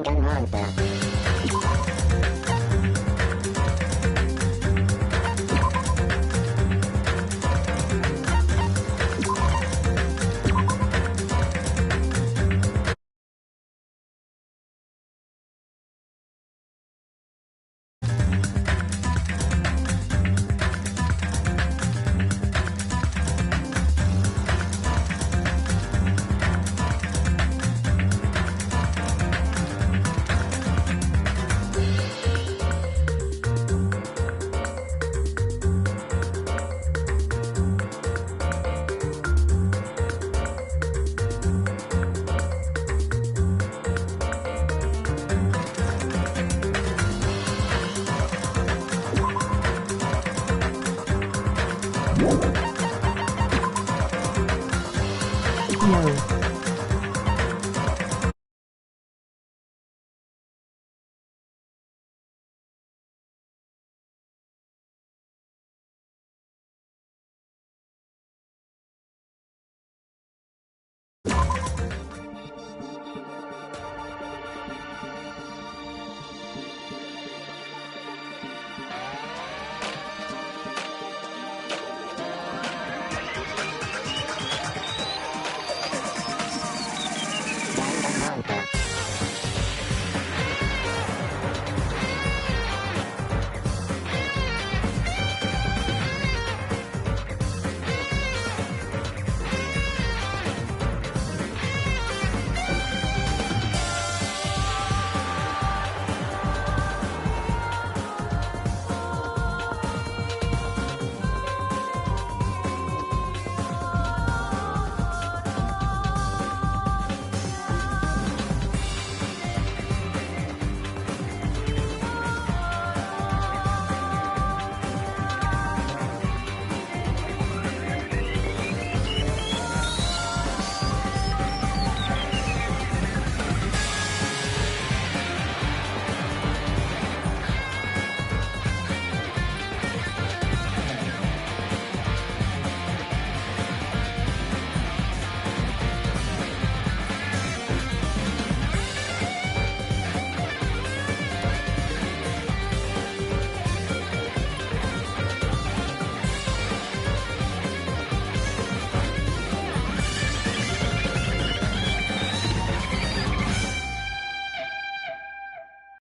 danganropa. No.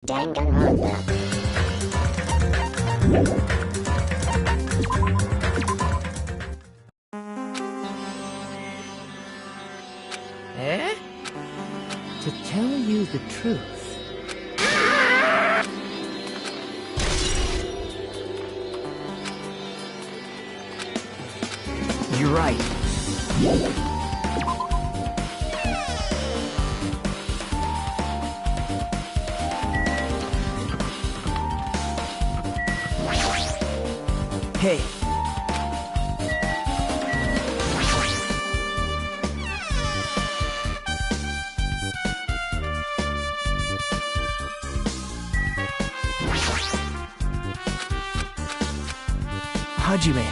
Danganropa. Eh? To tell you the truth. You're right. Hey. Hajime.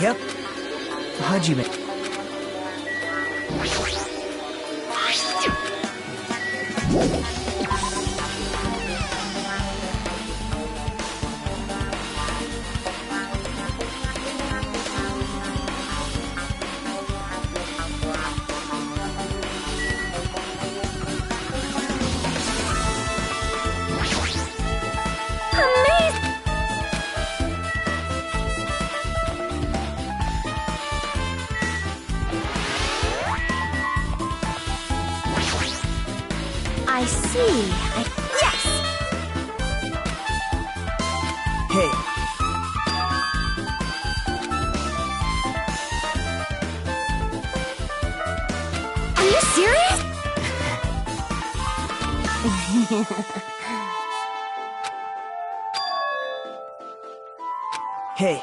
Yep. Hajime. I see. Yes! Hey. Are you serious? Hey.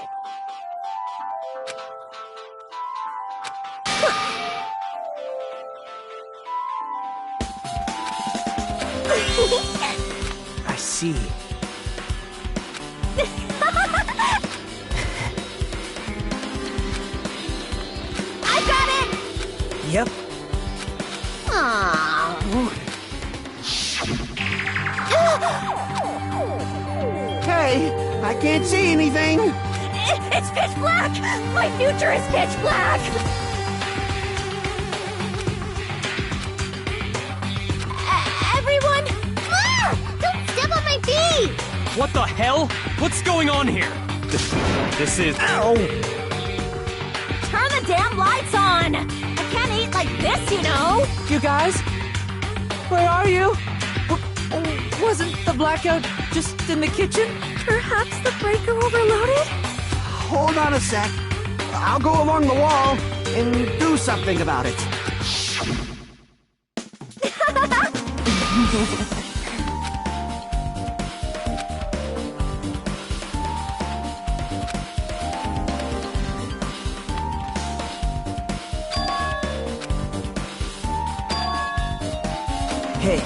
see. I got it! Yep. Aww. Hey, I can't see anything. It's pitch black! My future is pitch black! Everyone! Ah! Don't step on my feet! What the hell? What's going on here? This is... Ow! Turn the damn lights on! I can't eat like this, you know! You guys? Where are you? Wasn't the blackout just in the kitchen? Perhaps the breaker overloaded? Hold on a sec. I'll go along the wall and do something about it. Hey.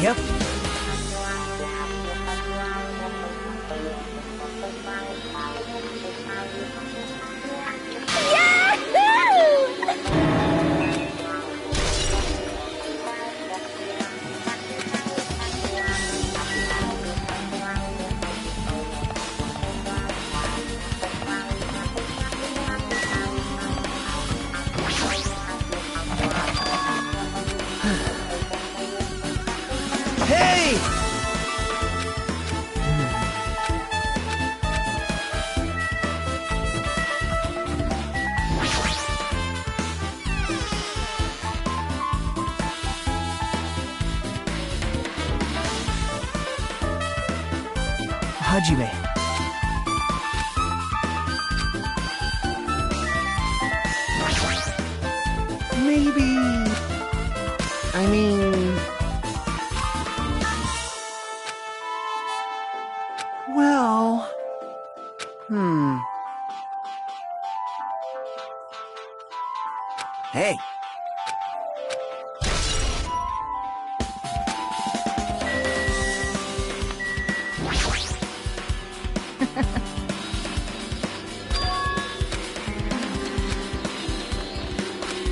Yep. Hey! Hajime. Maybe... I mean... Well... Hey.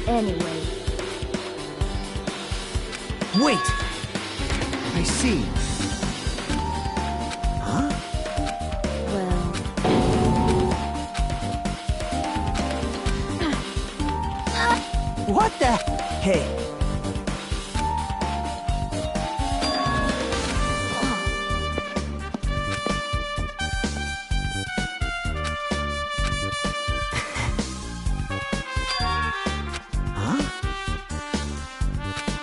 Anyway. Wait! I see. Huh? Well. What the... Hey. Huh?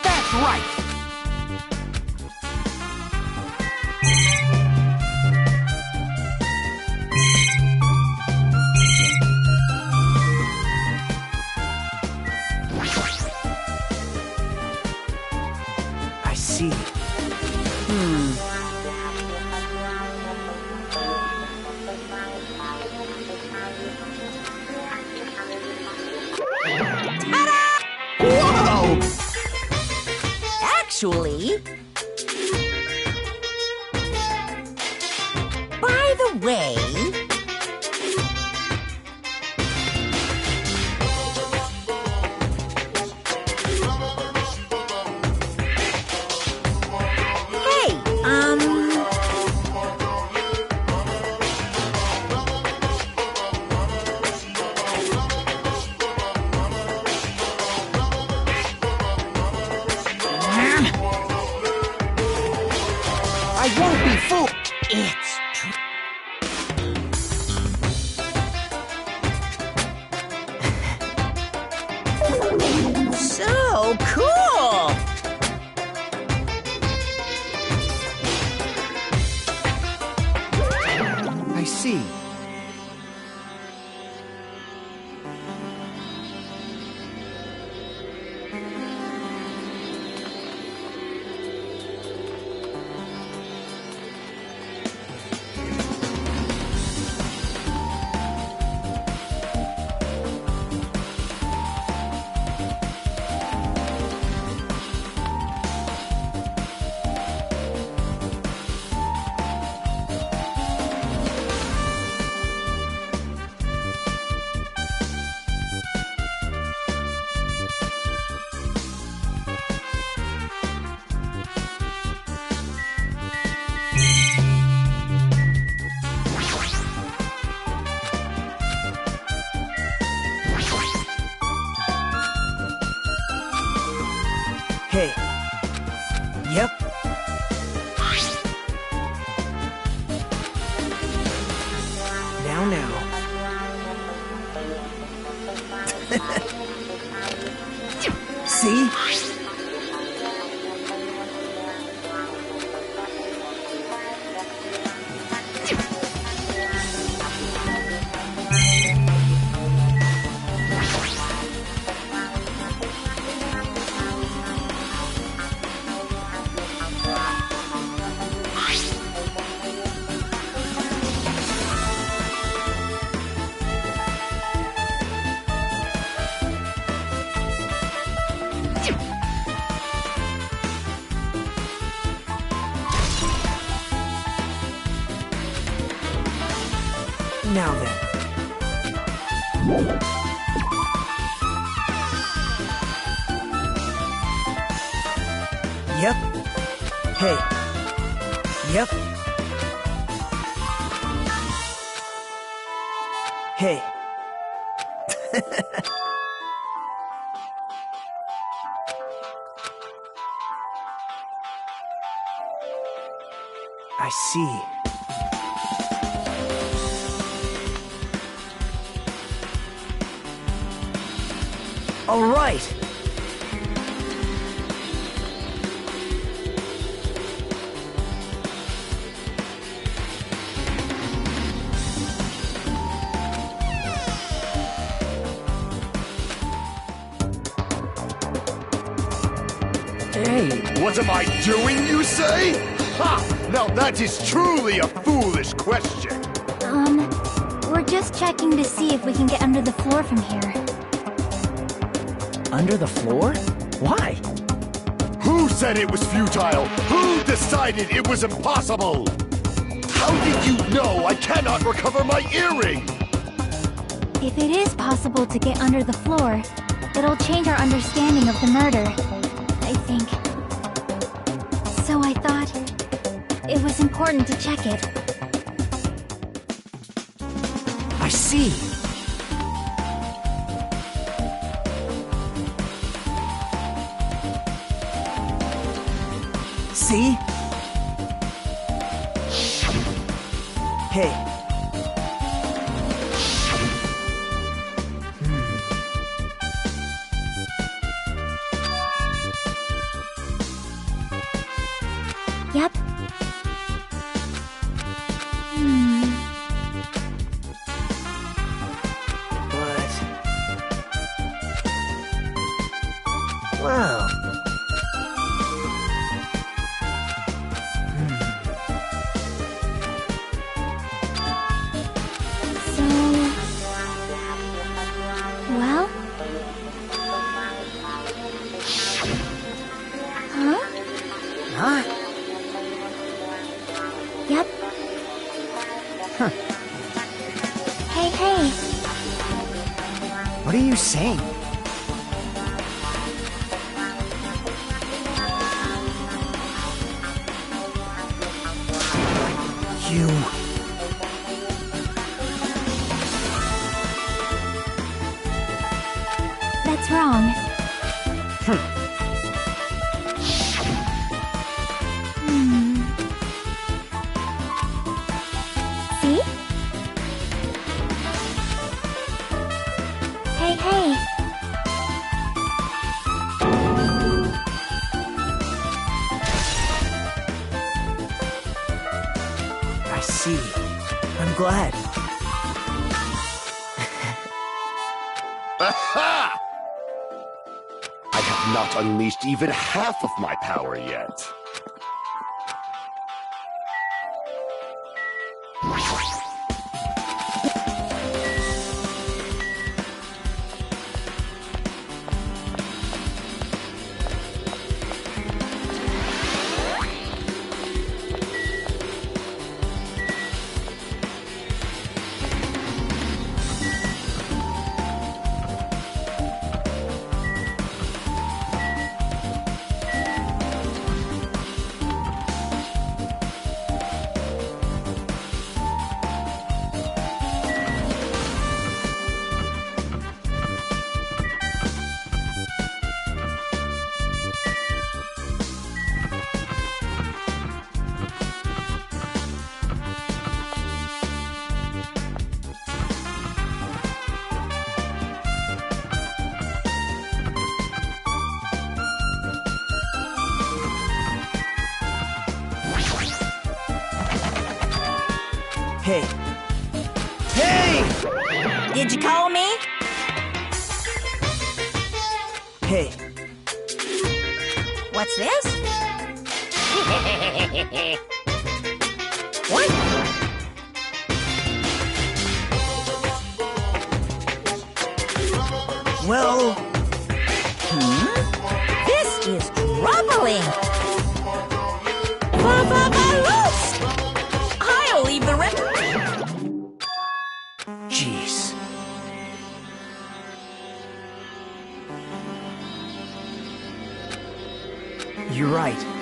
That's right! I see. Whoa! Actually, by the way, hey, I won't be fooled! it's true. So cool! see. Hey. Yep. Now. See? Now then. Yep. Hey. Yep. Hey. I see. All right. Hey. What am I doing, you say? Ha! Now that is truly a foolish question. We're just checking to see if we can get under the floor from here. Under the floor? Why? Who said it was futile? Who decided it was impossible? How did you know I cannot recover my earring? If it is possible to get under the floor, it'll change our understanding of the murder, I think. So I thought it was important to check it. I see. See? Hey. Yep. But... Well... So... Well? Huh? Huh? Yep. Huh. Hey. What are you saying? You... That's wrong. See? Hey. I see. I'm glad. Aha! I have not unleashed even half of my power yet. Hey. Hey! Did you call me? Hey. What's this? What? Well, This is troubling. Loose! I'll leave the rest. jeez. You're right.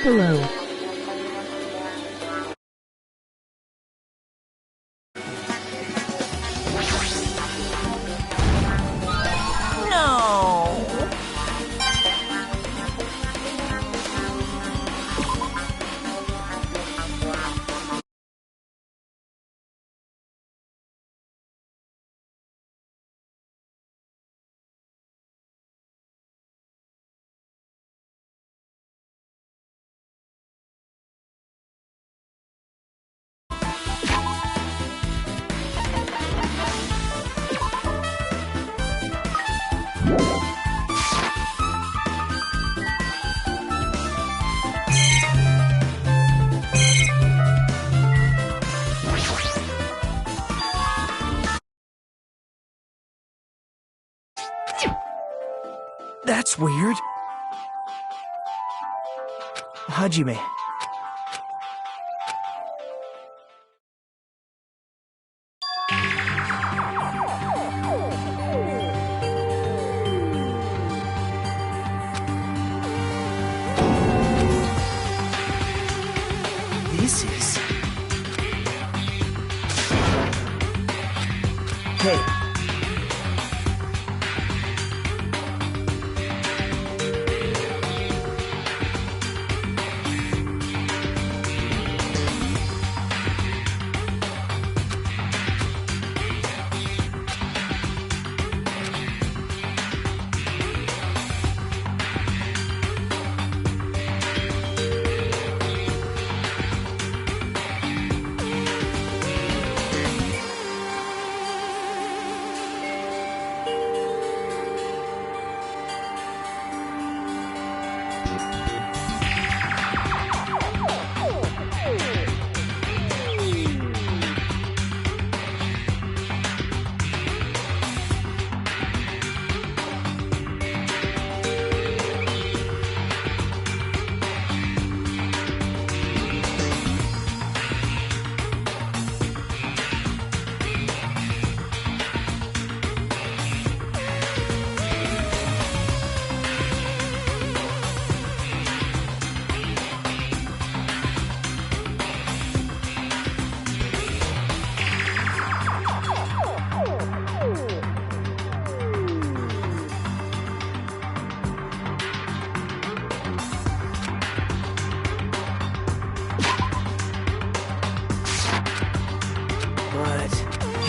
Hello. No. That's weird. Hajime. This is... Hey.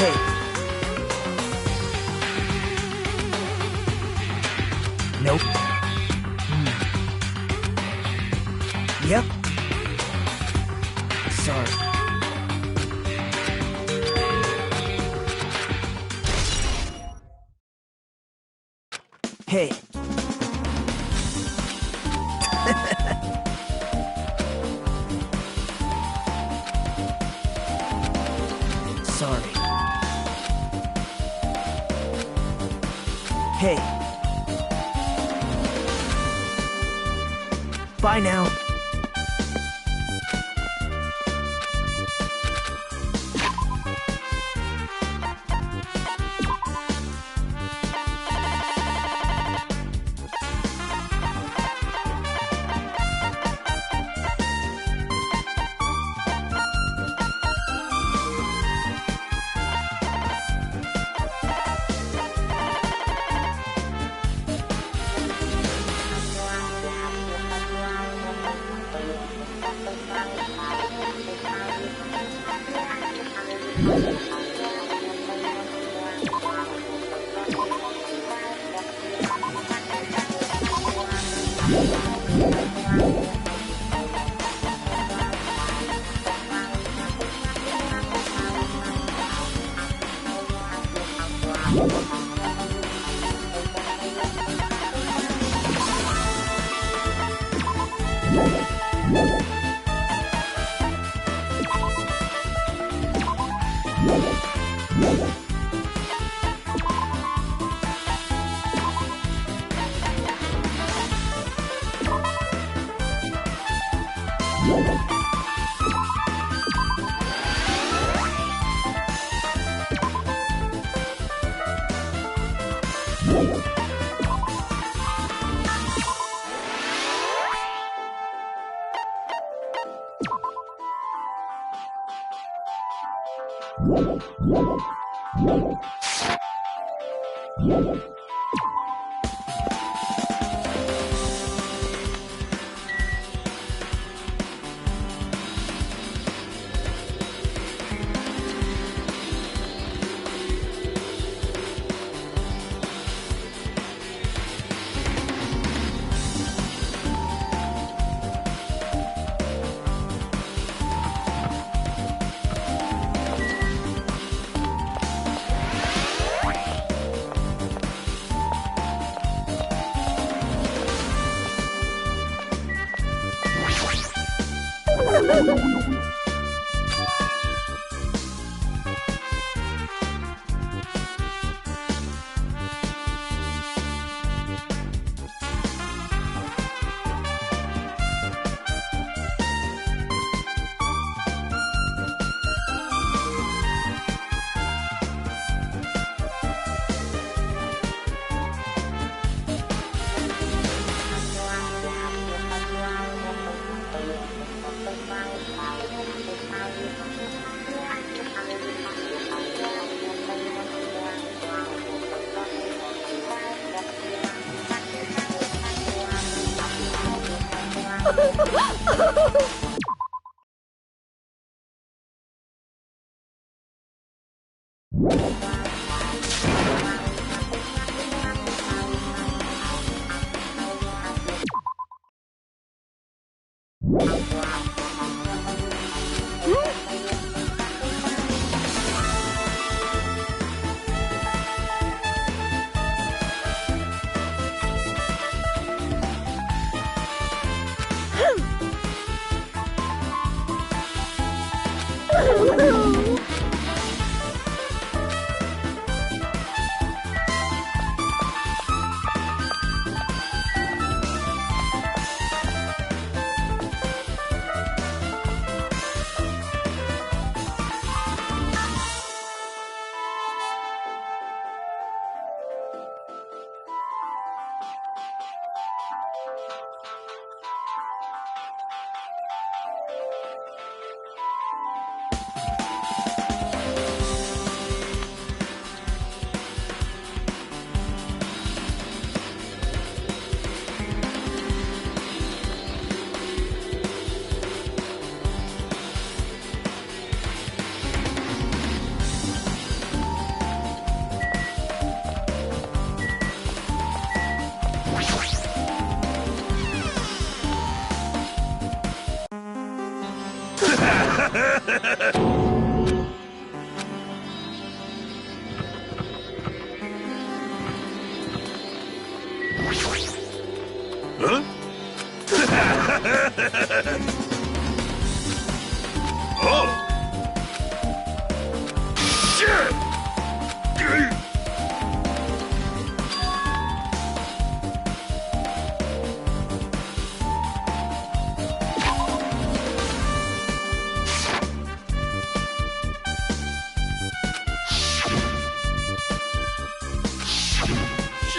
Hey. Nope. Yep. Sorry. Hey. Sorry. Hey. Bye now.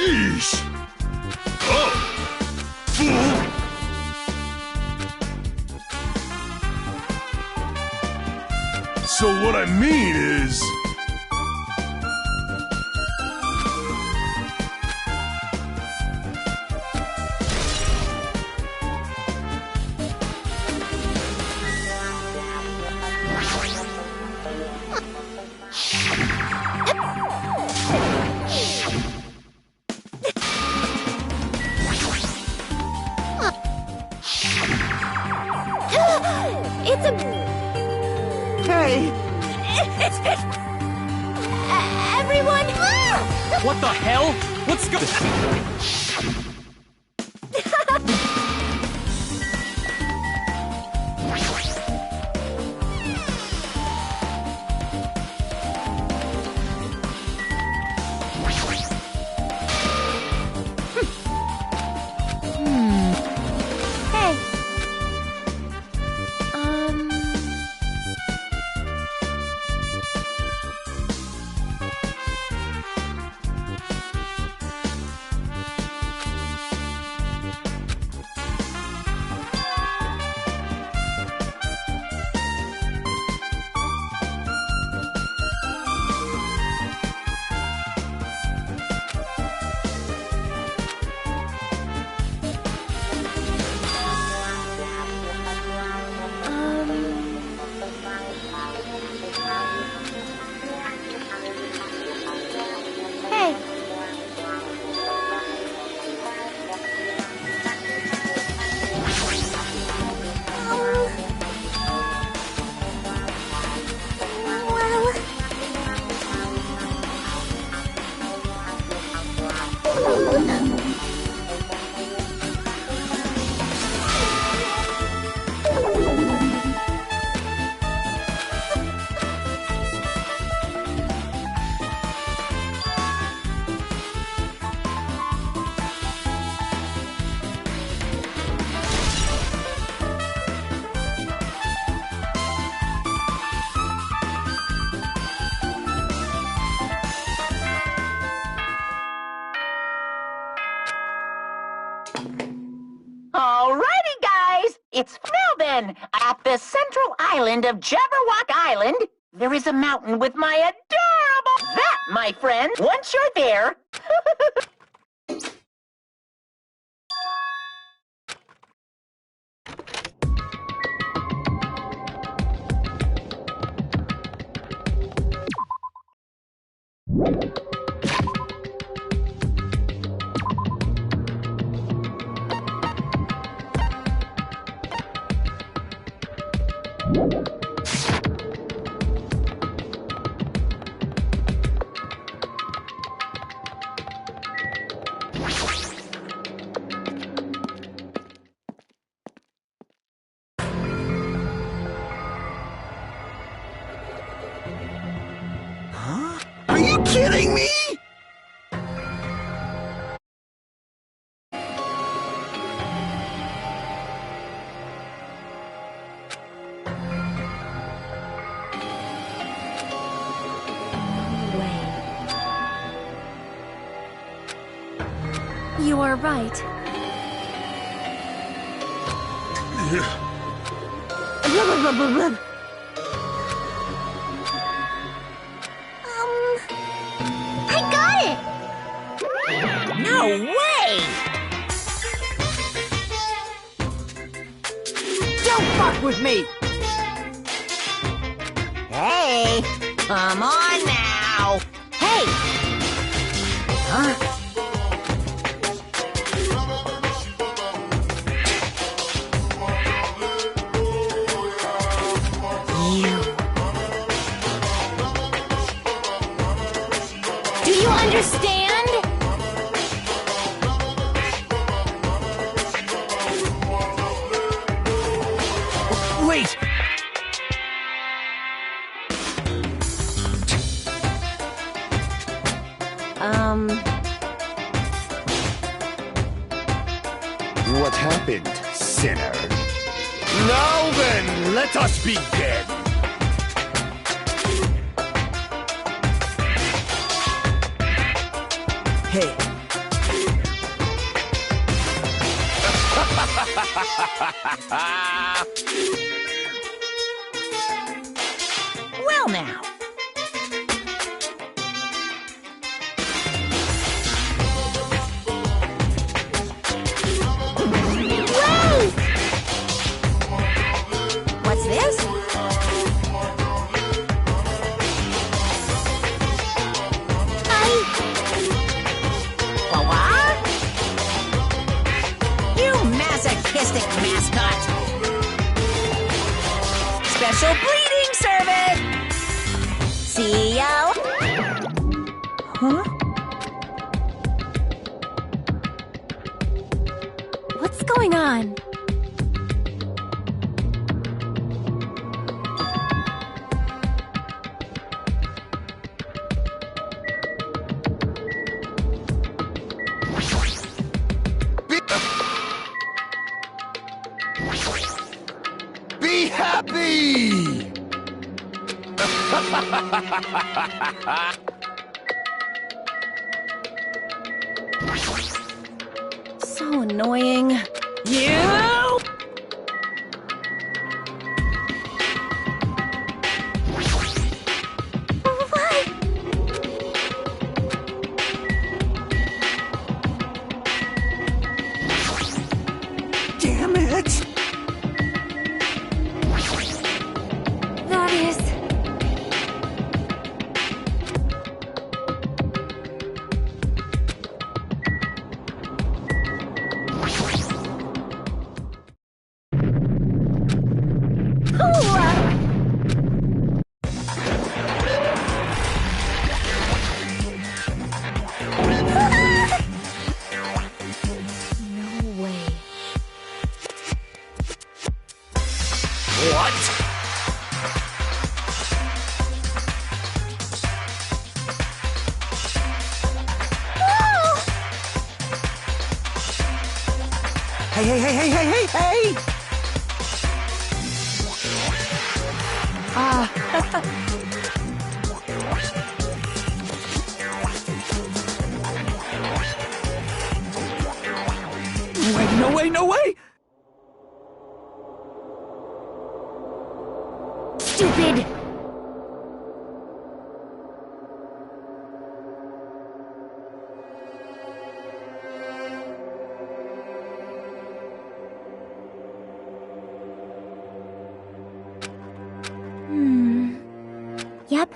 Yeesh! Oh! Fool! So what I mean is... It's a... Hey! Everyone... What the hell? What's go- Hey. Hey. Alrighty, guys! It's Melvin! At the central island of Jabberwock Island, there is a mountain with my adorable... That, my friend, once you're there... Are you kidding me? You are right. I got it! No way! Don't fuck with me! Hey! Come on now! Hey! Huh? Do you understand? Wait! What happened, sinner? Now then, let us begin! Hey, Well now. Wait! What's this? You masochistic mascot! Special bleeding service! See ya! Huh? What's going on? Be happy! So annoying. You! Damn it! That is... No way. What? Hey, hey, hey, hey, hey, hey, hey! No way, no way, no way! Stupid! Yep.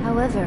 However,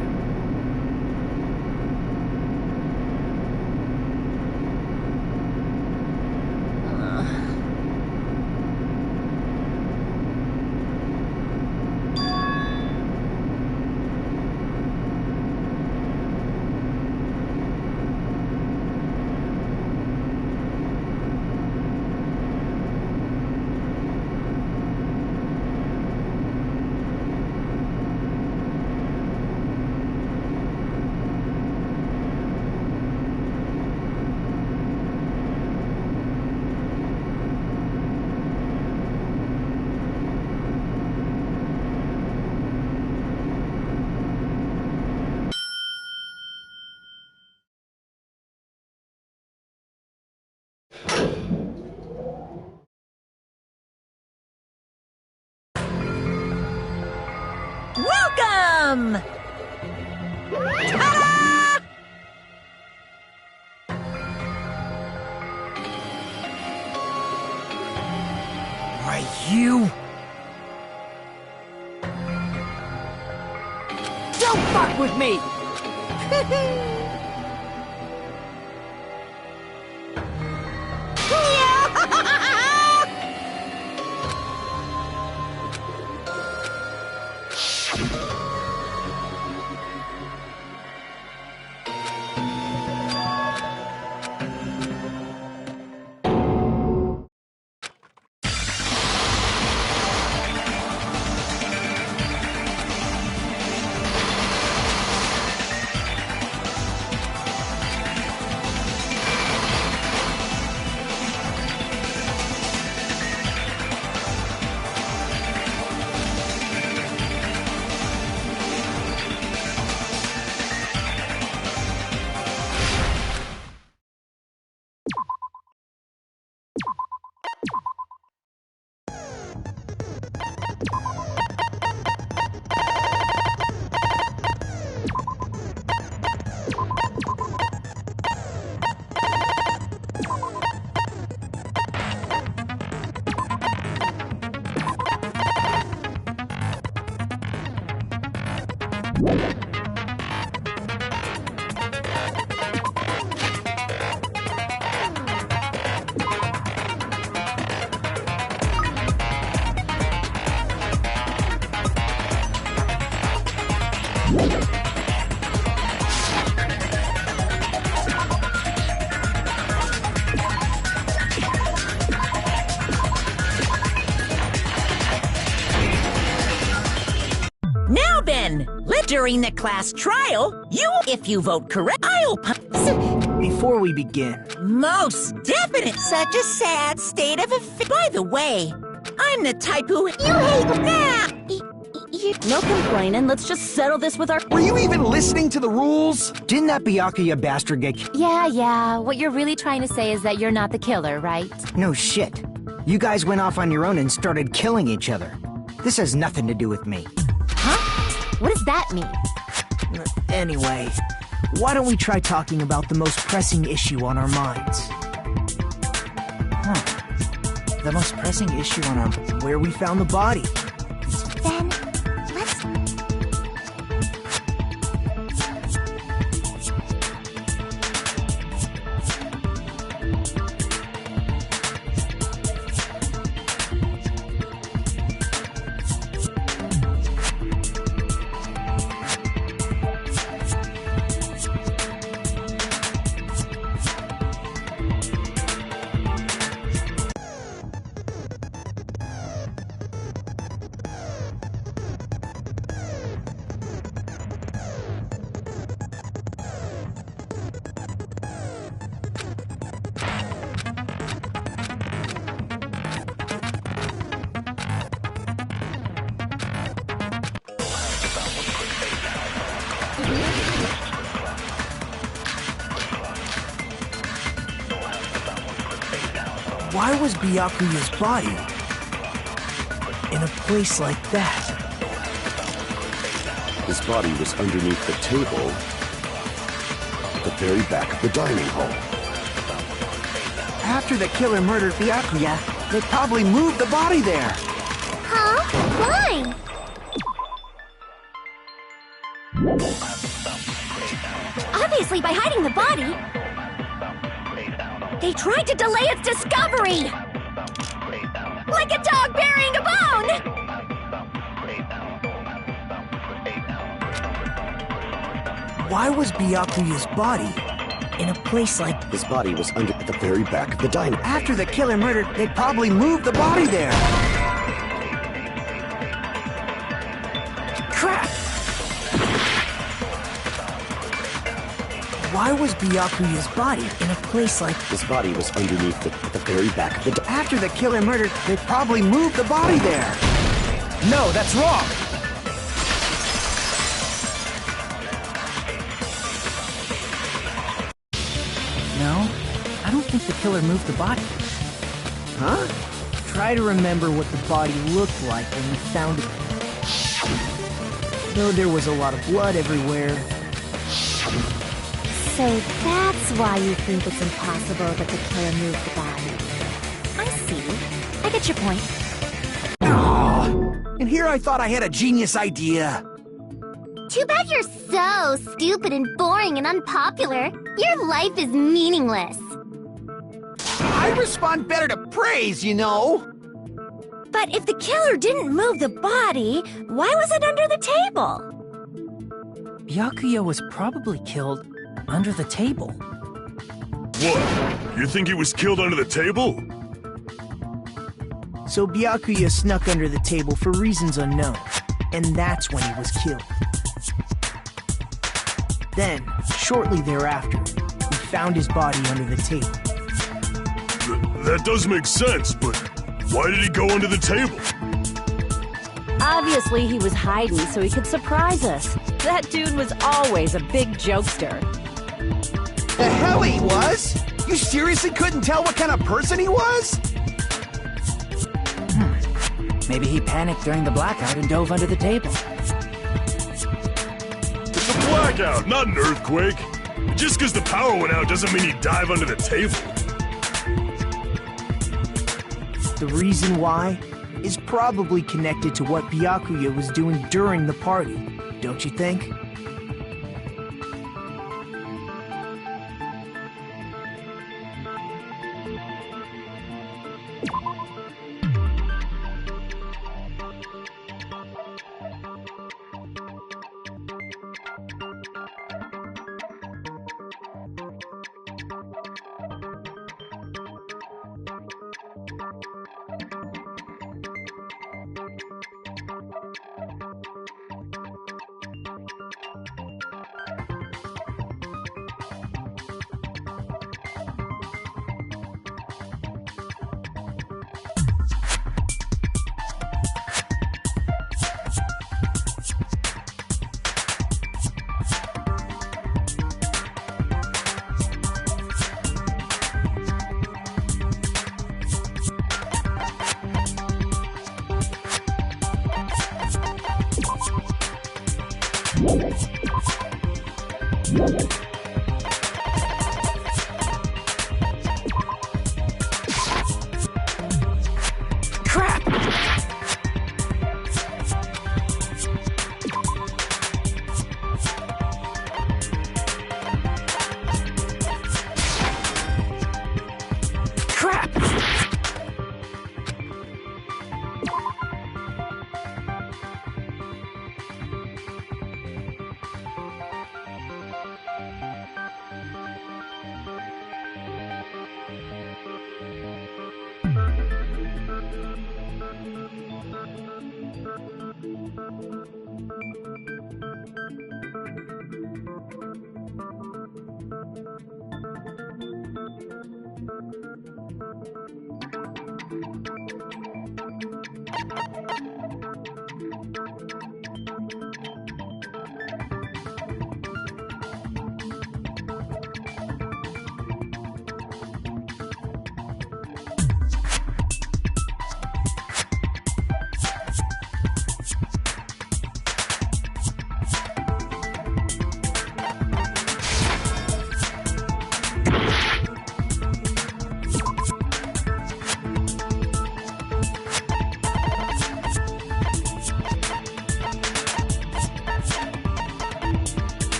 Welcome! Ta-da! Why, you... Don't fuck with me! Now then, during the class trial, if you vote correct, I'll Before we begin, most definite. Such a sad state of affairs. By the way, I'm the type who you hate now. No complaining. Let's just settle this with our. were you even listening to the rules? Didn't that Byakuya bastard get Yeah. What you're really trying to say is that you're not the killer, right? No shit. You guys went off on your own and started killing each other. This has nothing to do with me. What does that mean? Anyway, why don't we try talking about the most pressing issue on our minds? The most pressing issue on our... where we found the body. Then, let's... Why was Byakuya's body in a place like that? His body was underneath the table at the very back of the dining hall. After the killer murdered Byakuya, they probably moved the body there. Huh? Why? Obviously by hiding the body. They tried to delay its discovery! Like a dog burying a bone! Why was Byakuya's body in a place like... His body was under at the very back of the dining hall. After the killer murdered, they probably moved the body there. Crap! Why was Byakuya's body in a place like... His body was underneath at the very back of the After the killer murdered, they probably moved the body there. No, that's wrong. No, I don't think the killer moved the body. Huh? Try to remember what the body looked like when we found it. Though there was a lot of blood everywhere. So that's why you think it's impossible that the killer moved the body. I see. I get your point. Oh, and here I thought I had a genius idea. Too bad you're so stupid and boring and unpopular. Your life is meaningless. I respond better to praise, you know. But if the killer didn't move the body, why was it under the table? Byakuya was probably killed under the table. What? You think he was killed under the table? So Byakuya snuck under the table for reasons unknown, and that's when he was killed. Then, shortly thereafter, we found his body under the table. That does make sense, but why did he go under the table? Obviously, he was hiding so he could surprise us. That dude was always a big jokester. The hell he was? You seriously couldn't tell what kind of person he was? Maybe he panicked during the blackout and dove under the table. It's a blackout, not an earthquake. Just because the power went out doesn't mean he'd dive under the table. The reason why is probably connected to what Byakuya was doing during the party, don't you think?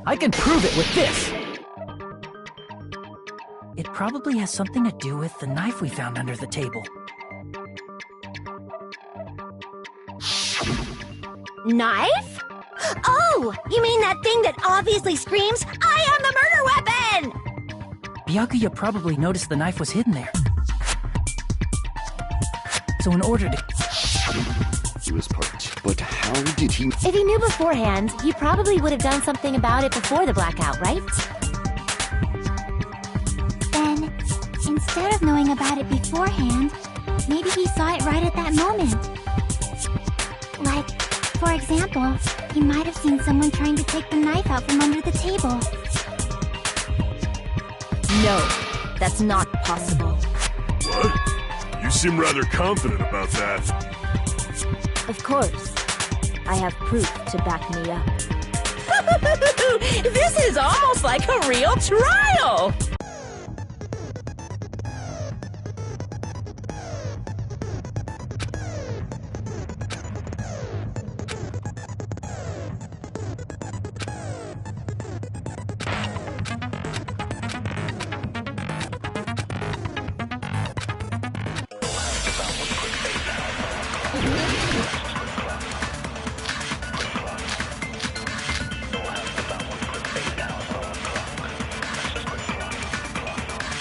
I can prove it with this! It probably has something to do with the knife we found under the table. Knife? Oh! You mean that thing that obviously screams, I am the murder weapon! Byakuya probably noticed the knife was hidden there. So in order to... He was part, but how did he... If he knew beforehand, he probably would have done something about it before the blackout, right? Then, instead of knowing about it beforehand, maybe he saw it right at that moment. Like, for example, he might have seen someone trying to take the knife out from under the table. No, that's not possible. What? You seem rather confident about that. Of course. I have proof to back me up. This is almost like a real trial!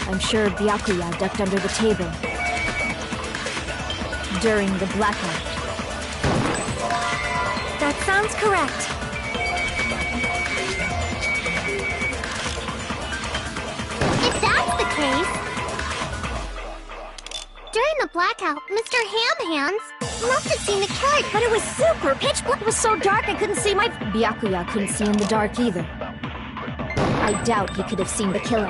I'm sure Byakuya ducked under the table during the blackout. That sounds correct. If that's the case... During the blackout, Mr. Hamhands must have seen the killer, But it was super pitch black. It was so dark I couldn't see my... Byakuya couldn't see in the dark either. I doubt he could have seen the killer.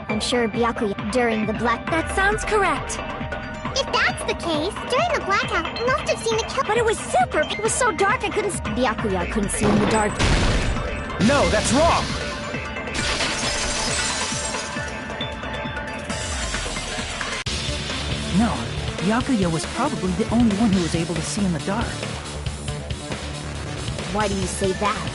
I'm sure Byakuya during the black... That sounds correct. If that's the case, during the blackout, must have seen the killer. But it was super... It was so dark I couldn't... Byakuya couldn't see in the dark. No, that's wrong! No, Byakuya was probably the only one who was able to see in the dark. Why do you say that?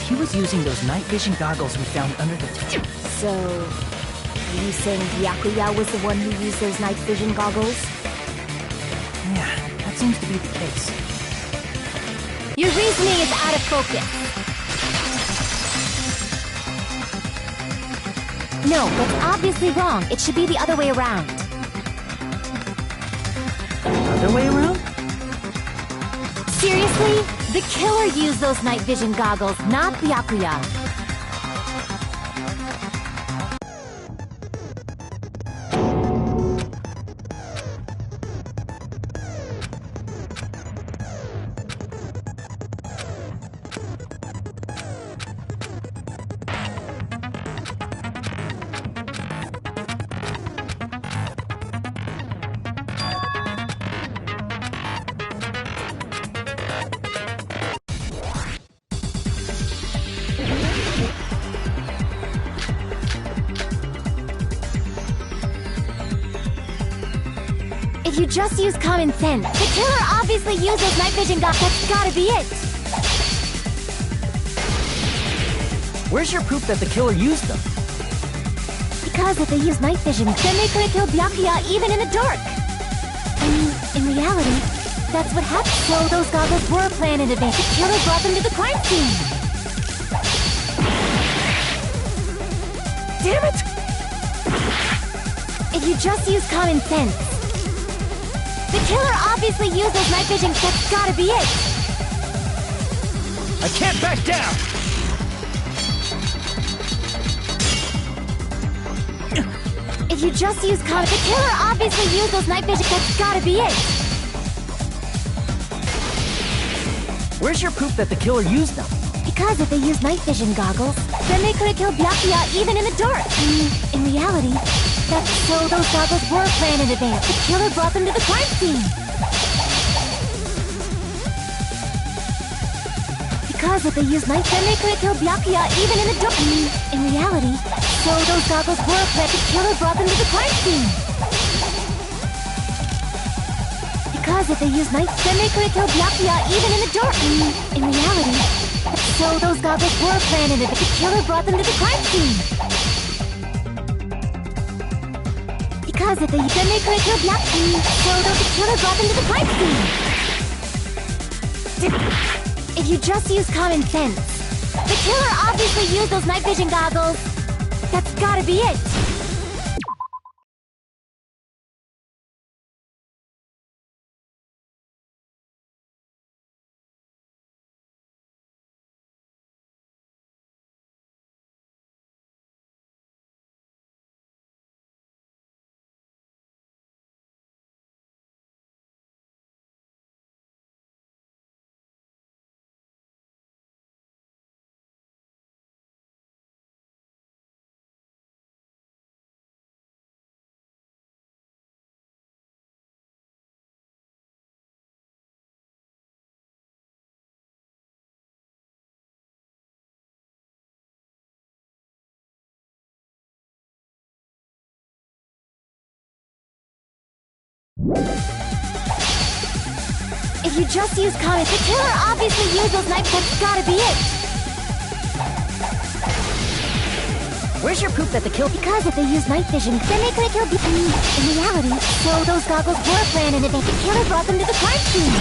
He was using those night vision goggles we found under the table. So, are you saying Byakuya was the one who used those night vision goggles? Yeah, that seems to be the case. Your reasoning is out of focus. No, that's obviously wrong. It should be the other way around. Other way around? Seriously? The killer used those night vision goggles, not Byakuya. If you just use common sense, the killer obviously used those night vision goggles. That's gotta be it. Where's your proof that the killer used them? Because if they used night vision, then they could have killed Byakuya even in the dark. I mean, in reality, that's what happened. So those goggles were planned in advance. The killer brought them to the crime scene. Damn it! If you just use common sense, the killer obviously used those night vision. That's gotta be it. I can't back down! If you just use common... The killer obviously used those night vision. That's gotta be it. Where's your proof that the killer used them? Because if they used night vision goggles, then they could have killed Byakuya even in the dark. I mean, in reality, that's so those goggles were planned in advance. The killer brought them to the crime scene. Because if they use night, then they could kill Byakuya even in the dark. In reality, so those goggles were that the killer brought them to the crime scene. Because if they use night, then they could kill Byakuya even in the dark. In reality, so those goggles were planted and the killer brought them to the crime scene. Because if they use, then they could kill Byakuya, so the killer brought them to the crime scene. If you just use common sense, the killer obviously used those night vision goggles. That's gotta be it. If you just use common, the killer obviously used those knives. That's gotta be it. Where's your proof that the kill? Because if they use night vision, then they could kill people. In reality, so those goggles were planned and the killer brought them to the crime scene.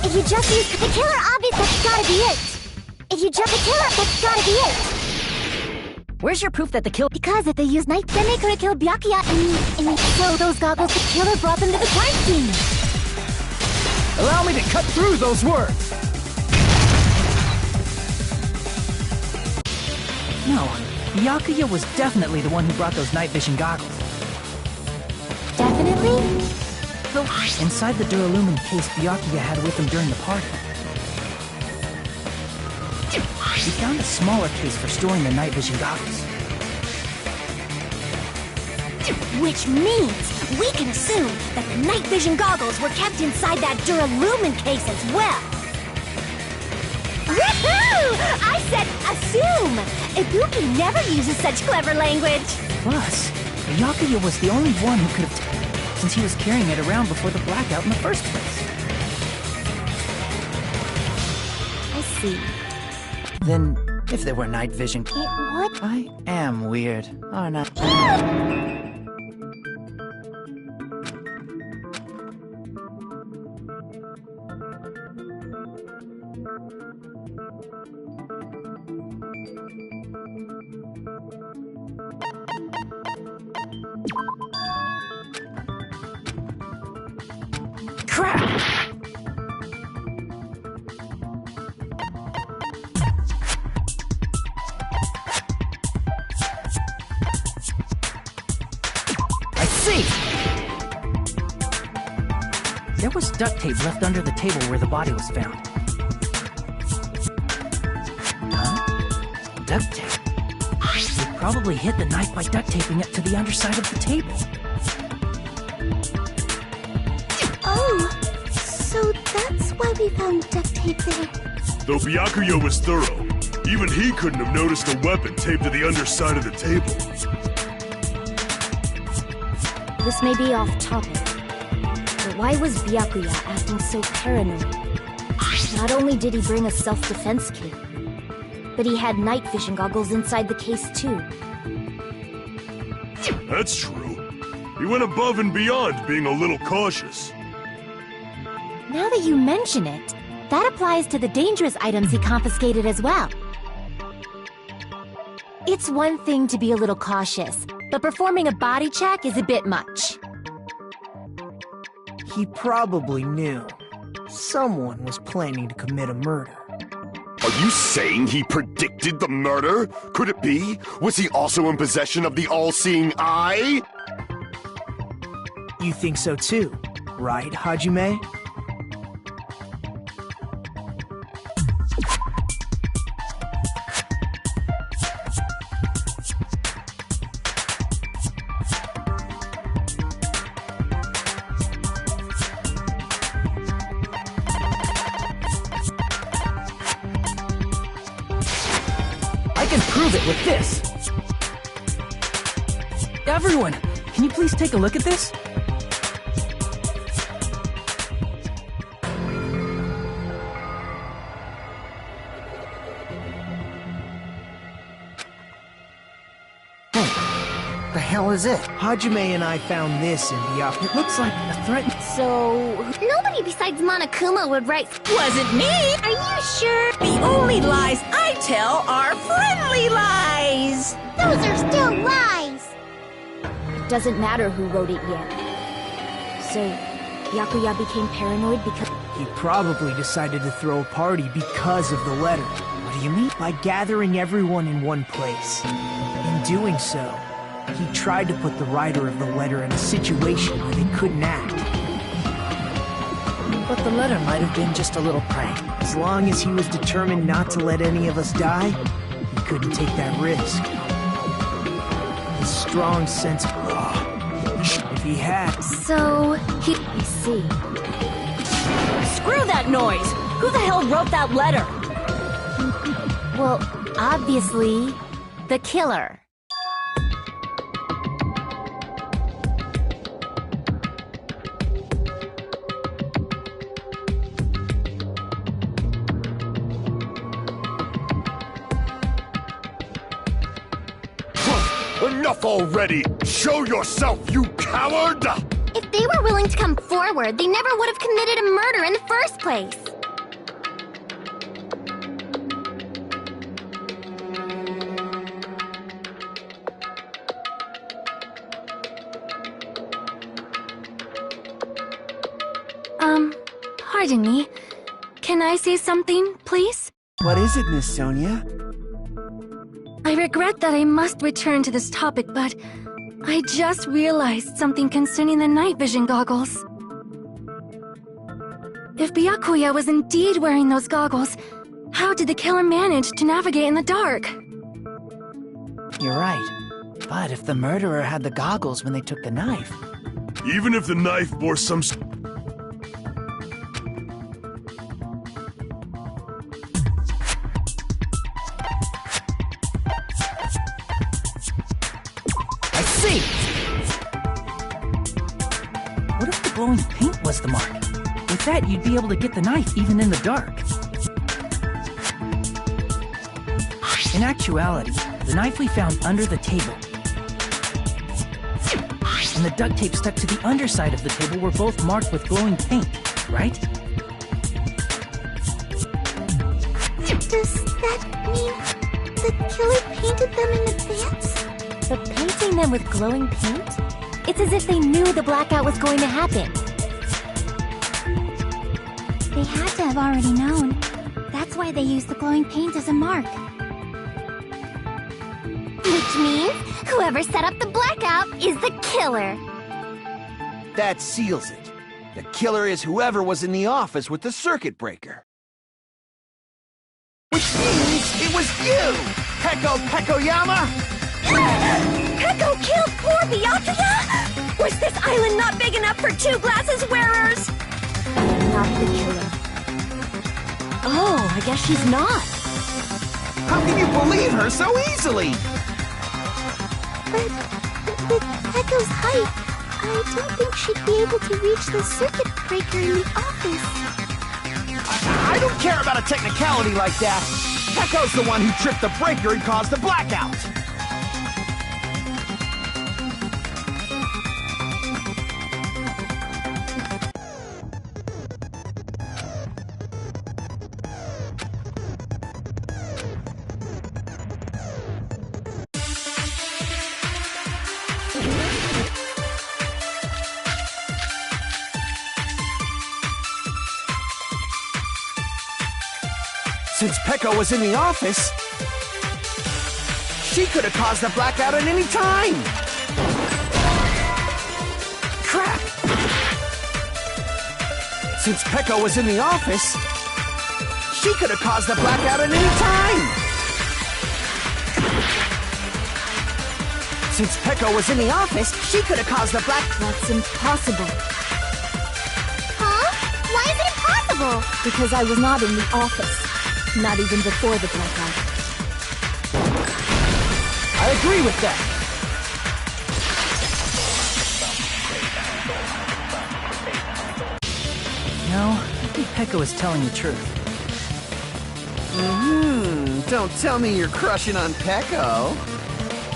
If you just use the killer obviously, that's gotta be it. If you just the killer, that's gotta be it. Where's your proof that the kill? Because if they use night, then they could have killed Byakuya. So those goggles, the killer brought them to the crime scene. Allow me to cut through those words! No, Byakuya was definitely the one who brought those night vision goggles. Definitely? Inside the Duralumin case Byakuya had with him during the party, we found a smaller case for storing the night vision goggles. Which means we can assume that the night vision goggles were kept inside that Duralumin case as well. Woohoo! I said assume! Ibuki never uses such clever language. Plus, Byakuya was the only one who could have since he was carrying it around before the blackout in the first place. I see. Then, if there were night vision... What? I am weird, aren't I? Crap! There was duct tape left under the table where the body was found. Huh? Duct tape? They probably hid the knife by duct taping it to the underside of the table. Oh, so that's why we found duct tape there. Though Byakuya was thorough, even he couldn't have noticed a weapon taped to the underside of the table. This may be off topic, but why was Byakuya acting so paranoid? Not only did he bring a self-defense kit, but he had night vision goggles inside the case too. That's true. He went above and beyond being a little cautious. Now that you mention it, that applies to the dangerous items he confiscated as well. It's one thing to be a little cautious, but performing a body check is a bit much. He probably knew. Someone was planning to commit a murder. Are you saying he predicted the murder? Could it be? Was he also in possession of the all-seeing eye? You think so too, right, Hajime? I can prove it with this. Everyone, can you please take a look at this? The hell is it? Hajime and I found this in the office. It looks like a threat. So, nobody besides Monokuma would write. Wasn't me! Are you sure? The only lies I tell are friendly lies! Those are still lies! Doesn't matter who wrote it yet. So, Byakuya became paranoid because... He probably decided to throw a party because of the letter. What do you mean? By gathering everyone in one place. In doing so, he tried to put the writer of the letter in a situation where they couldn't act. But the letter might have been just a little prank. As long as he was determined not to let any of us die, he couldn't take that risk. His strong sense of if he had... So, he... I see. Screw that noise! Who the hell wrote that letter? Well, obviously, the killer. Enough already! Show yourself, you coward! If they were willing to come forward, they never would have committed a murder in the first place. Pardon me. Can I say something, please? What is it, Miss Sonia? I regret that I must return to this topic, but I just realized something concerning the night vision goggles. If Byakuya was indeed wearing those goggles, how did the killer manage to navigate in the dark? You're right. But if the murderer had the goggles when they took the knife... Even if the knife bore some... I see! What if the glowing paint was the mark? With that, you'd be able to get the knife even in the dark. In actuality, the knife we found under the table and the duct tape stuck to the underside of the table were both marked with glowing paint, right? Does that mean the killer painted them in advance? But painting them with glowing paint? It's as if they knew the blackout was going to happen. They had to have already known. That's why they used the glowing paint as a mark. Which means whoever set up the blackout is the killer. That seals it. The killer is whoever was in the office with the circuit breaker. Which means it was you, Peko-Yama! Peko killed poor Byakuya? Was this island not big enough for two glasses wearers? Not the killer. Oh, I guess she's not. How can you believe her so easily? But with Peko's height, I don't think she'd be able to reach the circuit breaker in the office. I don't care about a technicality like that. Peko's the one who tripped the breaker and caused the blackout. Since Peko was in the office, she could have caused the blackout at any time! Crap! Since Peko was in the office, she could have caused the blackout at any time! Since Peko was in the office, she could have caused the That's impossible. Huh? Why is it impossible? Because I was not in the office. Not even before the blackout. I agree with that. No, I think Pecco is telling the truth. Don't tell me you're crushing on Pecco.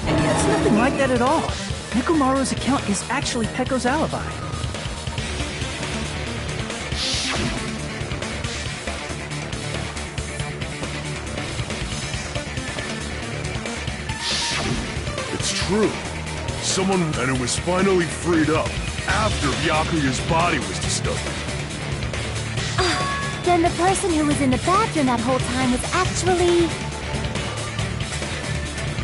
It's nothing like that at all. Nekomaru's account is actually Pecco's alibi. It's true. And it was finally freed up after Byakuya's body was discovered. Then the person who was in the bathroom that whole time was actually...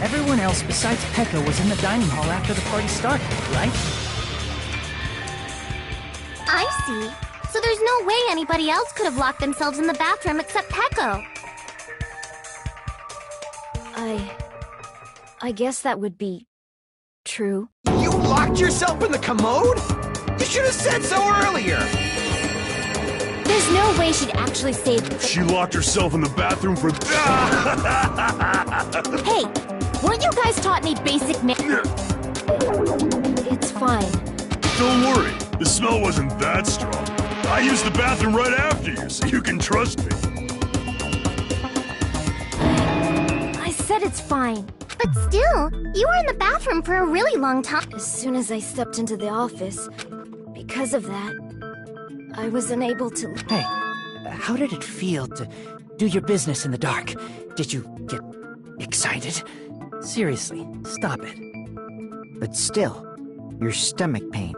Everyone else besides Pecco was in the dining hall after the party started, right? I see. So there's no way anybody else could have locked themselves in the bathroom except Pecco. I guess that would be... true. You locked yourself in the commode? You should have said so earlier! There's no way she'd actually save... She locked herself in the bathroom for... Hey, weren't you guys taught any basic It's fine. Don't worry, the smell wasn't that strong. I used the bathroom right after you, so you can trust me. I said it's fine. But still, you were in the bathroom for a really long time. As soon as I stepped into the office, because of that, I was unable to... Hey, how did it feel to do your business in the dark? Did you get excited? Seriously, stop it. But still, your stomach pain.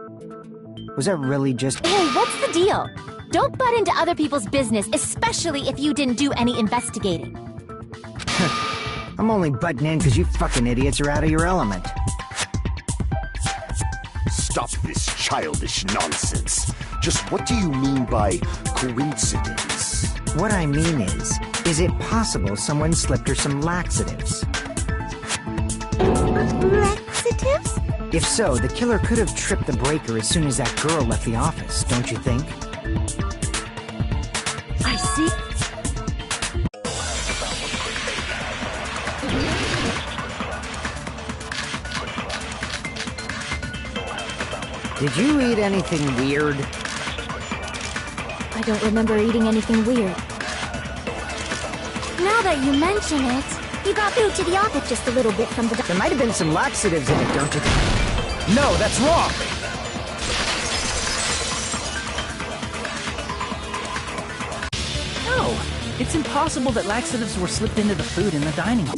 Was that really just... Hey, what's the deal? Don't butt into other people's business, especially if you didn't do any investigating. I'm only butting in because you fucking idiots are out of your element. Stop this childish nonsense. Just what do you mean by coincidence? What I mean is it possible someone slipped her some laxatives? Laxatives? If so, the killer could have tripped the breaker as soon as that girl left the office, don't you think? I see. Did you eat anything weird? I don't remember eating anything weird. Now that you mention it, you got through to the office just a little bit from the... There might have been some laxatives in it, don't you think? No, that's wrong! No, it's impossible that laxatives were slipped into the food in the dining hall.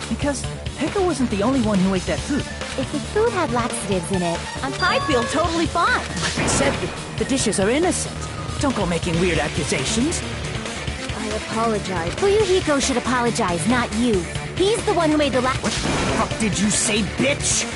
Because Pekka wasn't the only one who ate that food. If the food had laxatives in it, I feel totally fine. Like I said, the dishes are innocent. Don't go making weird accusations. I apologize. Fuyuhiko should apologize, not you. He's the one who made the What the fuck did you say, bitch?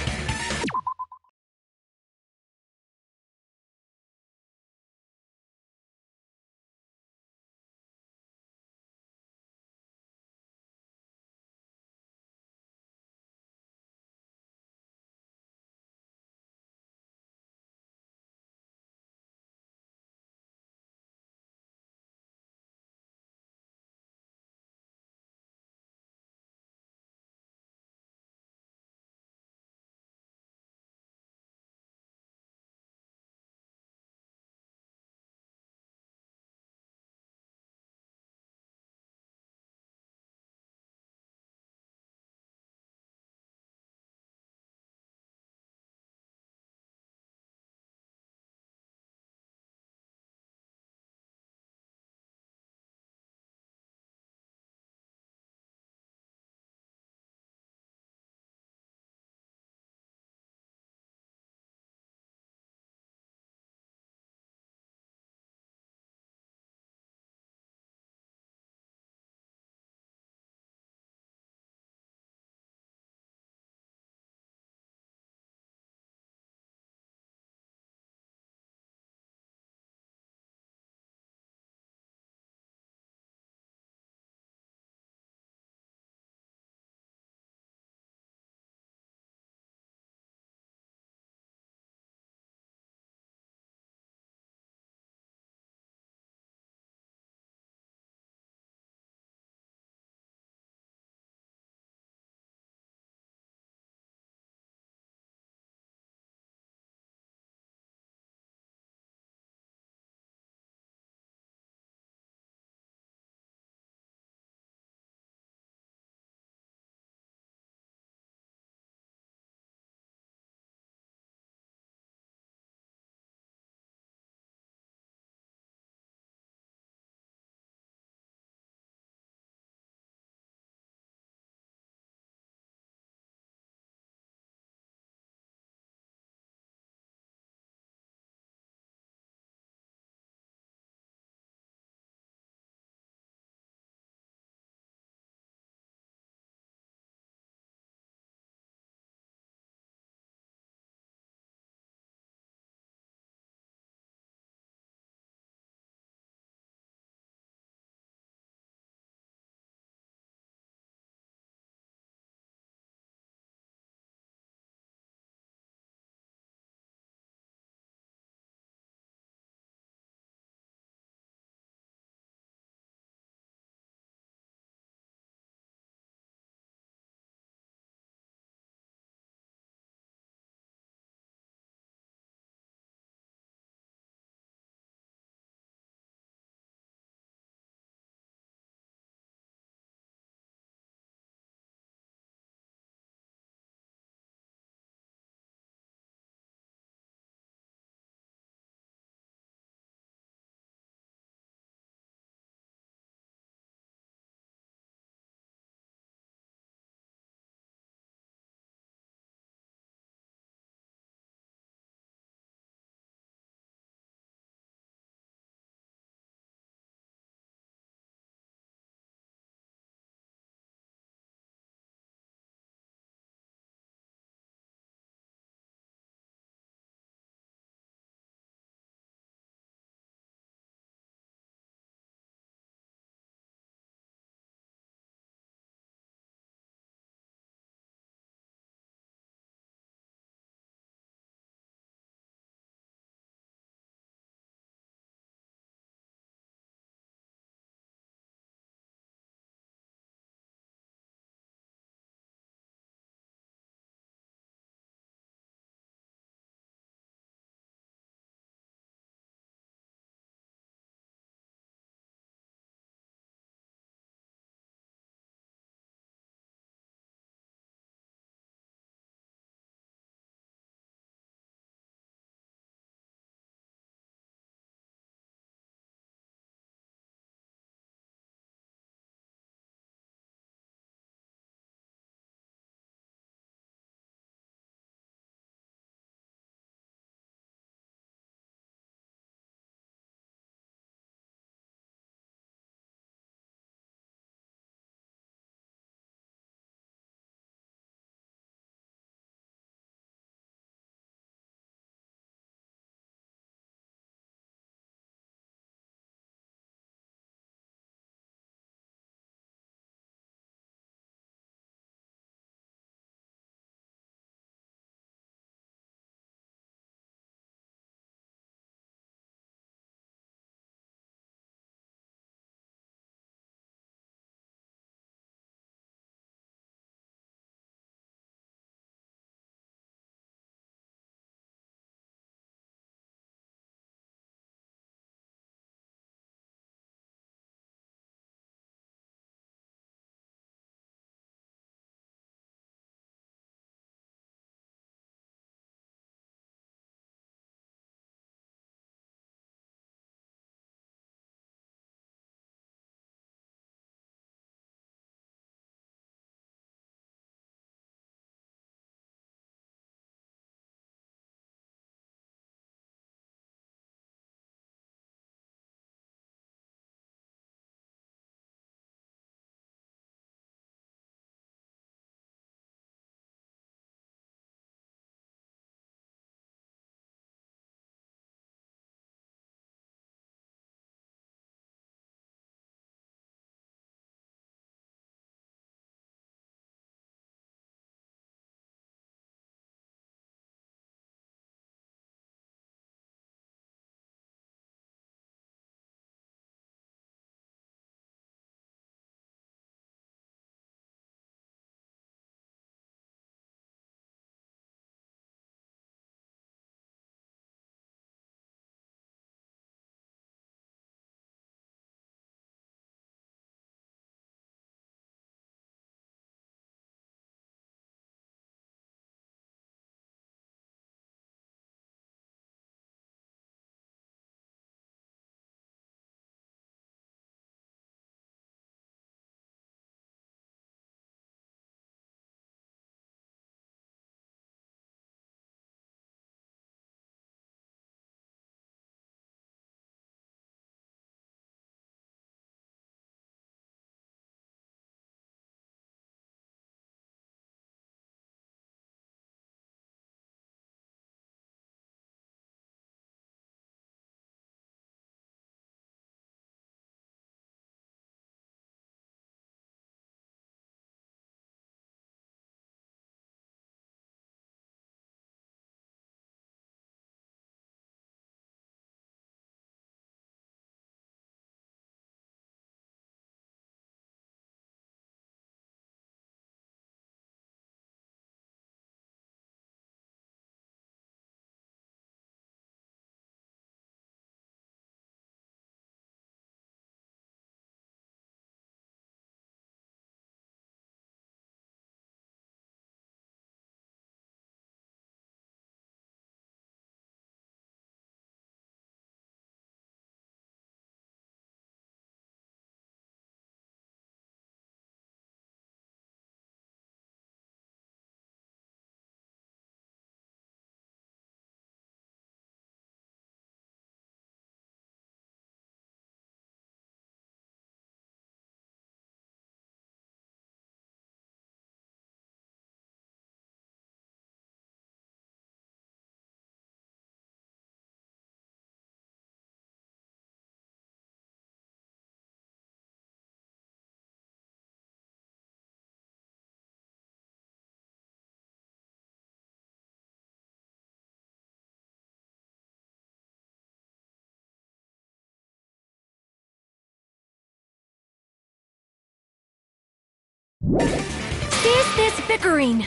There's this bickering.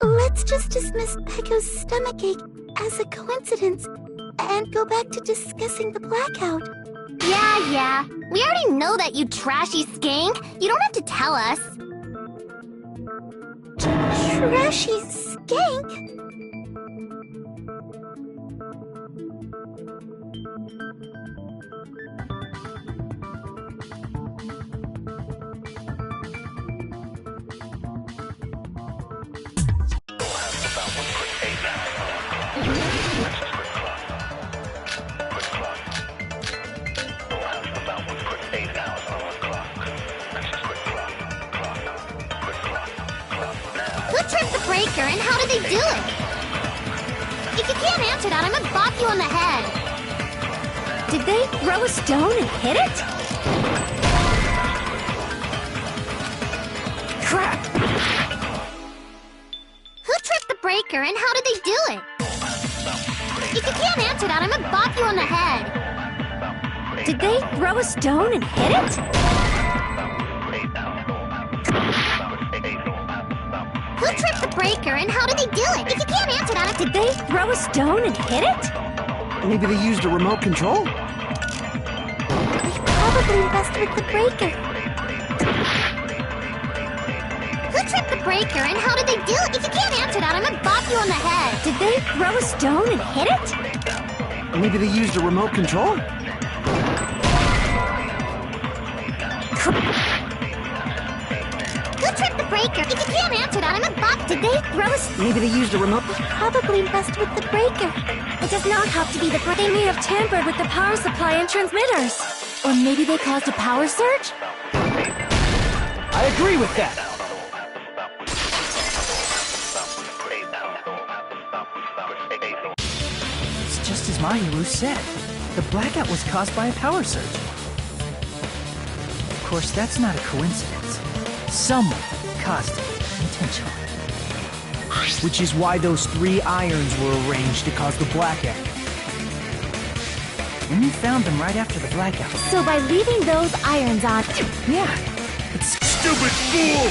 Let's just dismiss Pecco's stomachache as a coincidence and go back to discussing the blackout. Yeah. We already know that, you trashy skank. You don't have to tell us. Trashy skank? Who tripped the breaker and how did they do it? If you can't answer that, I'm gonna bop you on the head. Did they throw a stone and hit it? Crap! Who tripped the breaker and how did they do it? If you can't answer that, I'm gonna bop you on the head. Did they throw a stone and hit it? Who tripped the breaker and how did they do it? If you can't answer that, did they throw a stone and hit it? Maybe they used a remote control? They probably messed with the breaker. Who tripped the breaker and how did they do it? If you can't answer that, I'm gonna bop you on the head. Did they throw a stone and hit it? Maybe they used a remote control? Who tripped the breaker? If you can't answer that, I'm gonna bop. Did they throw a... Maybe they used a remote... They probably messed with the breaker. It does not have to be the breaker. They may have tampered with the power supply and transmitters. Or maybe they caused a power surge? I agree with that. It's just as Mahiru said. The blackout was caused by a power surge. Of course, that's not a coincidence. Someone caused it intentionally. Which is why those 3 irons were arranged to cause the blackout. And you found them right after the blackout. So by leaving those irons on... Yeah, it's... Stupid fool!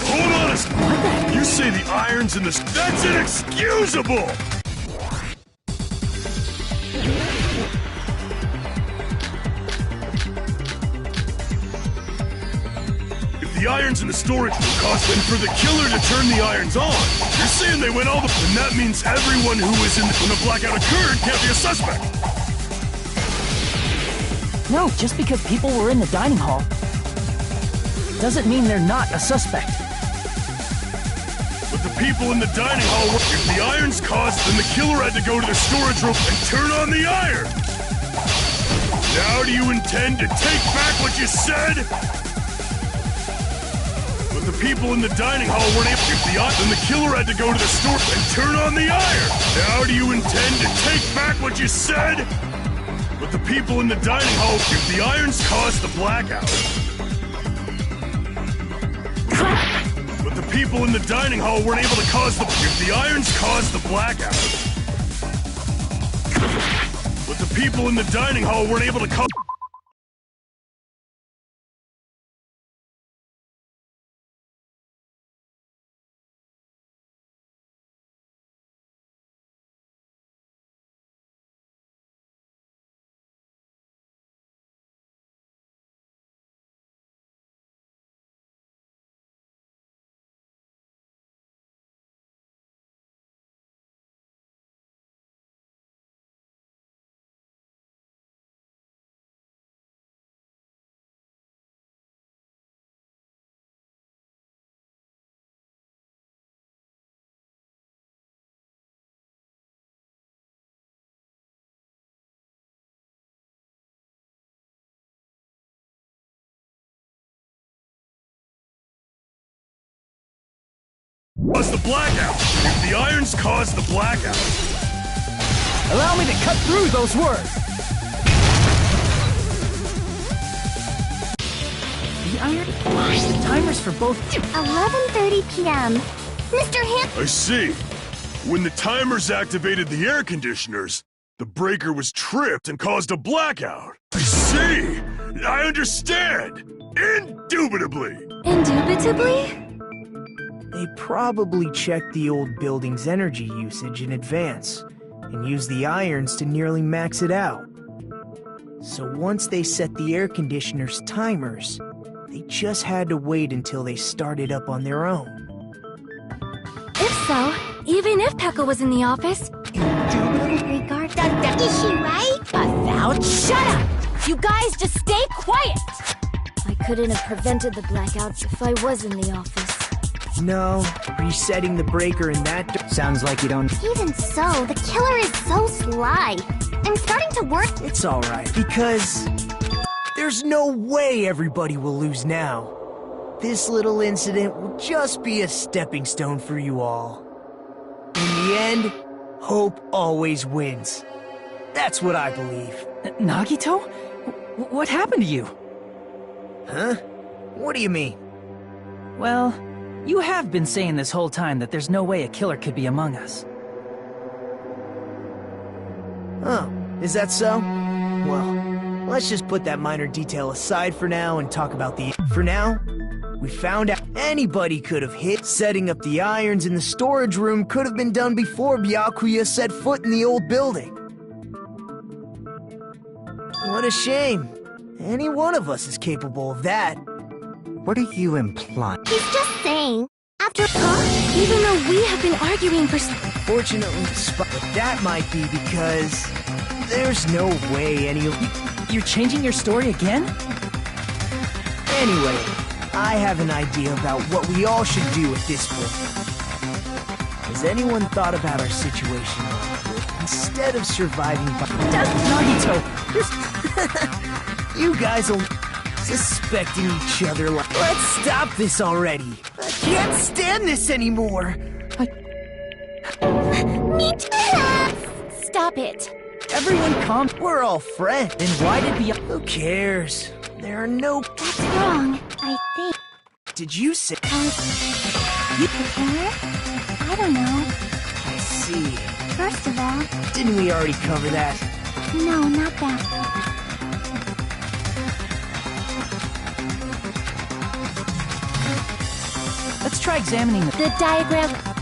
Hold on a second! What the... You say the irons in the... That's inexcusable! The irons in the storage room caused them for the killer to turn the irons on. You're saying they went all the... And that means everyone who was in when the blackout occurred can't be a suspect. No, just because people were in the dining hall doesn't mean they're not a suspect. But the people in the dining hall were... If the irons caused, then the killer had to go to the storage room and turn on the iron. Now do you intend to take back what you said? But the people in the dining hall weren't able to... Then the killer had to go to the store and turn on the iron. Now do you intend to take back what you said? But the people in the dining hall... If the irons caused the blackout... But the people in the dining hall weren't able to cause the... If the irons caused the blackout... But the people in the dining hall weren't able to cause... Was the blackout? If the irons caused the blackout... Allow me to cut through those words! The iron... The timers for both... 11:30 p.m. Mr. Hip... I see. When the timers activated the air conditioners, The breaker was tripped and caused a blackout. I see! I understand! Indubitably! Indubitably? They probably checked the old building's energy usage in advance and used the irons to nearly max it out. So once they set the air conditioner's timers, they just had to wait until they started up on their own. If so, even if Pekka was in the office, Is she right? Shut up! You guys just stay quiet! I couldn't have prevented the blackout if I was in the office. No, resetting the breaker in that Sounds like you don't. Even so, the killer is so sly. I'm starting to work. It's alright, because there's no way everybody will lose now. This little incident will just be a stepping stone for you all. In the end, hope always wins. That's what I believe. Nagito? What happened to you? Huh? What do you mean? Well, you have been saying this whole time that there's no way a killer could be among us. Oh, is that so? Well, let's just put that minor detail aside for now and talk about the... For now, we found out anybody could have hit. Setting up the irons in the storage room could have been done before Byakuya set foot in the old building. What a shame. Any one of us is capable of that. What are you implying? He's just saying. After Even though we have been arguing for Fortunately, but that might be because there's no way any of... You're changing your story again? Anyway, I have an idea about what we all should do at this point. Has anyone thought about our situation? Instead of surviving by... Nagito! You guys are suspecting each other like... Let's stop this already! I can't stand this anymore! me too. Stop it. Everyone calm. We're all friends. Then why did Who cares? There are no... That's wrong, I think. Did you say... The killer? I don't know. I see. First of all, Didn't we already cover that? no, not that. Let's try examining The diagram...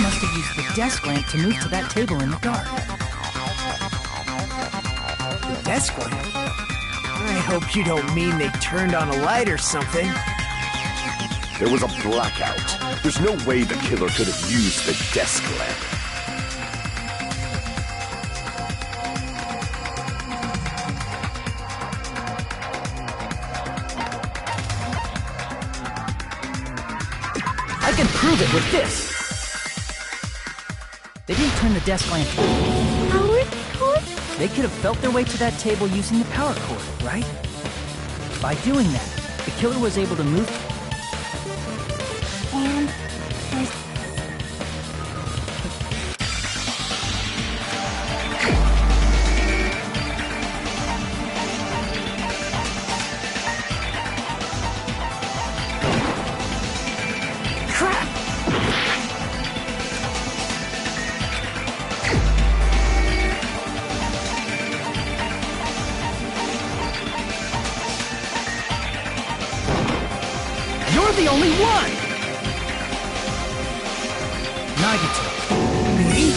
must have used the desk lamp to move to that table in the dark. The desk lamp? I hope you don't mean they turned on a light or something. There was a blackout. There's no way the killer could have used the desk lamp. I can prove it with this! They didn't turn the desk lamp on. Power cord? They could have felt their way to that table using the power cord, right? By doing that, the killer was able to move... And... You're the only one! Nagito. Me?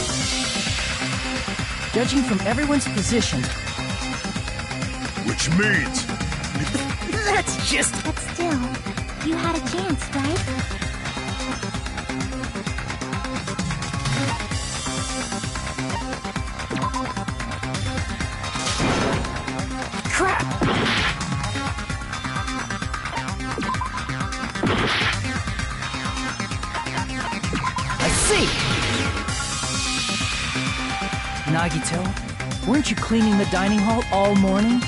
Judging from everyone's position... Which means... That's just... But still, you had a chance, right? Crap! I see! Nagito, weren't you cleaning the dining hall all morning?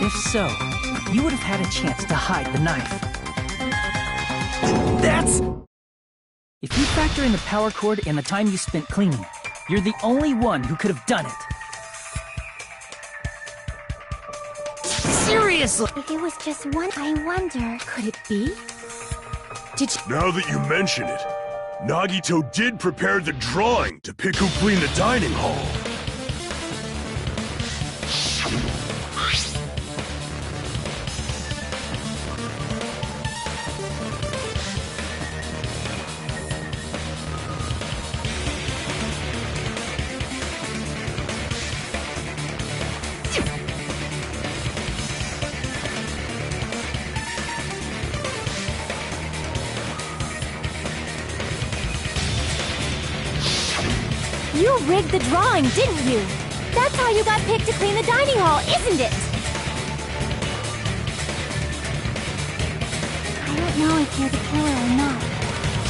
If so, you would have had a chance to hide the knife. That's... If you factor in the power cord and the time you spent cleaning, you're the only one who could have done it. Seriously! If it was just one, I wonder... Could it be? Did you... Now that you mention it, Nagito did prepare the drawing to pick who cleaned the dining hall. You rigged the drawing, didn't you? That's how you got picked to clean the dining hall, isn't it? I don't know if you're the killer or not,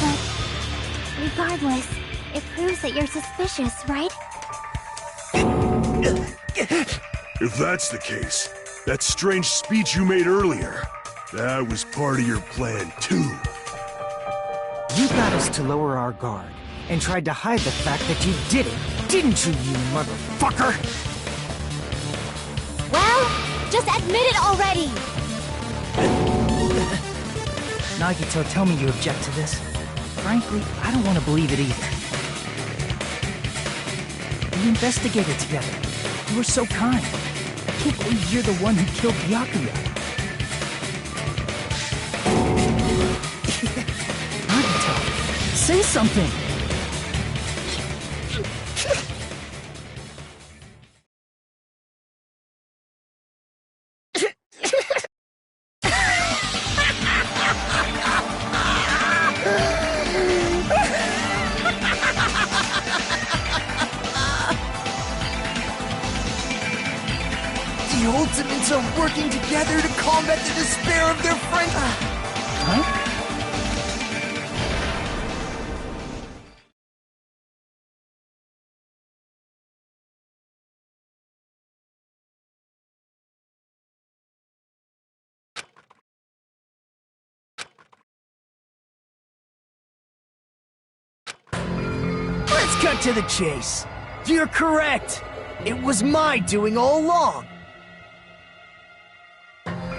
but regardless, it proves that you're suspicious, right? If that's the case, that strange speech you made earlier, that was part of your plan too. You got us to lower our guard and tried to hide the fact that you did it, didn't you, you motherfucker? Well, just admit it already! Nagito, tell me you object to this. Frankly, I don't want to believe it either. We investigated together. You were so kind. I can't believe you're the one who killed Byakuya. Nagito, say something! The Ultimates are working together to combat the despair of their friends. Huh? Let's cut to the chase. You're correct. It was my doing all along.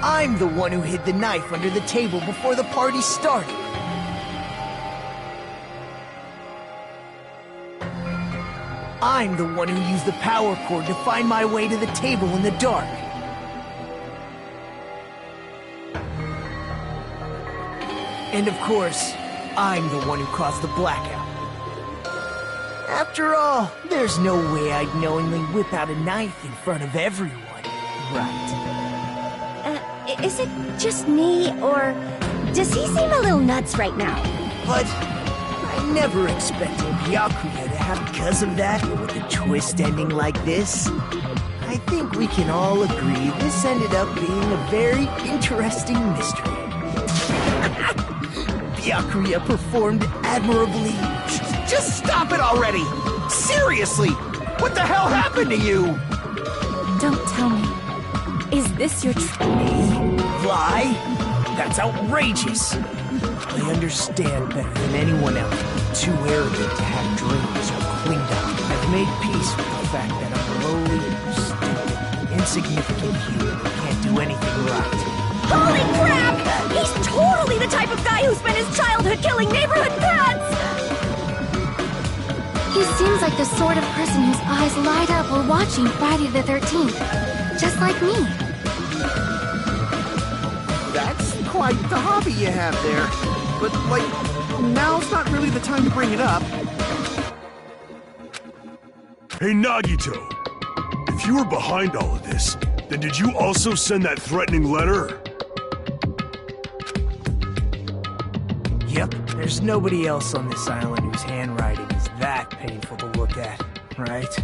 I'm the one who hid the knife under the table before the party started. I'm the one who used the power cord to find my way to the table in the dark. And of course, I'm the one who caused the blackout. After all, there's no way I'd knowingly whip out a knife in front of everyone, right? Is it just me, or does he seem a little nuts right now? But I never expected Byakuya to have because of that, with a twist ending like this. I think we can all agree this ended up being a very interesting mystery. Byakuya performed admirably. Just stop it already! Seriously! What the hell happened to you? Don't tell me. Is this your Me? Lie? That's outrageous! I understand better than anyone else. Too arrogant to have dreams or cleaned up. I've made peace with the fact that I'm a lowly, stupid, insignificant human who can't do anything right. Holy crap! He's totally the type of guy who spent his childhood killing neighborhood pets! He seems like the sort of person whose eyes light up while watching Friday the 13th. Just like me. That's quite the hobby you have there. But, like, now's not really the time to bring it up. Hey, Nagito. If you were behind all of this, then did you also send that threatening letter? Yep, there's nobody else on this island whose handwriting is that painful to look at, right?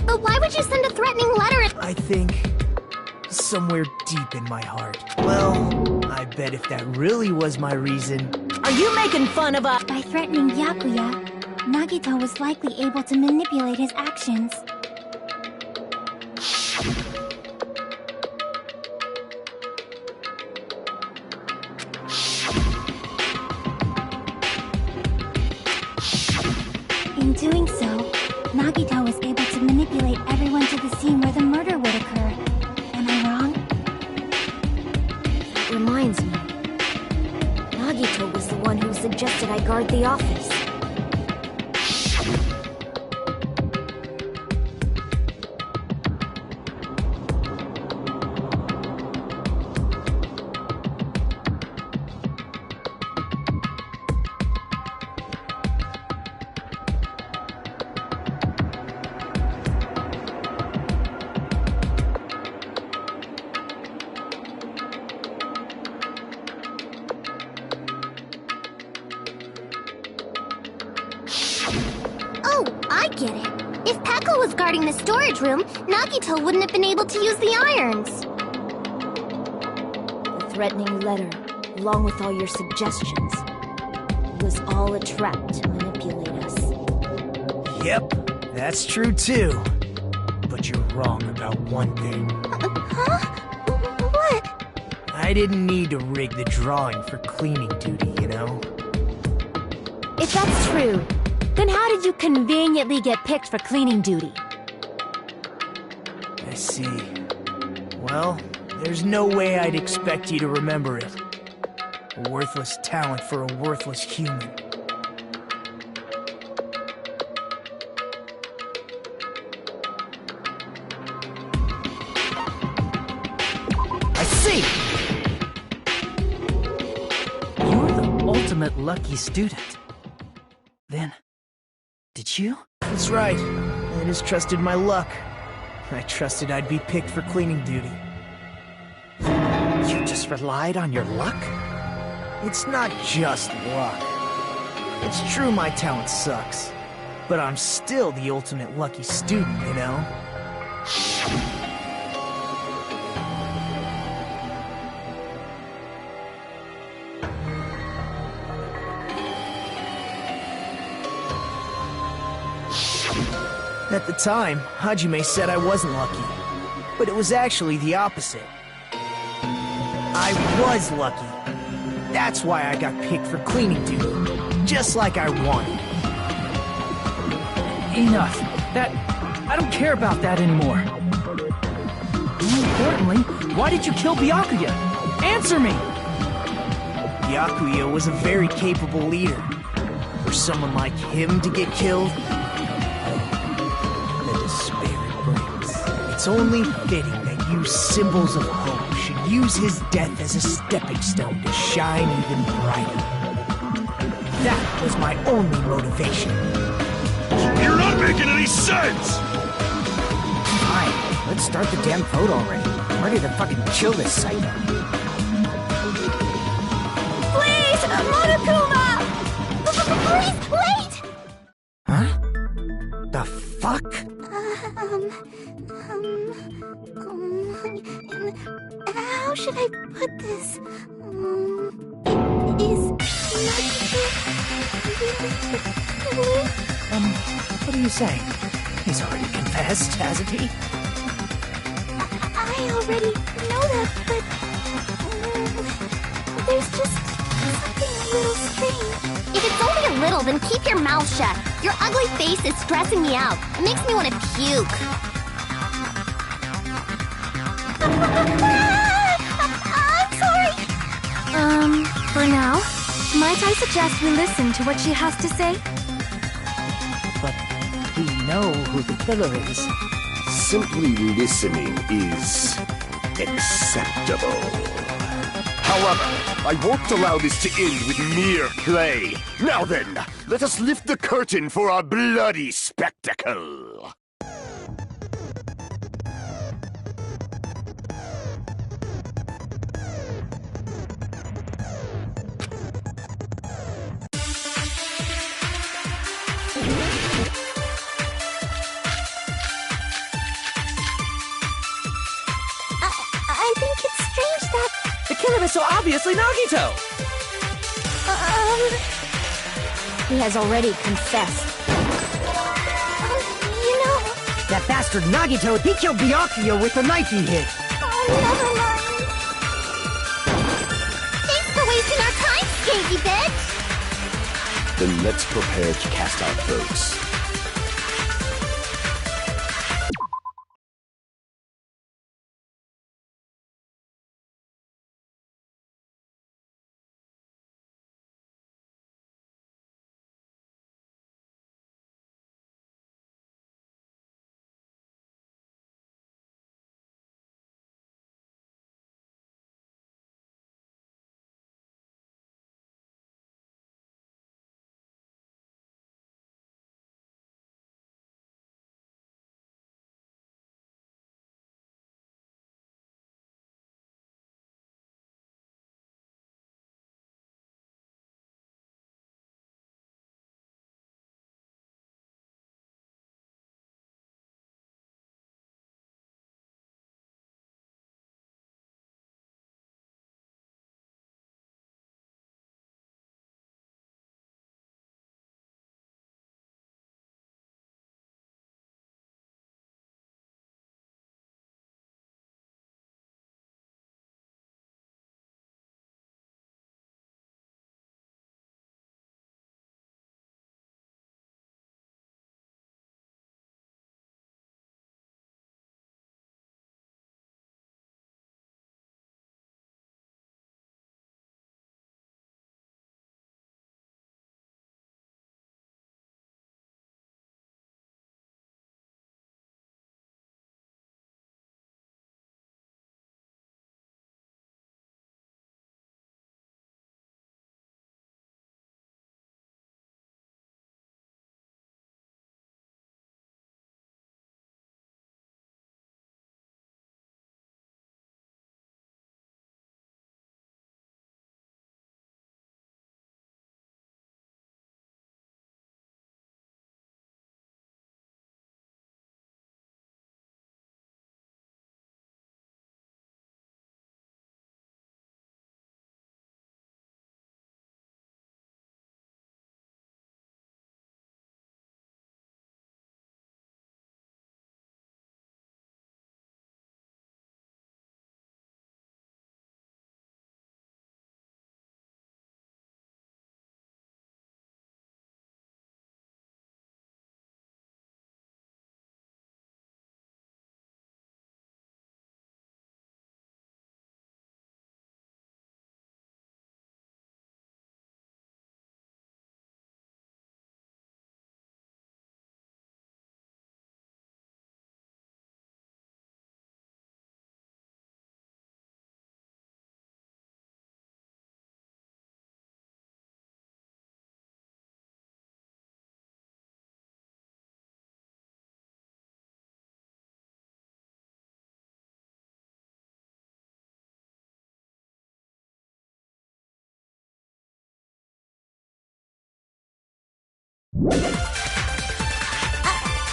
But why would you send a threatening letter at— I think somewhere deep in my heart. Well, I bet if that really was my reason... Are you making fun of us? By threatening Byakuya, Nagito was likely able to manipulate his actions. In doing so, Nagito was able to manipulate everyone to the scene where the murder would occur. Am I wrong? That reminds me. Nagito was the one who suggested I guard the office. Oh, I get it. If Peko was guarding the storage room, Nagito wouldn't have been able to use the irons. The threatening letter, along with all your suggestions, was all a trap to manipulate us. Yep, that's true too. But you're wrong about one thing. Huh? What? I didn't need to rig the drawing for cleaning duty, you know? If that's true, then how did you conveniently get picked for cleaning duty? I see. Well, there's no way I'd expect you to remember it. A worthless talent for a worthless human. I see! You're the ultimate lucky student. Then, did you? That's right. I just trusted my luck. I trusted I'd be picked for cleaning duty. You just relied on your luck? It's not just luck. It's true my talent sucks. But I'm still the ultimate lucky student, you know? At the time, Hajime said I wasn't lucky. But it was actually the opposite. I was lucky. That's why I got picked for cleaning duty. Just like I wanted. Enough. I don't care about that anymore. More importantly, why did you kill Byakuya? Answer me! Byakuya was a very capable leader. For someone like him to get killed, the despair it brings. It's only fitting that you symbols of hope should use his death as a stepping stone to shine even brighter. That was my only motivation. You're not making any sense! Fine, let's start the damn vote already. I'm ready to fucking kill this psycho. Please, Monokuma! Please, wait! Huh? The fuck? How should I put this? Is What are you saying? He's already confessed, hasn't he? I already know that, but there's just something a little strange. If it's only a little, then keep your mouth shut. Your ugly face is stressing me out. It makes me want to puke. I'm sorry. For now, might I suggest we listen to what she has to say? But we know who the killer is. Simply listening is acceptable. However, I won't allow this to end with mere play. Now then, let us lift the curtain for our bloody spectacle. I think it's strange that... The killer is so obviously Nagito! He has already confessed. You know... That bastard bastard Nagito, he killed Byakuya with the knife he hid. Oh, never mind. Thanks for wasting our time, skanky bitch! Then let's prepare to cast our votes.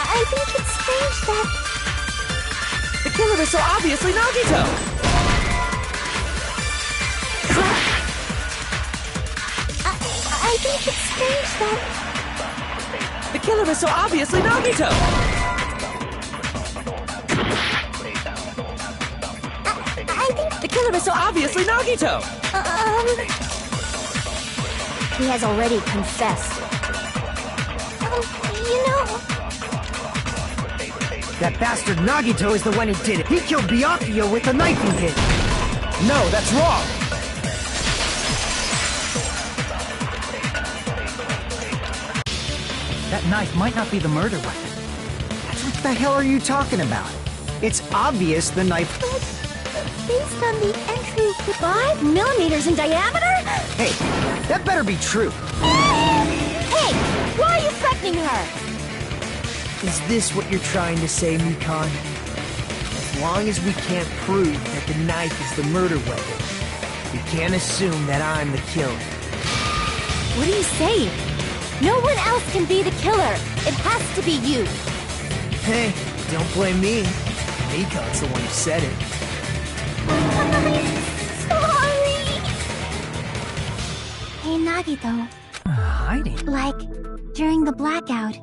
I think it's strange that... The killer is so obviously Nagito! I think it's strange that... The killer is so obviously Nagito! I think... The killer is so obviously Nagito! He has already confessed. You know... That bastard Nagito is the one who did it. He killed Byakuya with the knife he hid. No, that's wrong! That knife might not be the murder weapon. What the hell are you talking about? It's obvious the knife... Based on the entry... 5 millimeters in diameter? Hey, that better be true. Hey! Why are you threatening her? Is this what you're trying to say, Mikan? As long as we can't prove that the knife is the murder weapon, we can't assume that I'm the killer. What are you saying? No one else can be the killer. It has to be you. Hey, don't blame me. Mikan's the one who said it. Sorry! Hey, Nagito. Hiding? Like, during the blackout,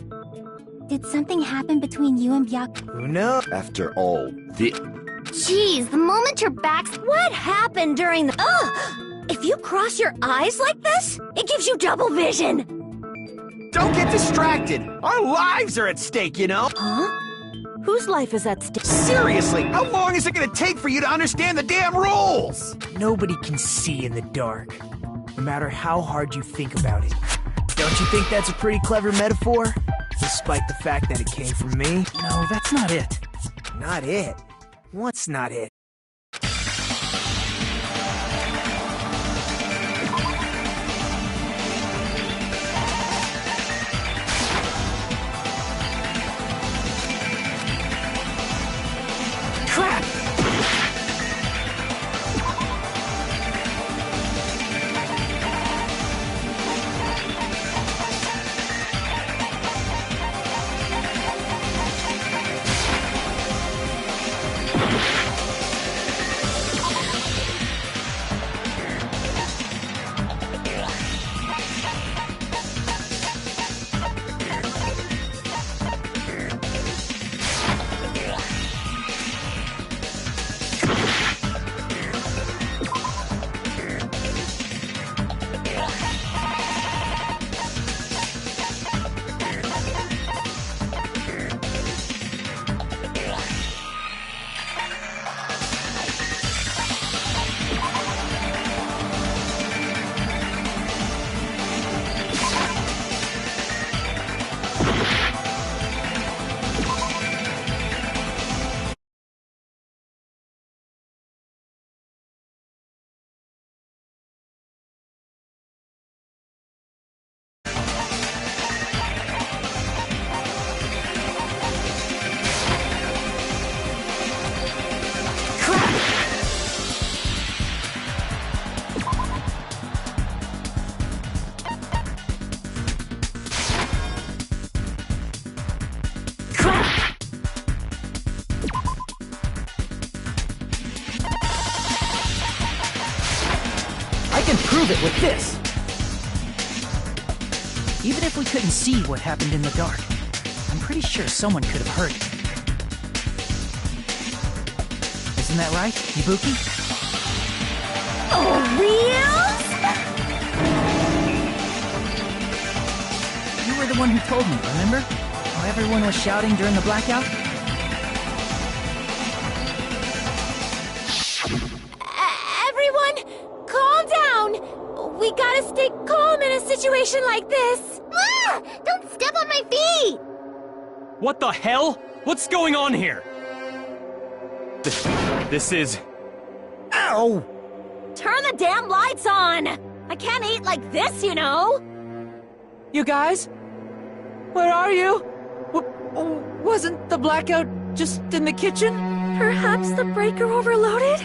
Did something happen between you and Byakuya? Who knows? After all, Jeez, the moment your back's... What happened during the... Ugh! If you cross your eyes like this, it gives you double vision! Don't get distracted! Our lives are at stake, you know? Huh? Whose life is at stake? Seriously, how long is it gonna take for you to understand the damn rules? Nobody can see in the dark, no matter how hard you think about it. Don't you think that's a pretty clever metaphor? Despite the fact that it came from me? No, that's not it. Not it? What's not it? Crap! I can prove it with this! Even if we couldn't see what happened in the dark, I'm pretty sure someone could have heard it. Isn't that right, Ibuki? Oh, real? You were the one who told me, remember? How everyone was shouting during the blackout? Everyone, calm down! We gotta stay calm in a situation like this! Ah! Don't step on my feet! What the hell? What's going on here? This is... Ow! Turn the damn lights on! I can't eat like this, you know! You guys? Where are you? Wasn't the blackout just in the kitchen? Perhaps the breaker overloaded?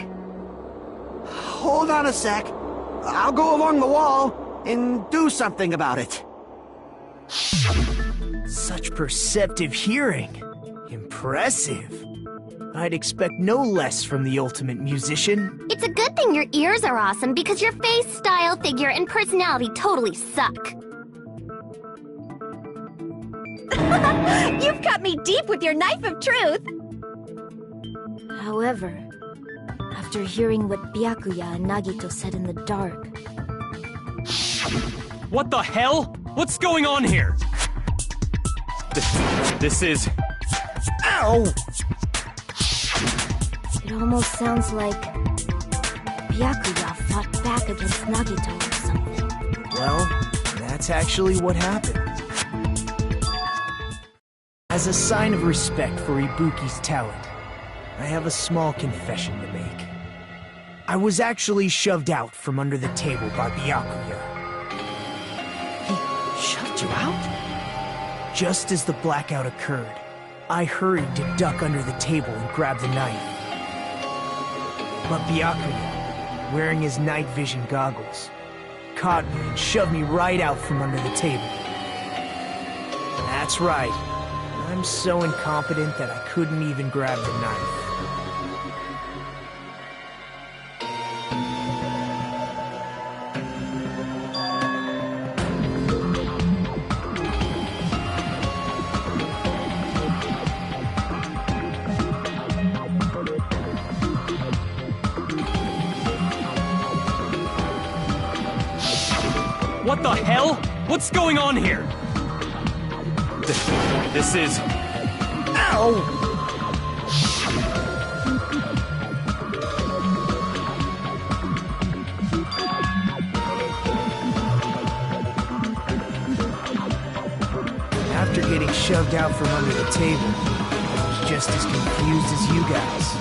Hold on a sec. I'll go along the wall and do something about it. Such perceptive hearing. Impressive. I'd expect no less from the ultimate musician. It's a good thing your ears are awesome because your face, style, figure, and personality totally suck. You've cut me deep with your knife of truth! However, after hearing what Byakuya and Nagito said in the dark... What the hell? What's going on here? This is... Ow! It almost sounds like... Byakuya fought back against Nagito or something. Well, that's actually what happened. As a sign of respect for Ibuki's talent, I have a small confession to make. I was actually shoved out from under the table by Byakuya. He shoved you out? Just as the blackout occurred, I hurried to duck under the table and grab the knife. But Byakuya, wearing his night vision goggles, caught me and shoved me right out from under the table. That's right. I'm so incompetent that I couldn't even grab the knife. What the hell? What's going on here? This is... Ow! After getting shoved out from under the table, I was just as confused as you guys.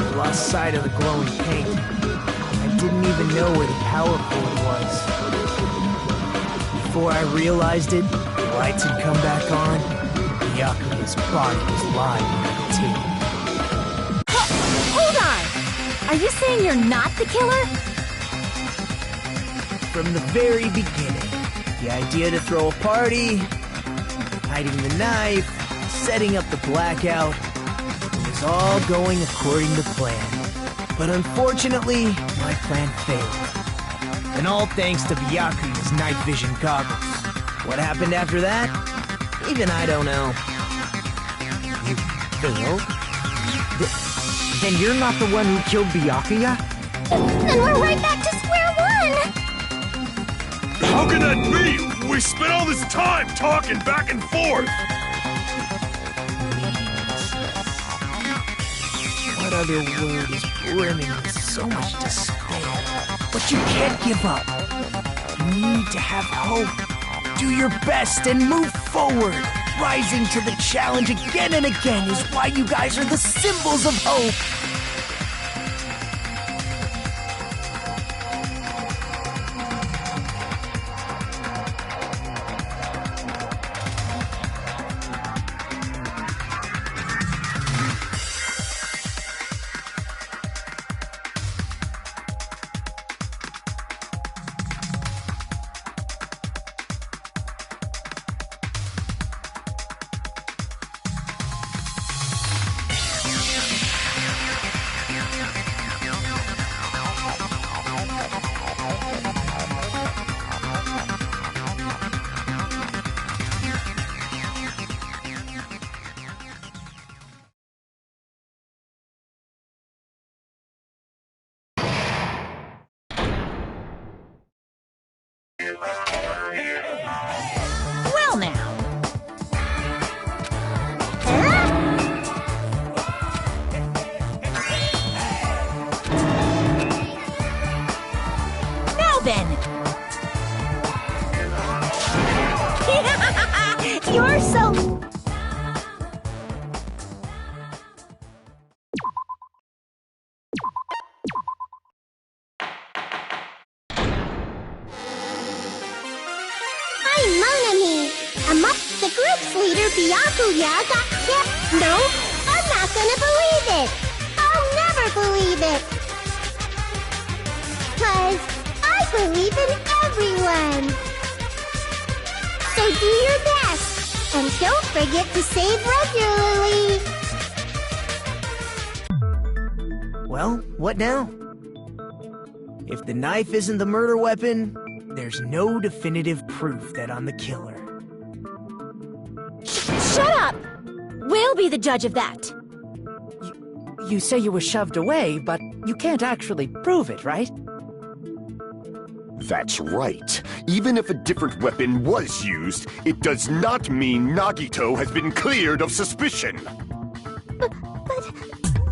I lost sight of the glowing paint. I didn't even know where the power cord was. Before I realized it, the lights had come back on, and Yakuya's body was lying on the table. Hold on! Are you saying you're not the killer? From the very beginning, the idea to throw a party, hiding the knife, setting up the blackout, it was all going according to plan. But unfortunately, my plan failed. And all thanks to Byakuya's night vision goggles. What happened after that? Even I don't know. You failed? Then you're not the one who killed Byakuya? Then we're right back to square one! How can that be? We spent all this time talking back and forth! What other word is brimming with so much despair? But you can't give up. You need to have hope. Do your best and move forward. Rising to the challenge again and again is why you guys are the symbols of hope. Well now. Now then. You're so... The group's leader, Byakuya, got killed. No, I'm not gonna believe it. I'll never believe it. 'Cause I believe in everyone. So do your best. And don't forget to save regularly. Well, what now? If the knife isn't the murder weapon, there's no definitive proof that I'm the killer. Shut up! We'll be the judge of that. You say you were shoved away, but you can't actually prove it, right? That's right. Even if a different weapon was used, it does not mean Nagito has been cleared of suspicion. But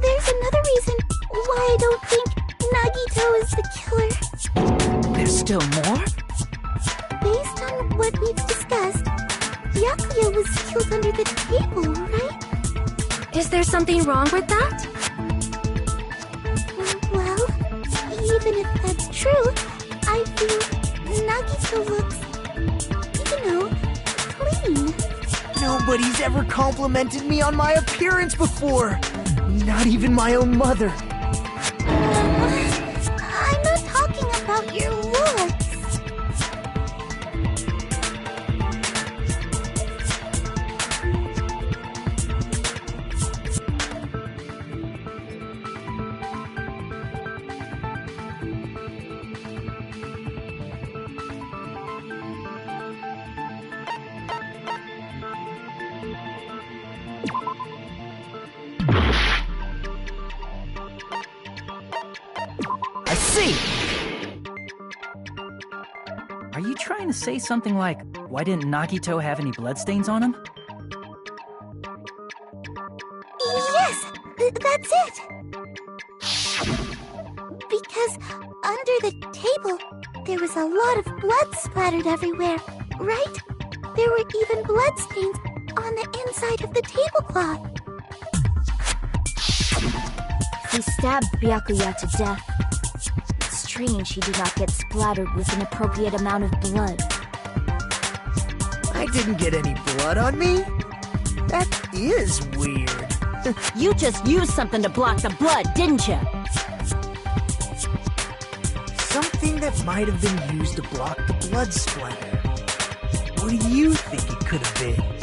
there's another reason why I don't think Nagito is the killer. There's still more? Based on what we've discussed, Byakuya was killed under the table, right? Is there something wrong with that? Well, even if that's true, I feel Nagito looks, clean. Nobody's ever complimented me on my appearance before. Not even my own mother. I'm not talking about your looks. trying to say something like, why didn't Nagito have any bloodstains on him? Yes, that's it. Because under the table, there was a lot of blood splattered everywhere, right? There were even bloodstains on the inside of the tablecloth. He stabbed Byakuya to death. It's strange he did not get splattered with an appropriate amount of blood. I didn't get any blood on me? That is weird. You just used something to block the blood, didn't you? Something that might have been used to block the blood splatter. What do you think it could have been?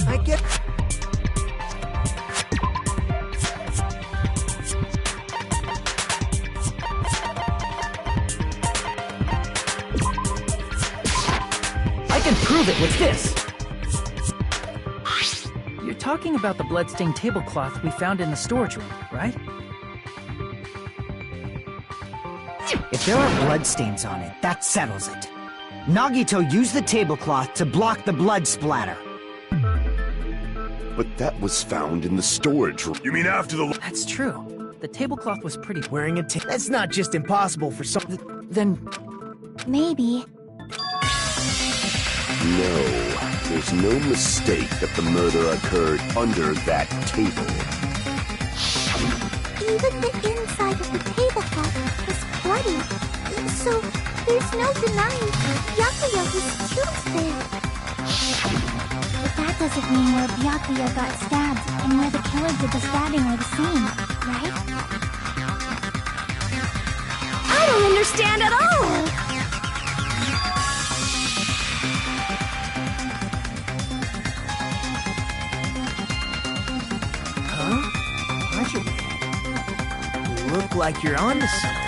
I get... I can prove it with this! You're talking about the bloodstained tablecloth we found in the storage room, right? If there are bloodstains on it, that settles it. Nagito used the tablecloth to block the blood splatter. But that was found in the storage room. You mean after the... That's true. The tablecloth was pretty... Wearing a That's not just impossible for some... Then... Maybe. No, there's no mistake that the murder occurred under that table. Even the inside of the tablecloth was bloody. So there's no denying Byakuya was killed there. But that doesn't mean where Byakuya got stabbed and where the killer did the stabbing are the same, right? I don't understand at all! You look like you're onto something.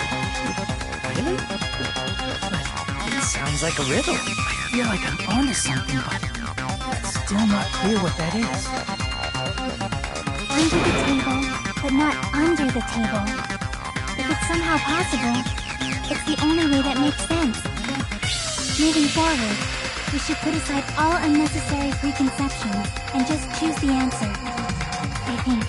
Really? It sounds like a riddle. I feel like I'm onto something, but it's still not clear what that is. Under the table, but not under the table. If it's somehow possible, it's the only way that makes sense. Moving forward, we should put aside all unnecessary preconceptions and just choose the answer. I think.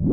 We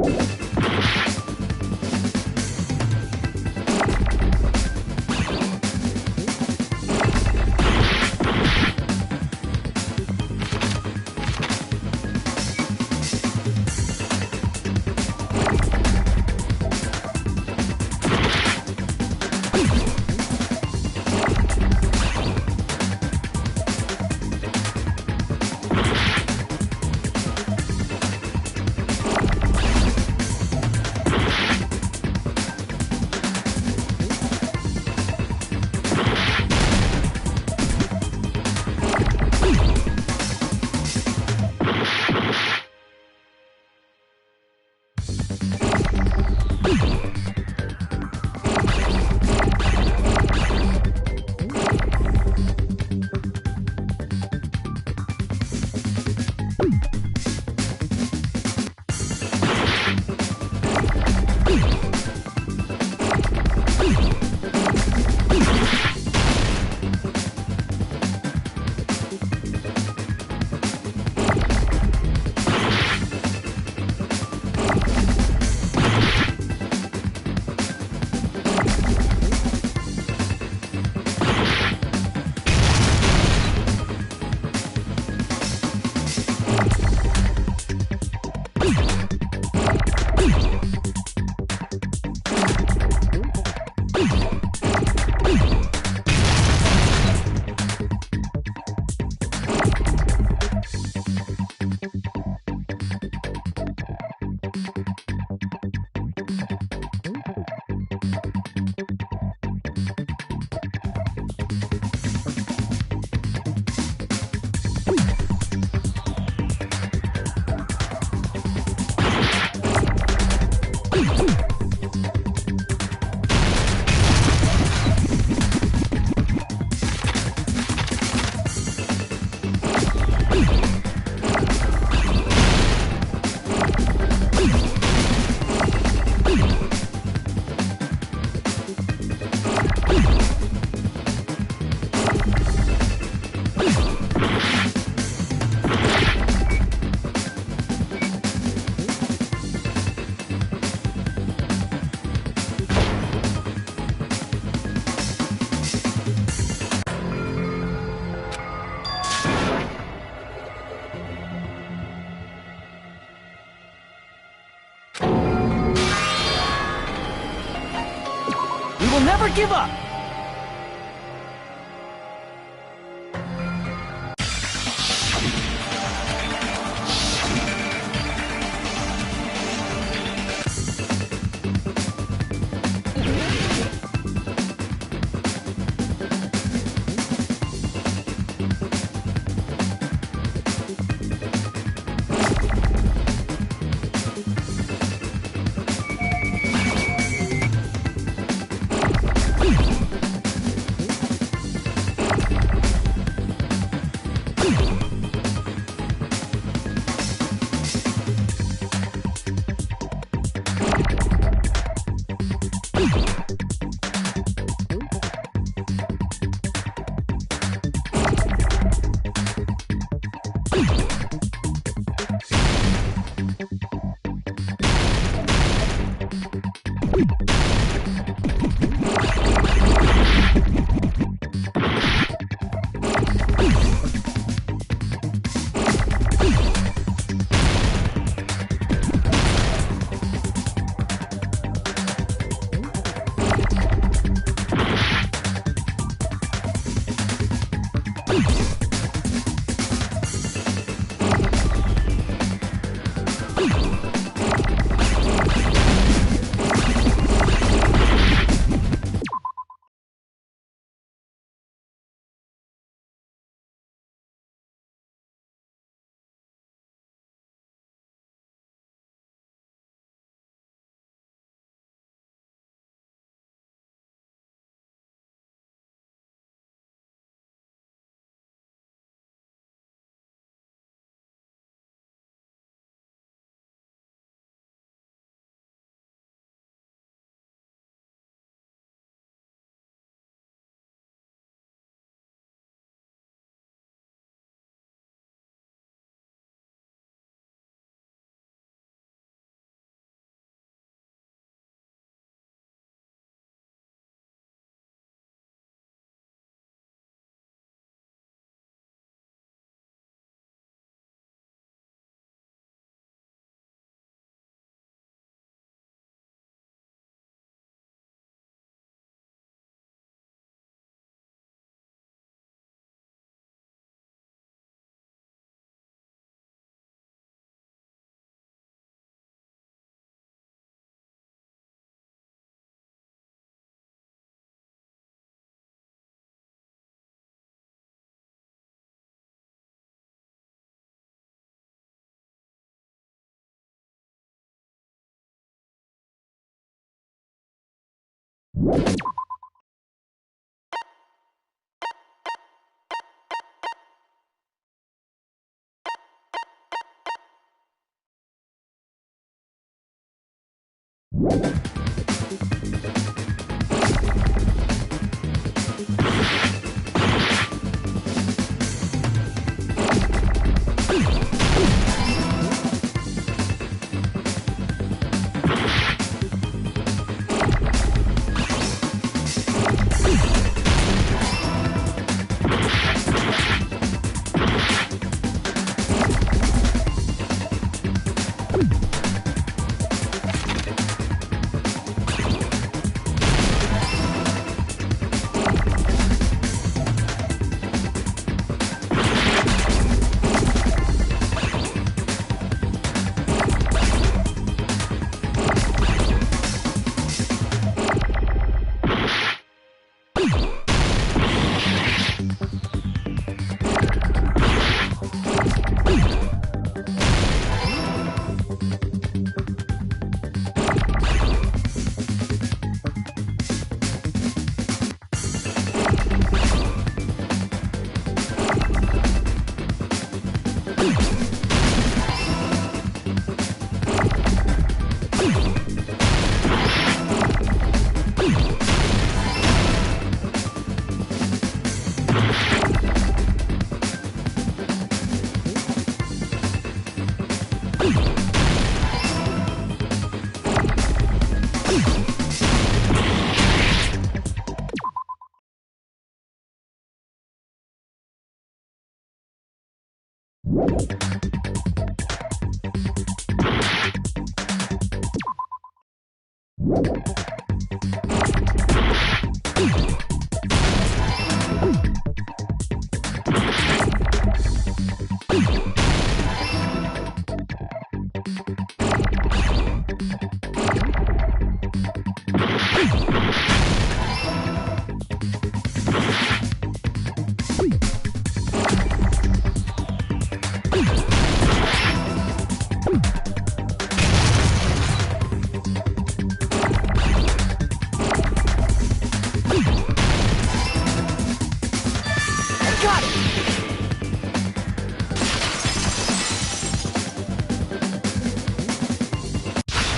will never give up! You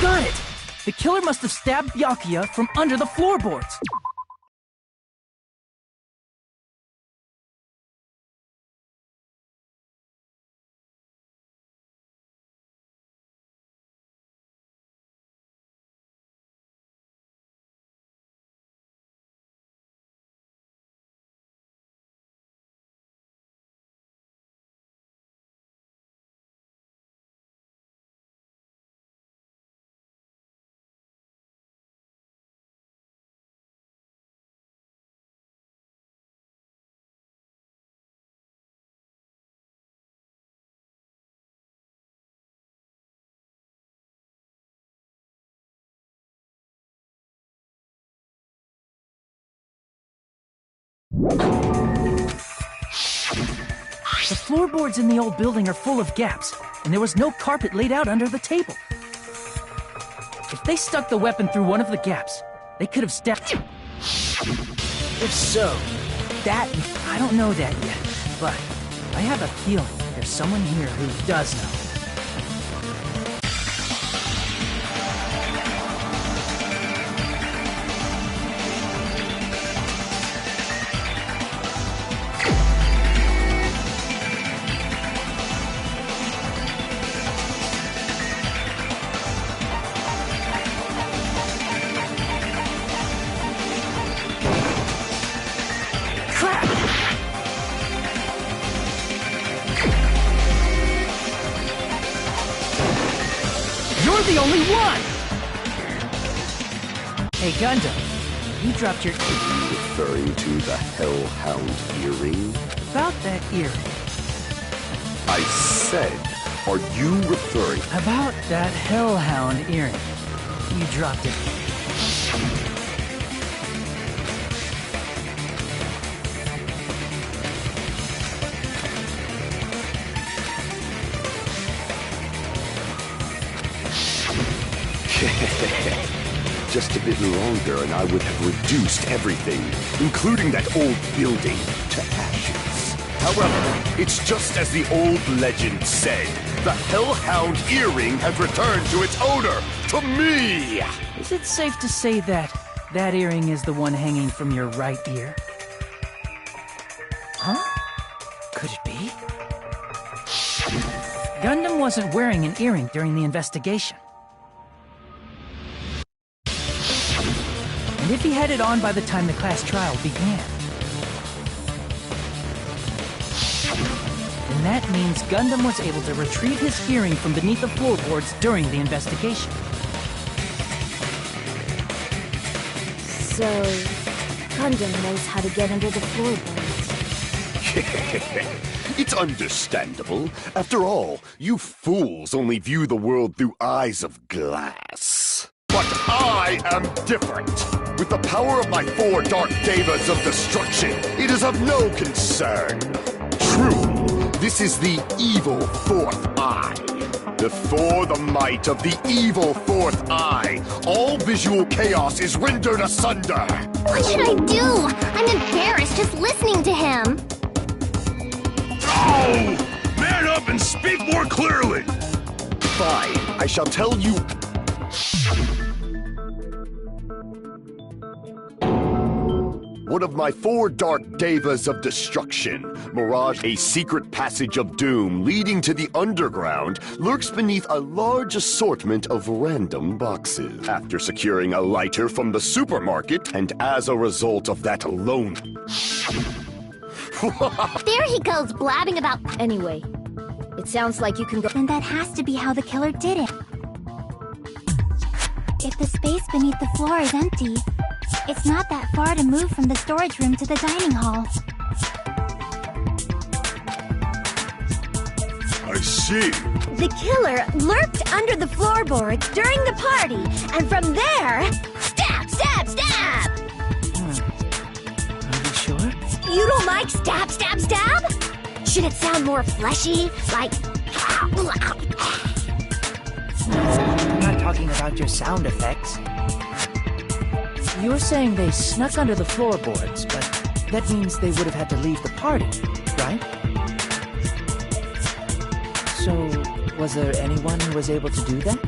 Got it! The killer must have stabbed Byakuya from under the floorboards. The floorboards in the old building are full of gaps, and there was no carpet laid out under the table. If they stuck the weapon through one of the gaps, they could have stabbed... If so, that... I don't know that yet, but I have a feeling there's someone here who does know. the only one! Hey, Gundam, you dropped your... Referring to the Hellhound earring? About that earring. I said, are you referring... About that Hellhound earring. You dropped it. just a bit longer and I would have reduced everything, including that old building, to ashes. However, it's just as the old legend said. The Hellhound earring has returned to its owner, to me! Is it safe to say that that earring is the one hanging from your right ear? Huh? Could it be? Gundam wasn't wearing an earring during the investigation. And if he had it on by the time the class trial began, then that means Gundam was able to retrieve his earring from beneath the floorboards during the investigation. So, Gundam knows how to get under the floorboards. It's understandable. After all, you fools only view the world through eyes of glass. But I am different. With the power of my 4 Dark Devas of Destruction, it is of no concern. True, this is the evil 4th eye. Before the might of the evil 4th eye, all visual chaos is rendered asunder. What should I do? I'm embarrassed just listening to him. Oh! Man up and speak more clearly! Fine, I shall tell you. One of my 4 Dark Devas of Destruction, Mirage, a secret passage of doom leading to the underground, lurks beneath a large assortment of random boxes. After securing a lighter from the supermarket, and as a result of that alone... There he goes, blabbing about... Anyway, it sounds like you can go... Then that has to be how the killer did it. If the space beneath the floor is empty, it's not that far to move from the storage room to the dining hall. I see. The killer lurked under the floorboards during the party, and from there... Stab, stab, stab! Are you sure? You don't like stab, stab, stab? Should it sound more fleshy? Like... I'm not talking about your sound effects. You're saying they snuck under the floorboards, but that means they would have had to leave the party, right? So, was there anyone who was able to do that?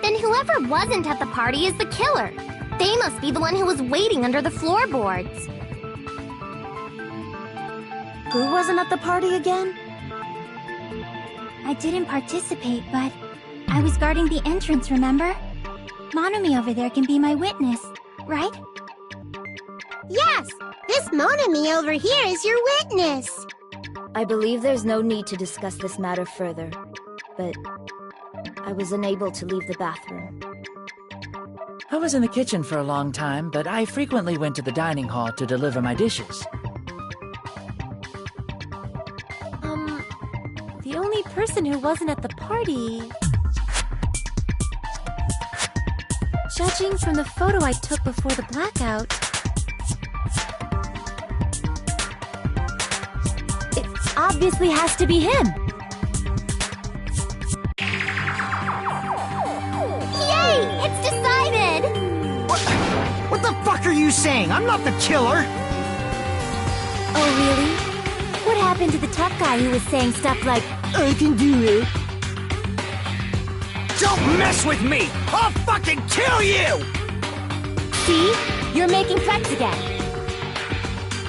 Then whoever wasn't at the party is the killer. They must be the one who was waiting under the floorboards. Who wasn't at the party again? I didn't participate, but I was guarding the entrance, remember? Monami over there can be my witness, right? Yes, this Monami over here is your witness. I believe there's no need to discuss this matter further, but I was unable to leave the bathroom. I was in the kitchen for a long time, but I frequently went to the dining hall to deliver my dishes. The only person who wasn't at the party... Judging from the photo I took before the blackout... It obviously has to be him! Yay! It's decided! What the fuck are you saying? I'm not the killer! Oh, really? What happened to the tough guy who was saying stuff like, I can do it. Don't mess with me! I'll fucking kill you! see? You're making threats again.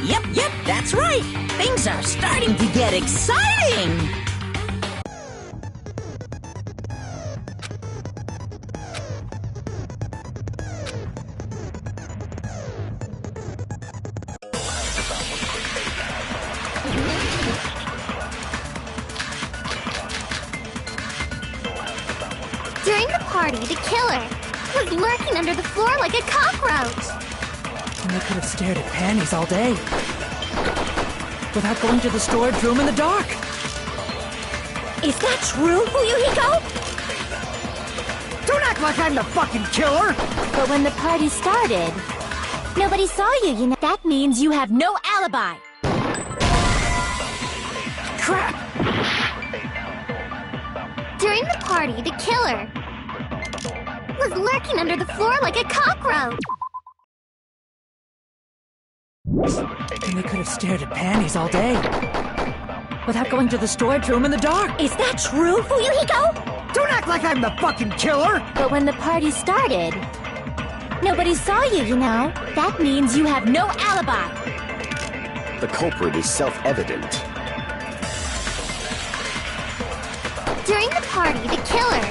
Yep, that's right. Things are starting to get exciting. During the party, the killer was lurking under the floor like a cockroach. And they could have stared at panties all day. Without going to the storage room in the dark. Is that true, Fuyuhiko? Don't act like I'm the fucking killer! But when the party started, nobody saw you, you know. That means you have no alibi. Crap! During the party, the killer was lurking under the floor like a cockroach. And they could have stared at panties all day. Without going to the storage room in the dark. Is that true, Fuyuhiko? Don't act like I'm the fucking killer! But when the party started, nobody saw you, you know. That means you have no alibi. The culprit is self-evident. During the party, the killer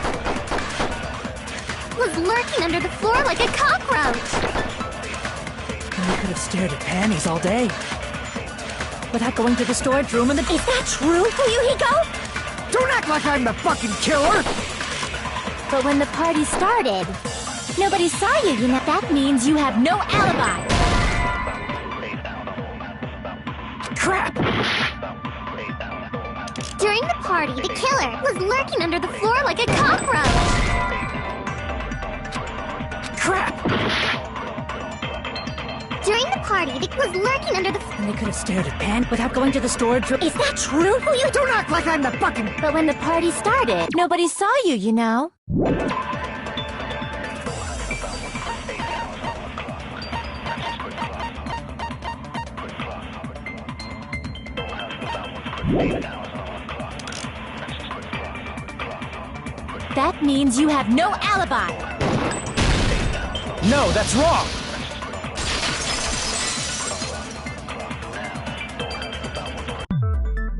was lurking under the floor like a cockroach. And they could have stared at panties all day. Without going to the storage room in the... Is that true, Fuyuhiko? Don't act like I'm the fucking killer! But when the party started, nobody saw you, you know. That means you have no alibi. Crap! During the party, the killer was lurking under the floor like a cockroach. Crap! During the party, the was lurking under the... And they could have stared at Pan without going to the storage room. Is that true, Fuyuhiko? Don't act like I'm the fucking... But when the party started, nobody saw you, you know. That means you have no alibi. No, that's wrong!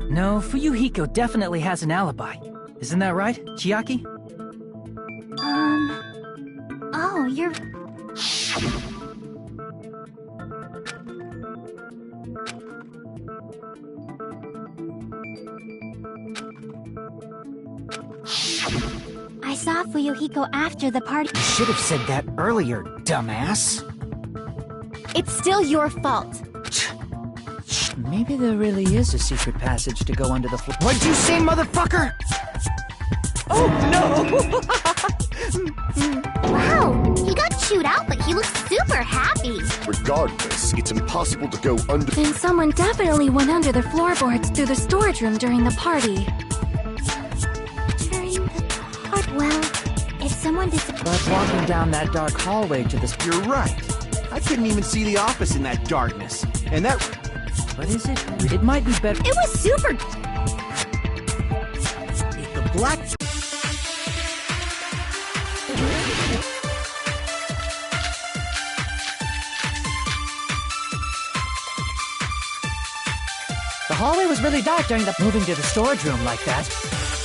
No, Fuyuhiko definitely has an alibi. Isn't that right, Chiaki? Oh, you're... I saw Fuyuhiko after the party. You should have said that earlier, dumbass. It's still your fault. Maybe there really is a secret passage to go under the floor. What'd you say, motherfucker? Oh, no! Wow, he got chewed out, but he looks super happy. Regardless, it's impossible to go under... Then someone definitely went under the floorboards through the storage room during the party. Well, if someone But walking down that dark hallway to the... You're right. I couldn't even see the office in that darkness. And that... What is it? It might be better... It was super... The black... The hallway was really dark during the... Moving to the storage room like that.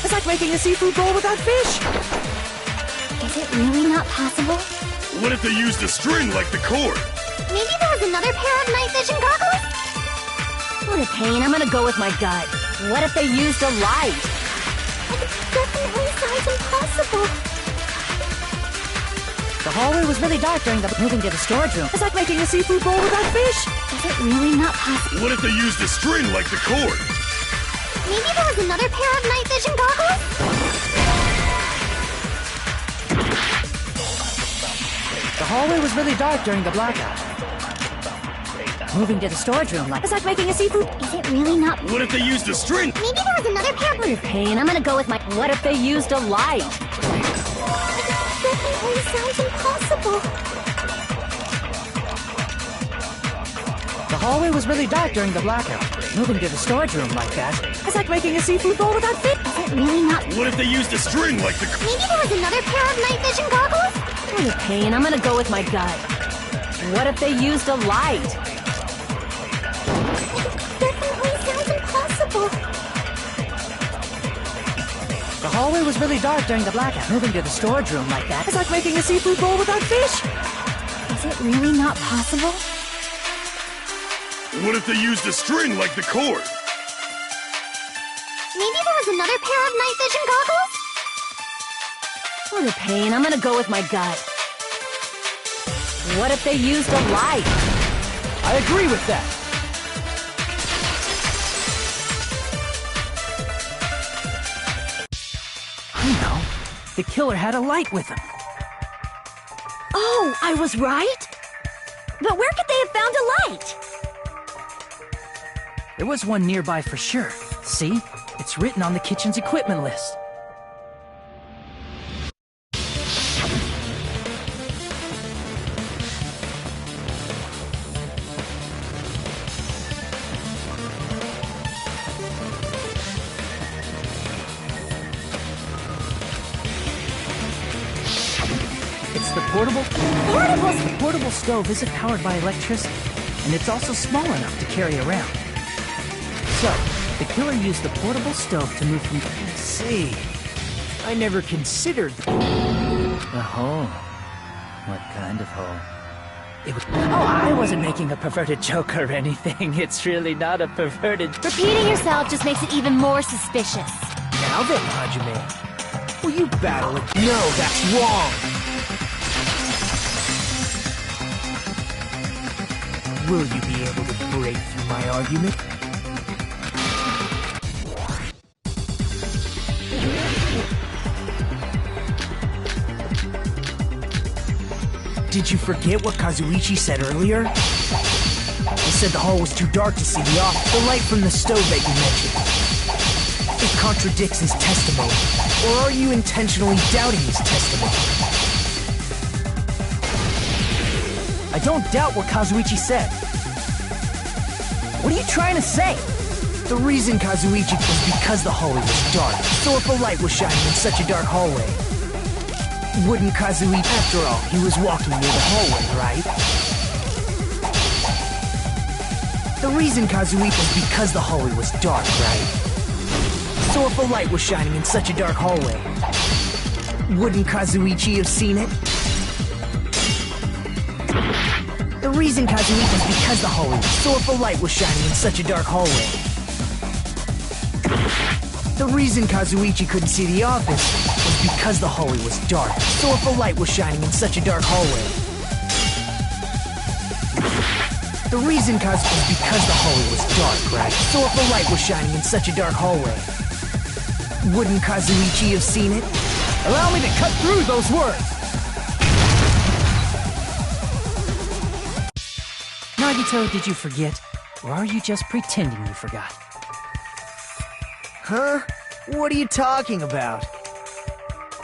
It's like making a seafood bowl without fish. Is it really not possible? What if they used a string like the cord? Maybe there was another pair of night vision goggles? What a pain, I'm gonna go with my gut. What if they used a light? It definitely sounds impossible. The hallway was really dark during the... Moving to the storage room. It's like making a seafood bowl without fish. Is it really not possible? What if they used a string like the cord? Maybe there was another pair of night vision goggles? The hallway was really dark during the blackout. Moving to the storage room like... It's like making a seafood... Is it really not... What if they used a string? Maybe there was another pair... What a pain, I'm gonna go with my... What if they used a light? It definitely sounds impossible. The hallway was really dark during the blackout. Moving to the storage room like that... It's like making a seafood bowl without fish. Is it really not... What if they used a string like the... Maybe there was another pair of night vision goggles? What a pain, I'm gonna go with my gut. What if they used a light? Definitely sounds impossible. The hallway was really dark during the blackout. Moving to the storage room like that... It's like making a seafood bowl without fish. Is it really not possible? What if they used a string like the cord? Maybe there was another pair of night vision goggles? What a pain, I'm gonna go with my gut. What if they used a light? I agree with that. I know. The killer had a light with him. Oh, I was right? But where could they have found a light? There was one nearby for sure. See? It's written on the kitchen's equipment list. the portable... The portable stove isn't powered by electricity, and it's also small enough to carry around. So, the killer used the portable stove to move from... Let's see. I never considered... A hole. What kind of hole? It was... Oh, I wasn't making a perverted joke or anything. It's really not a perverted... Repeating yourself just makes it even more suspicious. Now then, Hajime. Will you battle it? No, that's wrong! Will you be able to break through my argument? Did you forget what Kazuichi said earlier? He said the hall was too dark to see the light from the stove that you mentioned. It contradicts his testimony. Or are you intentionally doubting his testimony? I don't doubt what Kazuichi said. What are you trying to say? The reason Kazuichi was because the hallway was dark. So if a light was shining in such a dark hallway, wouldn't Kazuichi... After all, he was walking near the hallway, right? The reason Kazuichi was because the hallway was dark, right? So if a light was shining in such a dark hallway, wouldn't Kazuichi have seen it? The reason Kazuichi was because the hallway... So if a light was shining in such a dark hallway, the reason Kazuichi couldn't see the office was because the hallway was dark. So if a light was shining in such a dark hallway, the reason Kazuichi was because the hallway was dark, right? So if a light was shining in such a dark hallway, wouldn't Kazuichi have seen it? Allow me to cut through those words! Nagito, did you forget? Or are you just pretending you forgot? Huh? What are you talking about?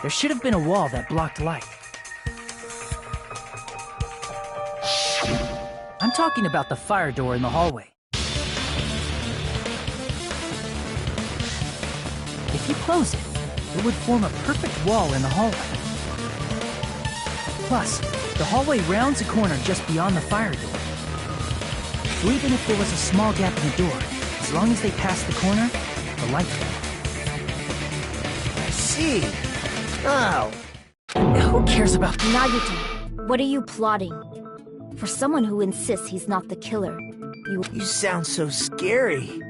There should have been a wall that blocked light. I'm talking about the fire door in the hallway. If you close it, it would form a perfect wall in the hallway. Plus, the hallway rounds a corner just beyond the fire door. So even if there was a small gap in the door, as long as they passed the corner, the light fell. I see. Oh. Who cares about... Nagito, what are you plotting? For someone who insists he's not the killer, You sound so scary.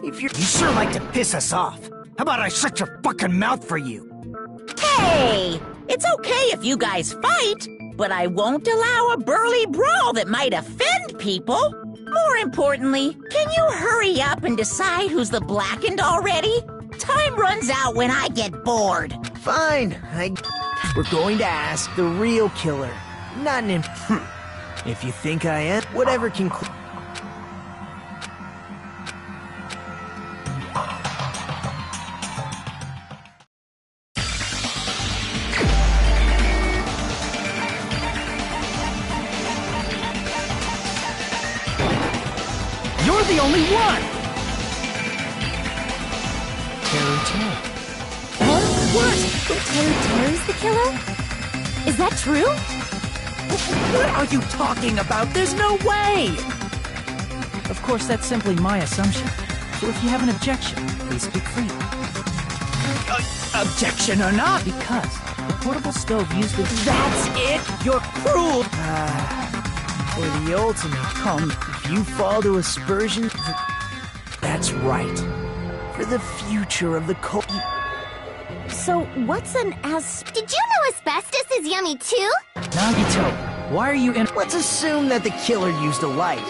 If you're... You sure like to piss us off. How about I shut your fucking mouth for you? Hey! It's okay if you guys fight, but I won't allow a burly brawl that might offend people. More importantly, can you hurry up and decide who's the blackened already? Time runs out when I get bored. Fine. We're going to ask the real killer. Not an If you think I am, whatever can... You're the only one! What? Terry's the killer? Is that true? What are you talking about? There's no way! Of course, that's simply my assumption. So if you have an objection, please speak freely. Objection or not? Because the portable stove used the... That's it! You're cruel! For the ultimate, if you fall to aspersion... That's right. For the future of the cult... So, what's an Did you know asbestos is yummy too? Nagito, why are you in... Let's assume that the killer used a light.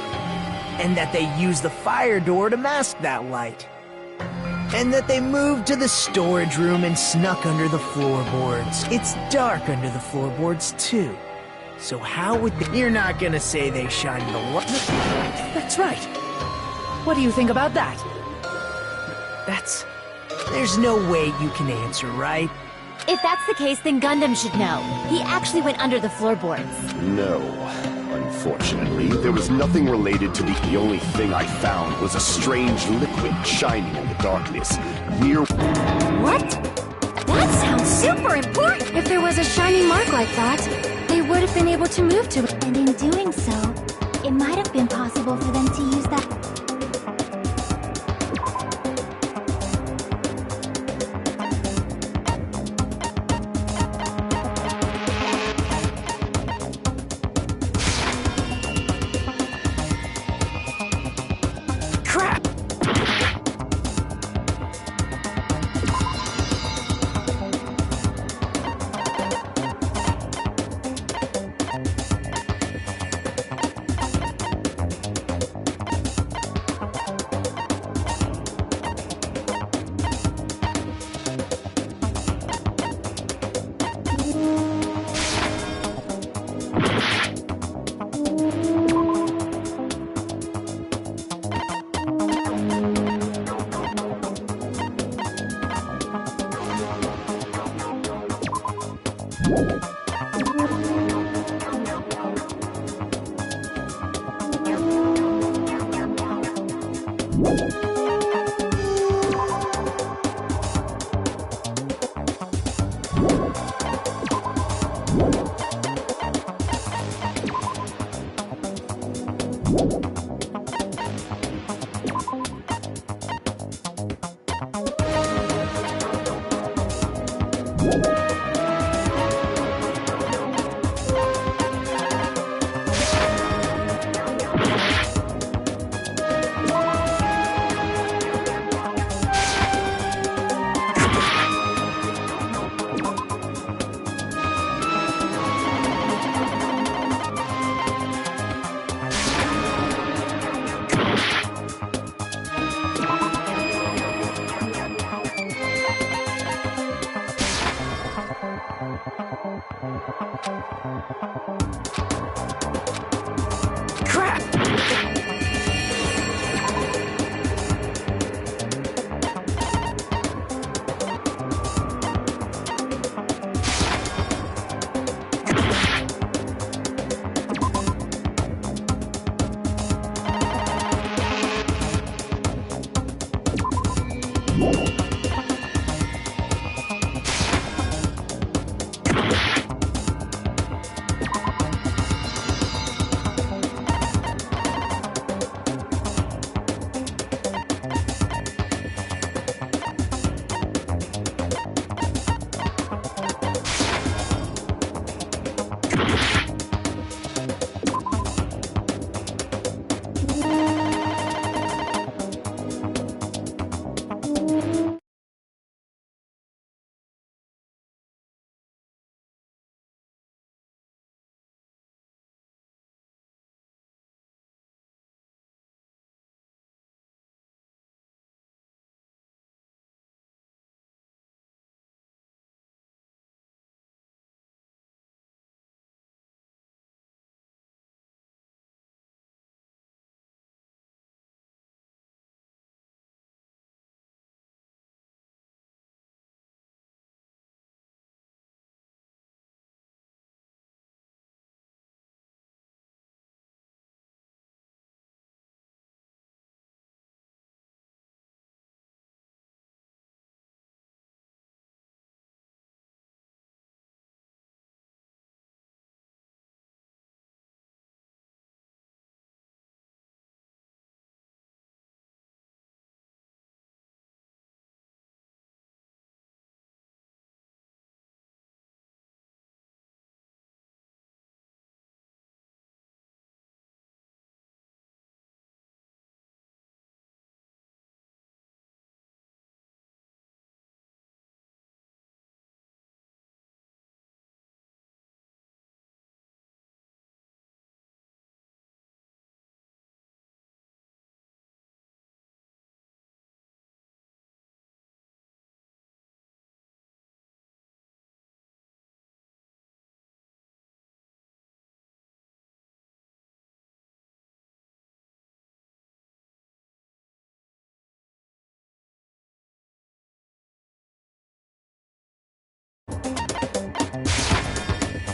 And that they used the fire door to mask that light. And that they moved to the storage room and snuck under the floorboards. It's dark under the floorboards, too. So how would they... You're not gonna say they shined the light? That's right. What do you think about that? There's no way you can answer, right? If that's the case, then Gundam should know. He actually went under the floorboards. No. Unfortunately, there was nothing related to the only thing I found was a strange liquid shining in the darkness near... What? That sounds super important! If there was a shiny mark like that, they would have been able to move to it. And in doing so, it might have been possible for them to use that. Crap! Crap!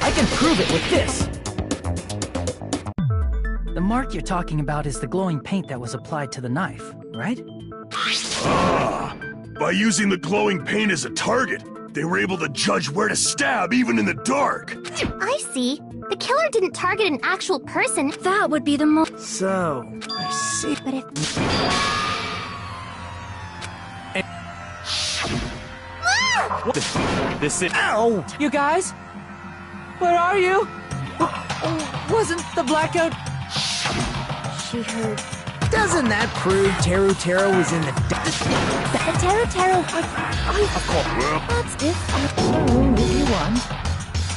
I can prove it with this! The mark you're talking about is the glowing paint that was applied to the knife, right? Ah! By using the glowing paint as a target, They were able to judge where to stab even in the dark. I see. The killer didn't target an actual person. That would be the most. So, I see. But if... This is. Ow! You guys? Where are you? Wasn't the blackout... She heard. Doesn't that prove Teru Teru was in the... The Taro. Of course. That's different. Oh, if you want,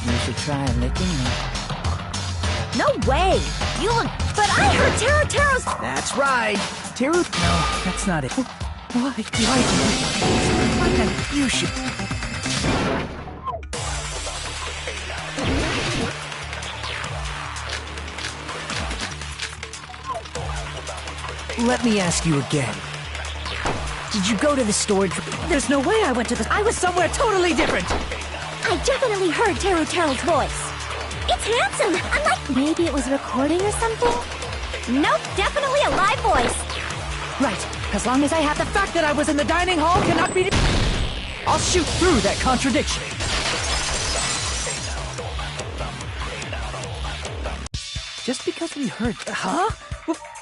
you should try licking me. No way! You look. But I heard Taro's. That's right. Teru... No, that's not it. Why? You should... Let me ask you again. Did you go to the storage... There's no way I went to the... I was somewhere totally different! I definitely heard Taro's voice. It's handsome. Unlike. Maybe it was recording or something? Nope, definitely a live voice. Right, as long as I have the fact that I was in the dining hall cannot be... I'll shoot through that contradiction. Just because we heard... Huh?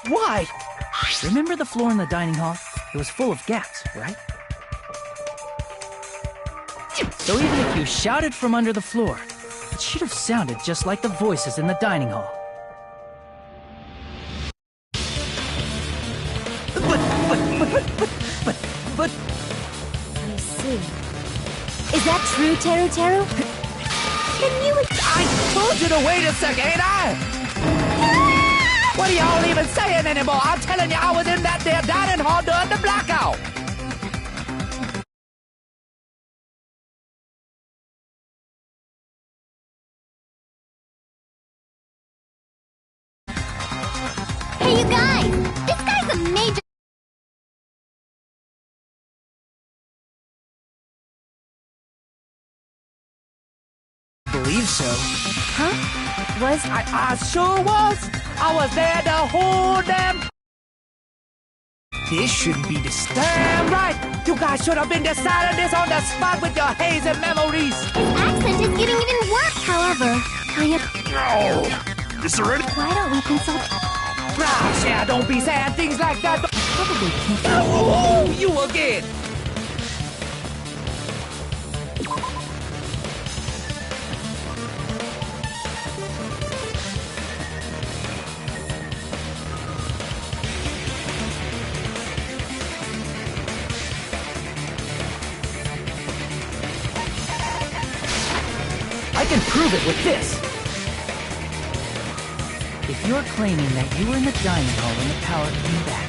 Why? Remember the floor in the dining hall? It was full of gaps, right? So even if you shouted from under the floor, it should have sounded just like the voices in the dining hall. But... I see. Is that true, Taru? Can you... I told you to wait a second, ain't I? What are y'all even saying anymore? I'm telling you, I was in that there dining hall during the blackout. Hey, you guys! This guy's a major... Believe so. Huh? Was... I sure was. I was there the whole damn... This shouldn't be disturbed. Damn right. You guys should have been deciding this on the spot with your hazy memories. His accent is getting even worse. However, I am... Oh, is there any... Why don't we consult... Gosh, yeah, don't be saying things like that. Probably can't... Oh, you again. I can prove it with this. If you're claiming that you were in the dining hall when the power came back,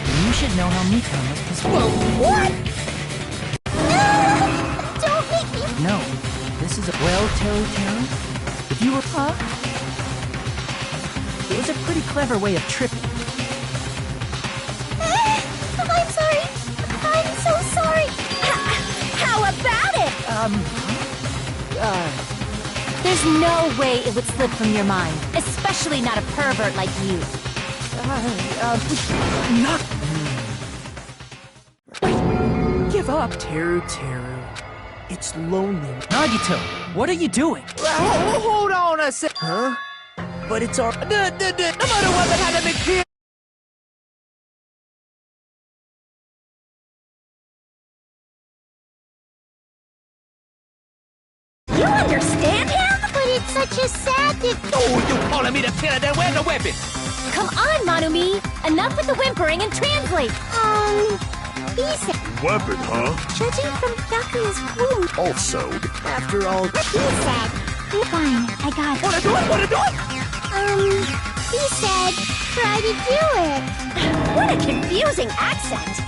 then you should know how Mikan was possessed. Whoa, what? No! Don't make me... No, this is a... Well, Teru, if you were... Huh? It was a pretty clever way of tripping. I'm sorry. I'm so sorry. How about it? There's no way it would slip from your mind. Especially not a pervert like you. Not... Give up. Teru. It's lonely. Nagito, what are you doing? Hold on a sec. Huh? But it's our... No matter what that had to be clear. You understand him? But it's such a sad... Oh, you calling me the killer, then where's the weapon? Come on, Manumi. Enough with the whimpering and translate. He said... Weapon, huh? Judging from Byakuya's wound... Also, After all... He said... Fine, I got it. Wanna do it? He said... Try to do it. What a confusing accent.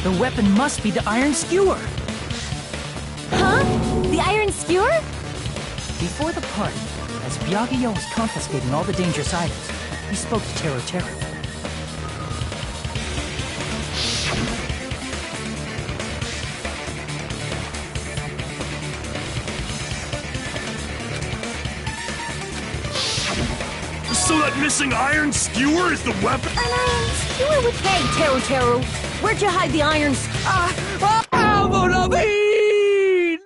The weapon must be the iron skewer. Huh? The iron skewer? Before the party, as Byakuya was confiscating all the dangerous items, he spoke to Teru Teru. So that missing iron skewer is the weapon? An iron skewer with... Hey, Teru Teru! Where'd you hide the iron Avril Lavigne!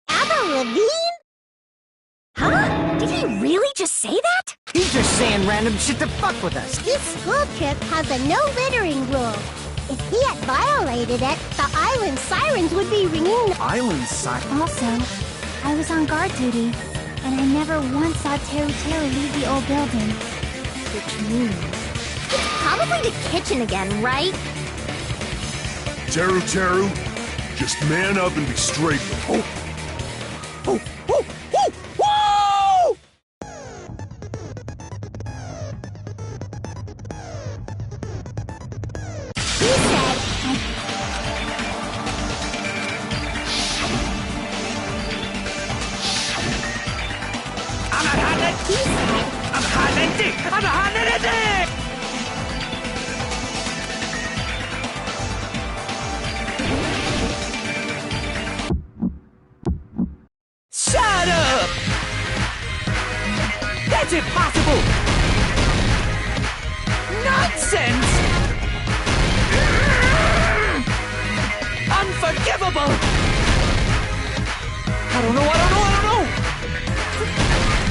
Avril Lavigne? Huh? Did he really just say that? He's just saying random shit to fuck with us. This school trip has a no littering rule. If he had violated it, the island sirens would be ringing. Island sirens? Also, I was on guard duty, and I never once saw Teru Teru leave the old building. Which means... It's probably the kitchen again, right? Teru Teru, just man up and be straight with me. Whoa! He said, I'm a hot he said, I'm a hot dick! I'm a hot dick! Shut up! That's impossible! Nonsense! Unforgivable! I don't know!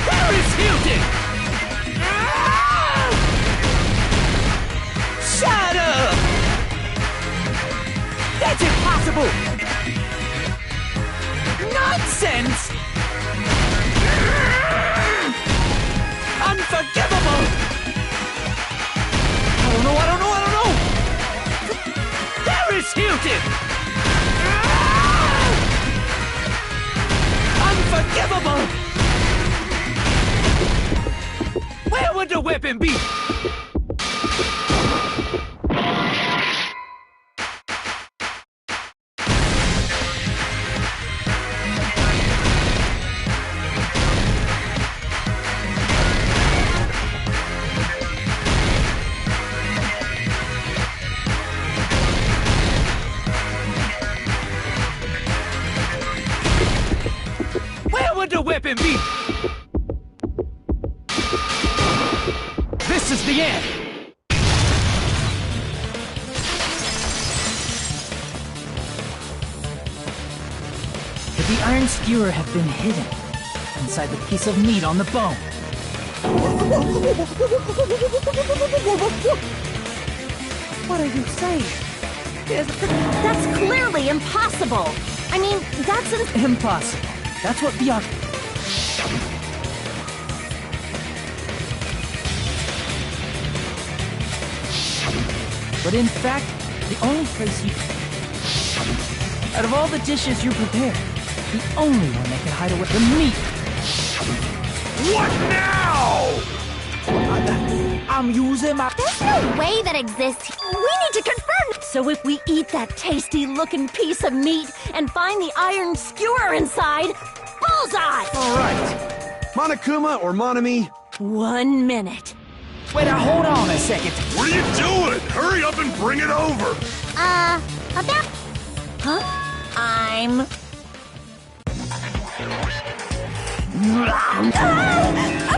Paris Hilton! Shut up! That's impossible! Nonsense! Unforgivable! I don't know! Paris Hilton! Unforgivable! Where would the weapon be? Where would the weapon be? This is the end! Could the iron skewer have been hidden inside the piece of meat on the bone? What are you saying? That's clearly impossible! I mean, that's Impossible. That's what Byakuya... But in fact, the only place you... Out of all the dishes you prepared, the only one that can hide away the meat. What now? I'm using my... There's no way that exists. We need to confirm. So if we eat that tasty-looking piece of meat and find the iron skewer inside, bullseye! All right. Monokuma or Monami? 1 minute. Wait, now hold on a second. What are you doing? Hurry up and bring it over! about... Huh? I'm... A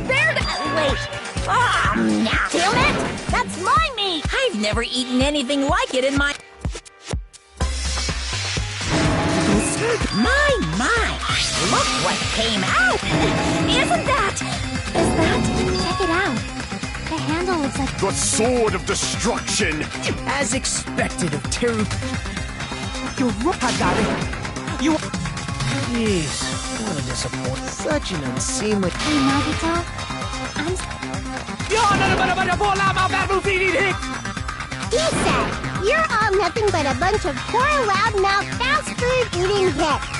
bear! Wait. Damn it! That's my meat! I've never eaten anything like it in my... My! Look what came out! Isn't that? Check it out. The handle looks like... The sword of destruction! As expected of Teru... You're right, I got it. You... Jeez, what a disappointment. Such an unseemly... Hey, Nagito. He said, you're all nothing but a bunch of poor, loud-mouthed, fast-food-eating hicks.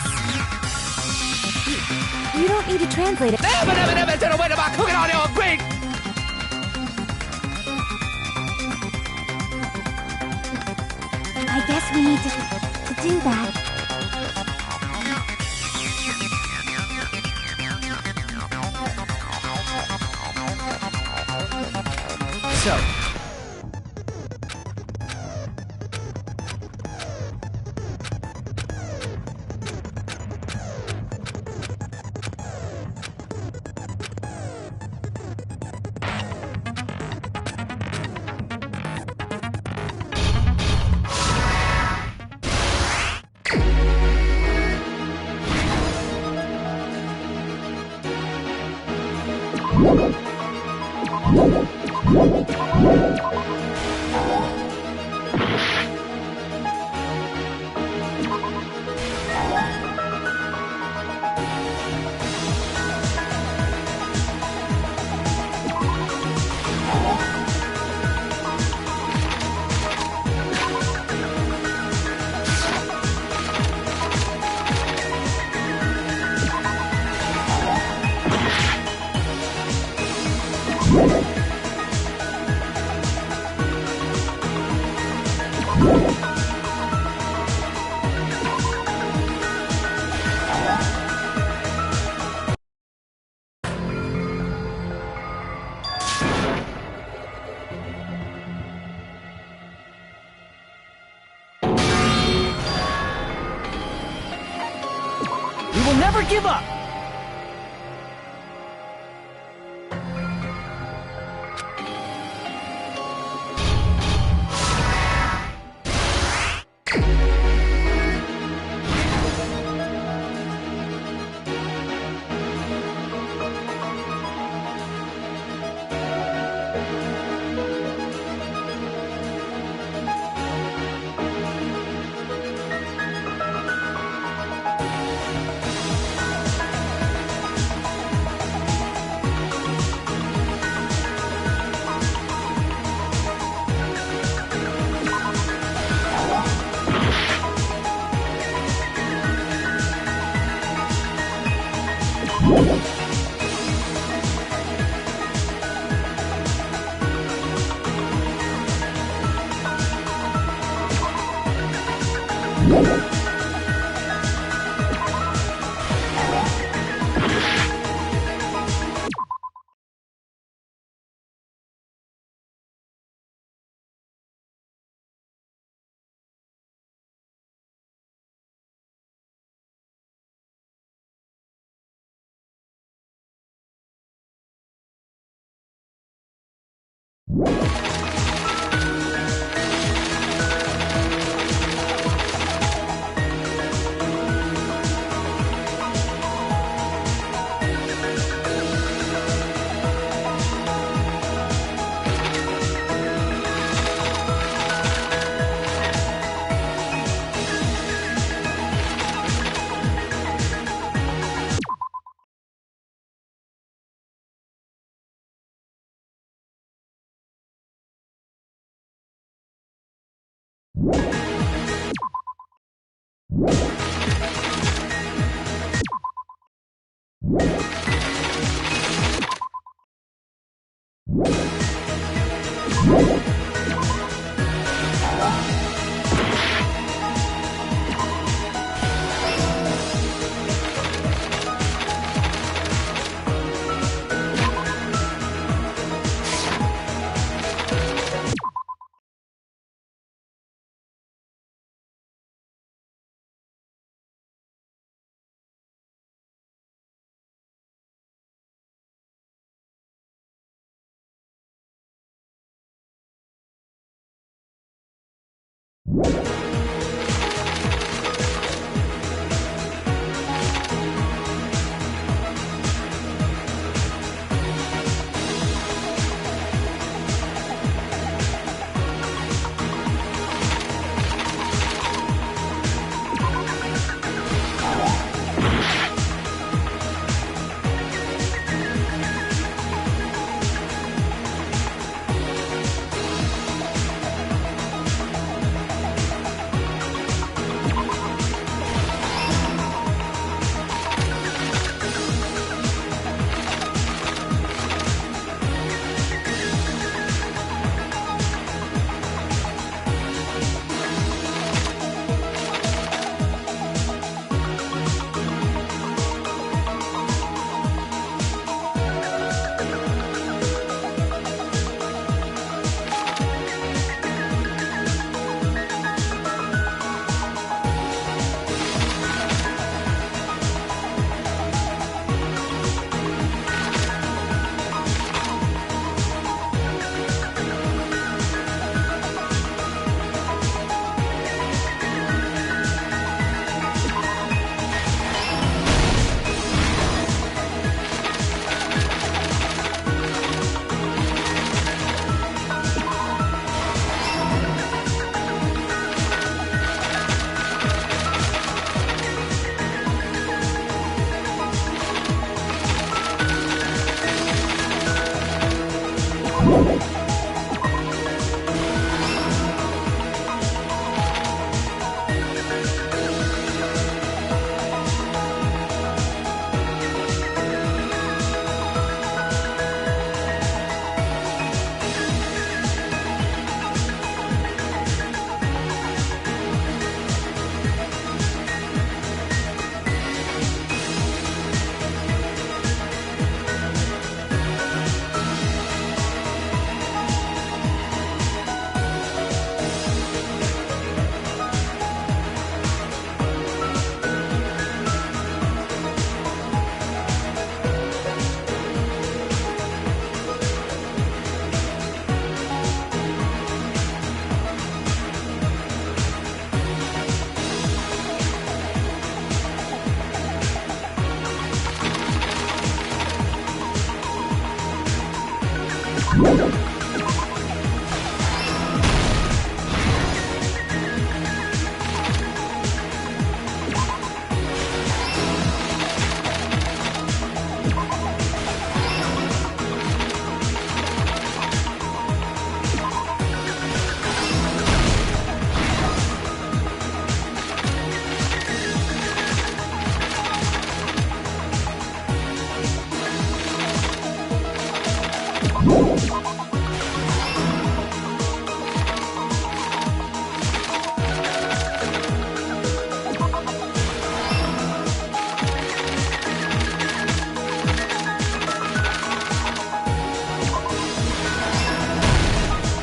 You don't need to translate it. I guess we need to do that. So... We will never give up!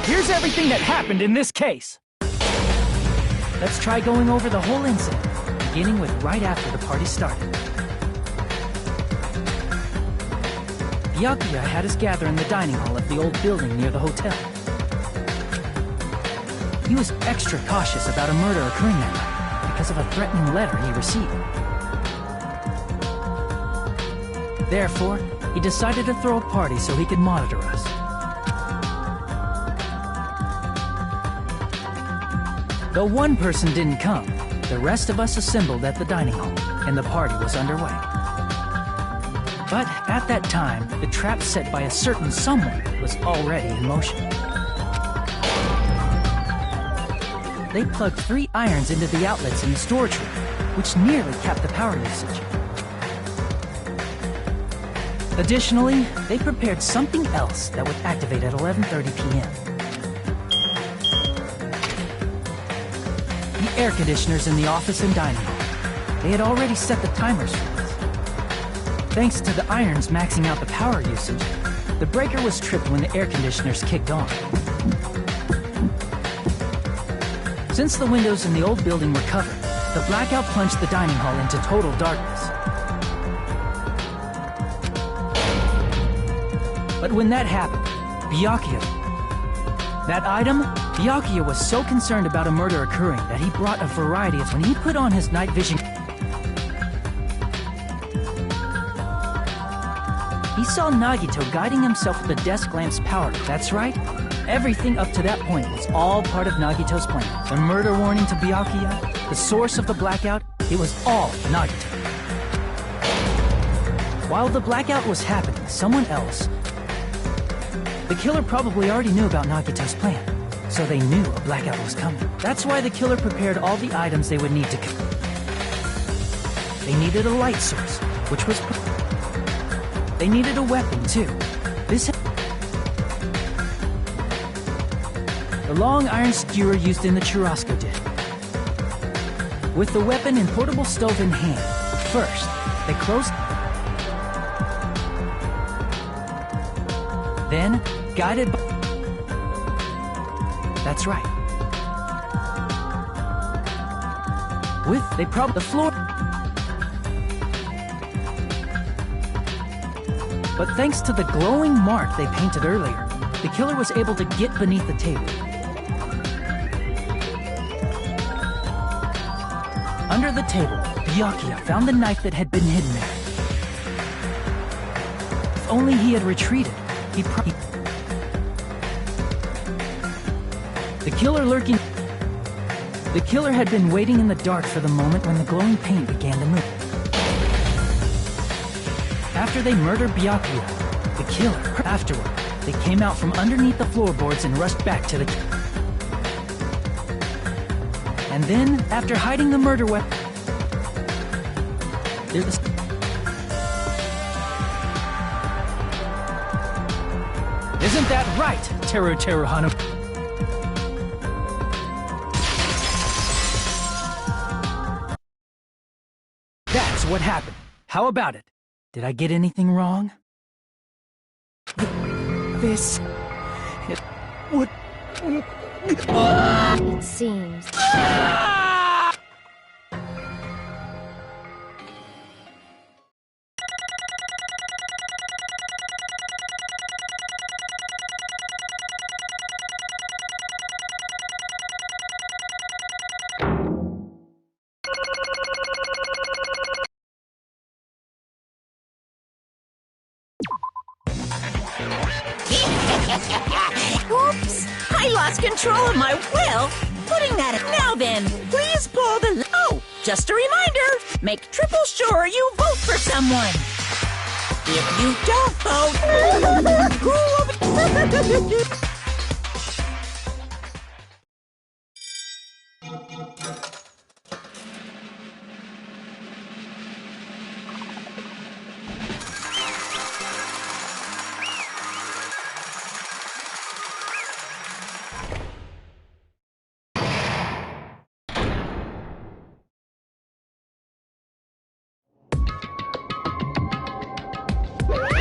Here's everything that happened in this case. Let's try going over the whole incident, beginning with right after the party started. Byakuya had us gather in the dining hall of the old building near the hotel. He was extra cautious about a murder occurring that night because of a threatening letter he received. Therefore, he decided to throw a party so he could monitor us. Though one person didn't come, the rest of us assembled at the dining hall, and the party was underway. But at that time, the trap set by a certain someone was already in motion. They plugged 3 irons into the outlets in the storage room, which nearly capped the power usage. Additionally, they prepared something else that would activate at 11:30 p.m. The air conditioners in the office and dining hall. They had already set the timers for this. Thanks to the irons maxing out the power usage, the breaker was tripped when the air conditioners kicked on. Since the windows in the old building were covered, the blackout plunged the dining hall into total darkness. But when that happened, Byakuya, That item? Byakuya was so concerned about a murder occurring that he brought a variety of... When he put on his night vision... He saw Nagito guiding himself with the desk lamp's power. That's right. Everything up to that point was all part of Nagito's plan. The murder warning to Byakuya, the source of the blackout, it was all Nagito. While the blackout was happening, someone else... The killer probably already knew about Nagito's plan, so they knew a blackout was coming. That's why the killer prepared all the items they would need to kill. They needed a light source, which was... They needed a weapon, too. The long iron skewer used in the churrasco did. With the weapon and portable stove in hand, first, they closed... Then, guided by... That's right. They propped the floor... But thanks to the glowing mark they painted earlier, the killer was able to get beneath the table. Under the table, Byakuya found the knife that had been hidden there. If only he had retreated, the killer had been waiting in the dark for the moment when the glowing paint began to move. After they murdered Byakuya, the killer, afterward, they came out from underneath the floorboards and rushed back to the... And then, after hiding the murder weapon... Isn't that right, Teru Teruhano? That's what happened. How about it? Did I get anything wrong? This... It would... It seems. Oops! I lost control of my will. Putting that in. Now then, please pull the... Oh, just a reminder. Make triple sure you vote for someone. If you don't vote... Who will...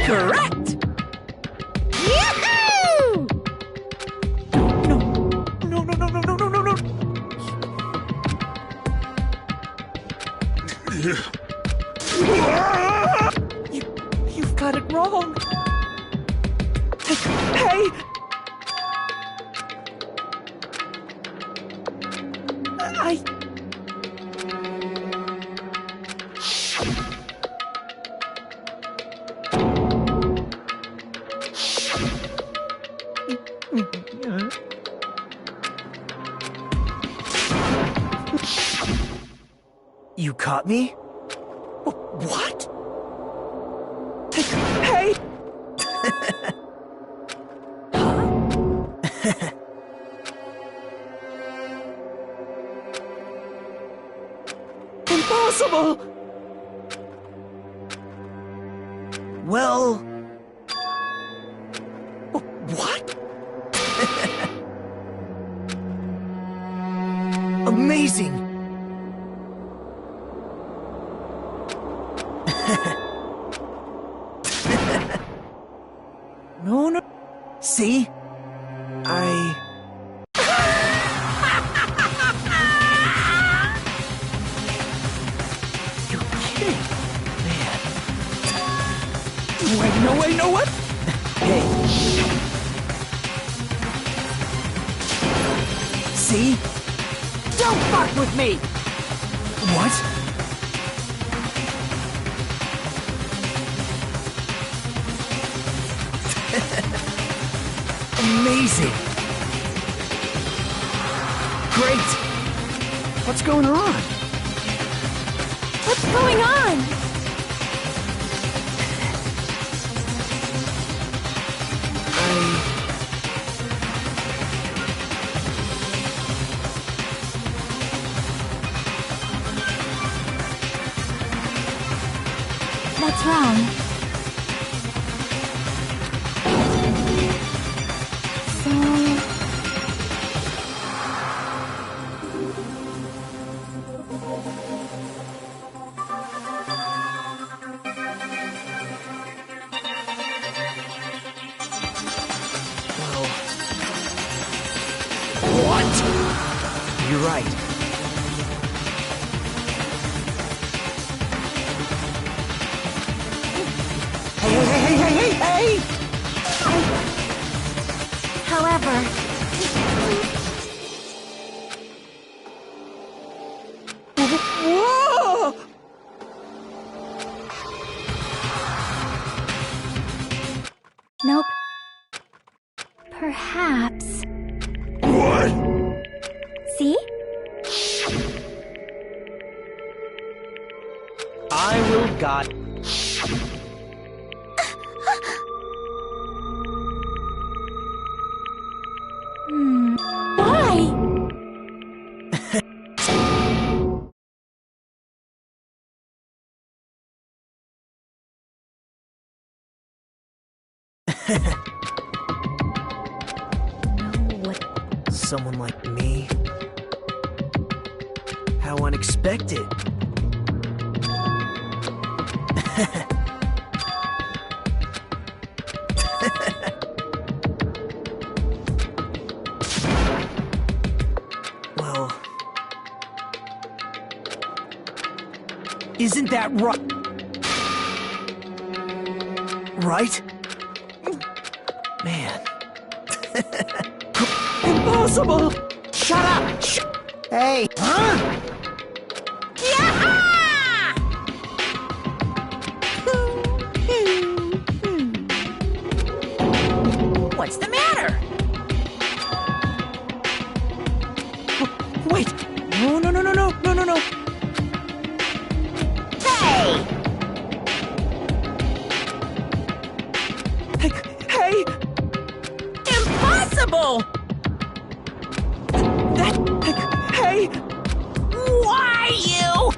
Correct! Yahoo! No, You've got it wrong. Hey! You caught me? What? Hey! Impossible! Well... What? Amazing! No. See? You're kidding. Man. Wait, no way, no what? Hey. See? Don't fuck with me! What? Amazing! Great! What's going on? What's going on? What's wrong? You're right. Hey! However, Whoa! nope. Perhaps. What? See? I will guide. Why? Someone like me? How unexpected. Well, isn't that right? Right? Man. Impossible! Shut up! Hey! Huh? What's the matter? Wait! No! Hey! Hey! Impossible! Hey! Why you?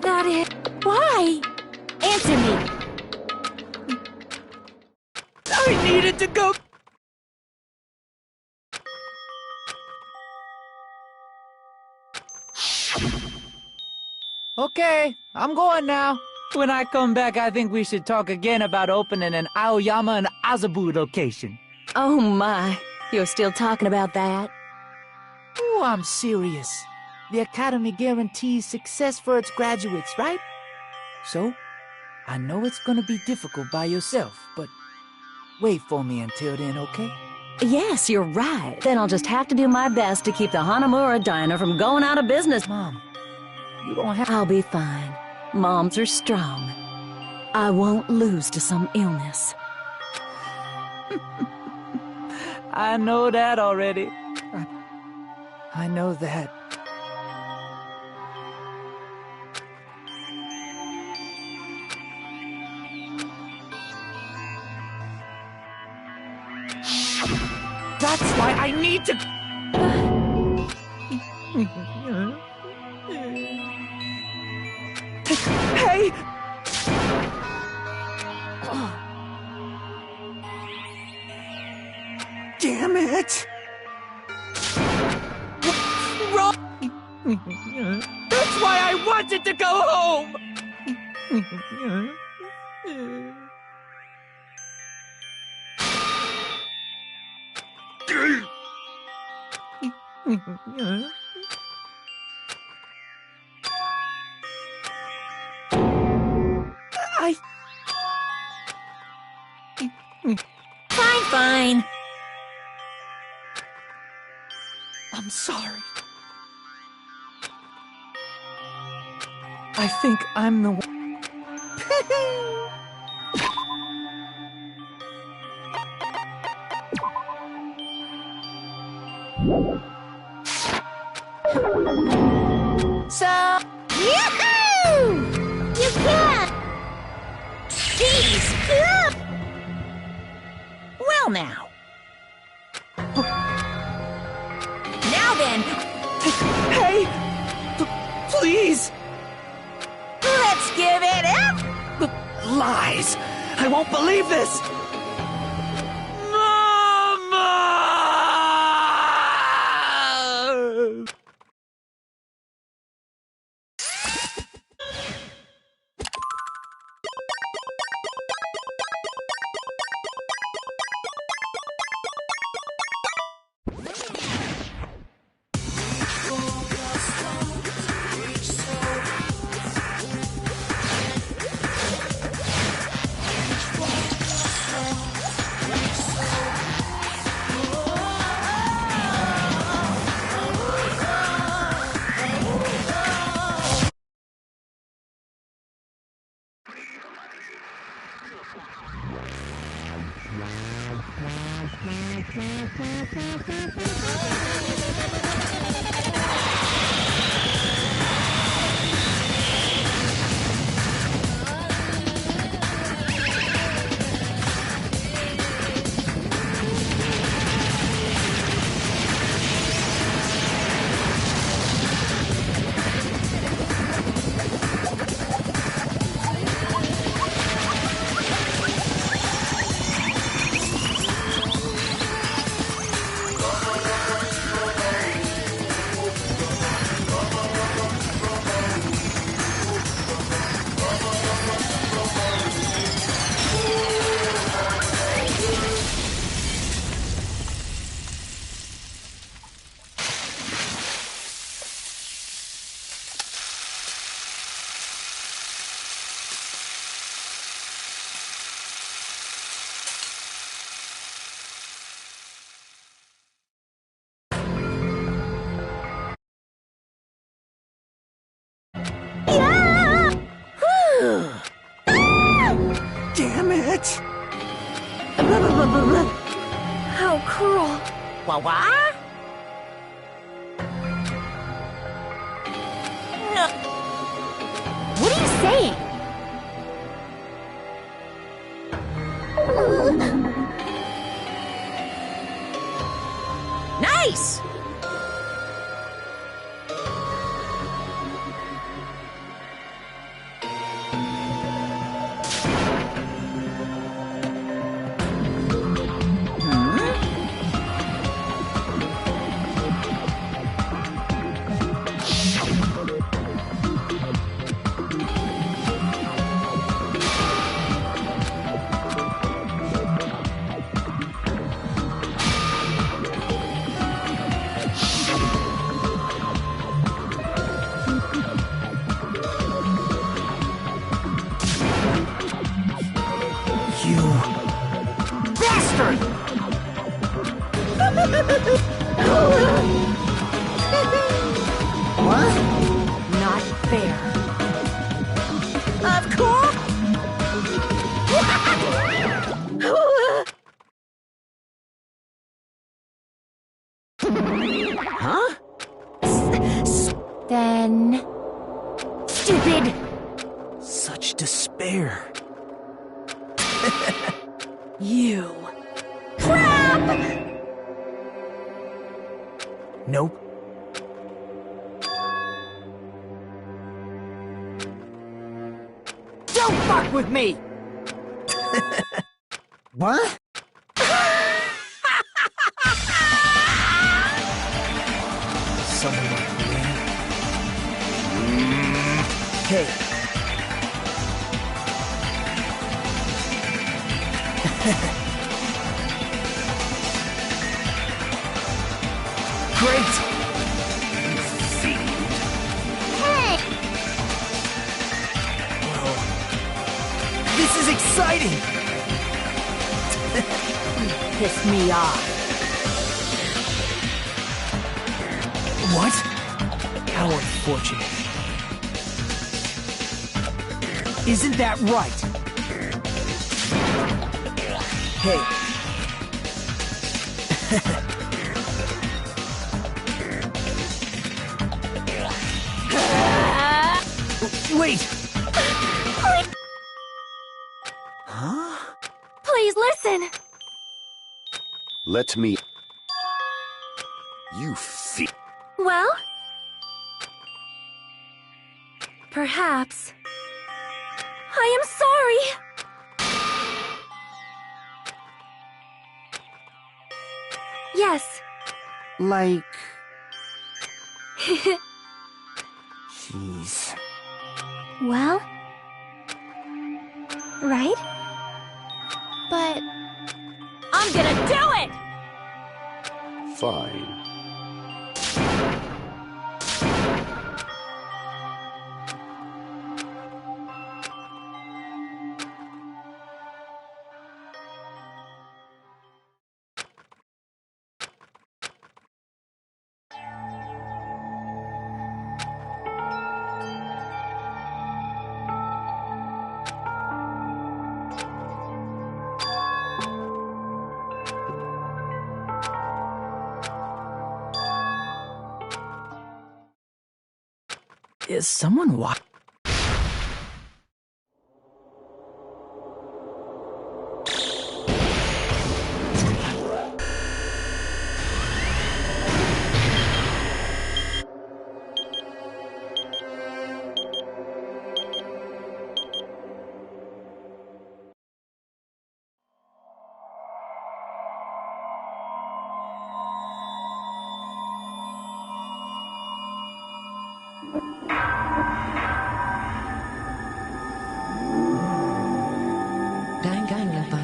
That is... Why? Answer me. I needed to go. Okay, I'm going now. When I come back, I think we should talk again about opening an Aoyama and Azabu location. Oh my, you're still talking about that? Oh, I'm serious. The Academy guarantees success for its graduates, right? So, I know it's gonna be difficult by yourself, but wait for me until then, okay? Yes, you're right. Then I'll just have to do my best to keep the Hanamura Diner from going out of business. Mom, you don't have... I'll be fine. Moms are strong. I won't lose to some illness. I know that already. I know that. That's why I need to. Hey! Damn it! Wrong! That's why I wanted to go home! Fine. I'm sorry. I think I'm the one. So, Yahoo! You can't! jeez. Well now. Now then, Hey! Please! let's give it up. Lies! I won't believe this! Mama! Damn it! How cruel. What? No. What are you saying? Nice! You bastard! What? Not fair. Of course! Huh? Then... Stupid! Such despair. You. Crap! Nope. Don't fuck with me! What? Someone like me? Hey. Great! This is exciting! Piss me off. What? How unfortunate. Isn't that right? Hey. Wait! Huh? Please listen! Let me... You feel... Well? Perhaps. I am sorry! Yes. Like... Jeez. Well? Right? But... I'm gonna do it! Fine. Is someone watching? Danganropa.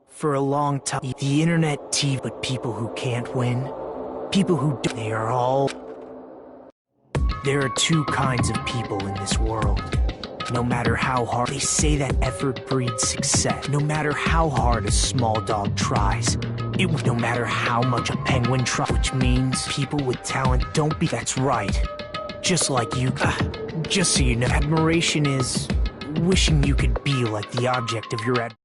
For a long time, the internet TV, but people who can't win, people who do, they are all... There are two kinds of people in this world. No matter how hard, they say that effort breeds success. No matter how hard a small dog tries, no matter how much a penguin tries, which means people with talent don't be... That's right. Just like you. Just so you know, admiration is wishing you could be like the object of your admiration.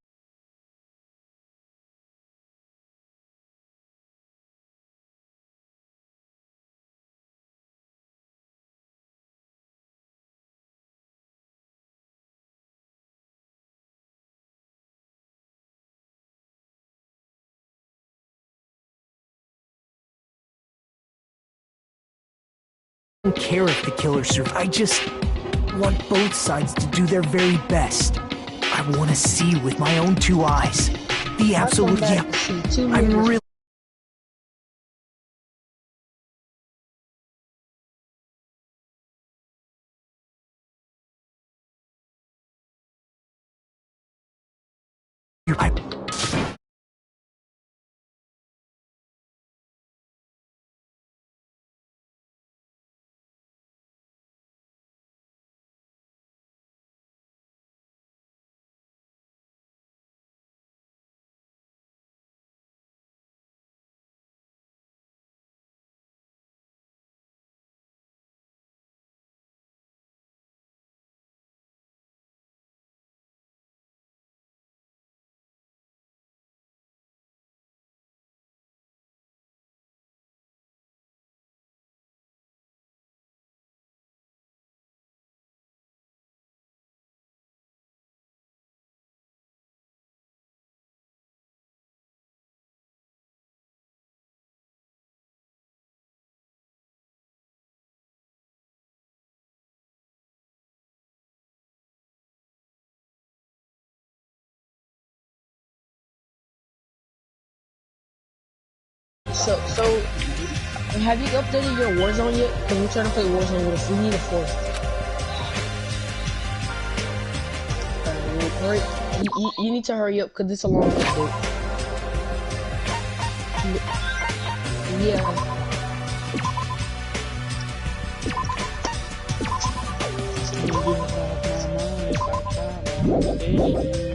I don't care if the killer survives. I just want both sides to do their very best. I want to see with my own two eyes. The absolute... Yeah, I'm really... I So, have you updated your Warzone yet? Because we're trying to play Warzone with us. We need a fourth. Hurry. You need to hurry up, because it's a long update. Yeah.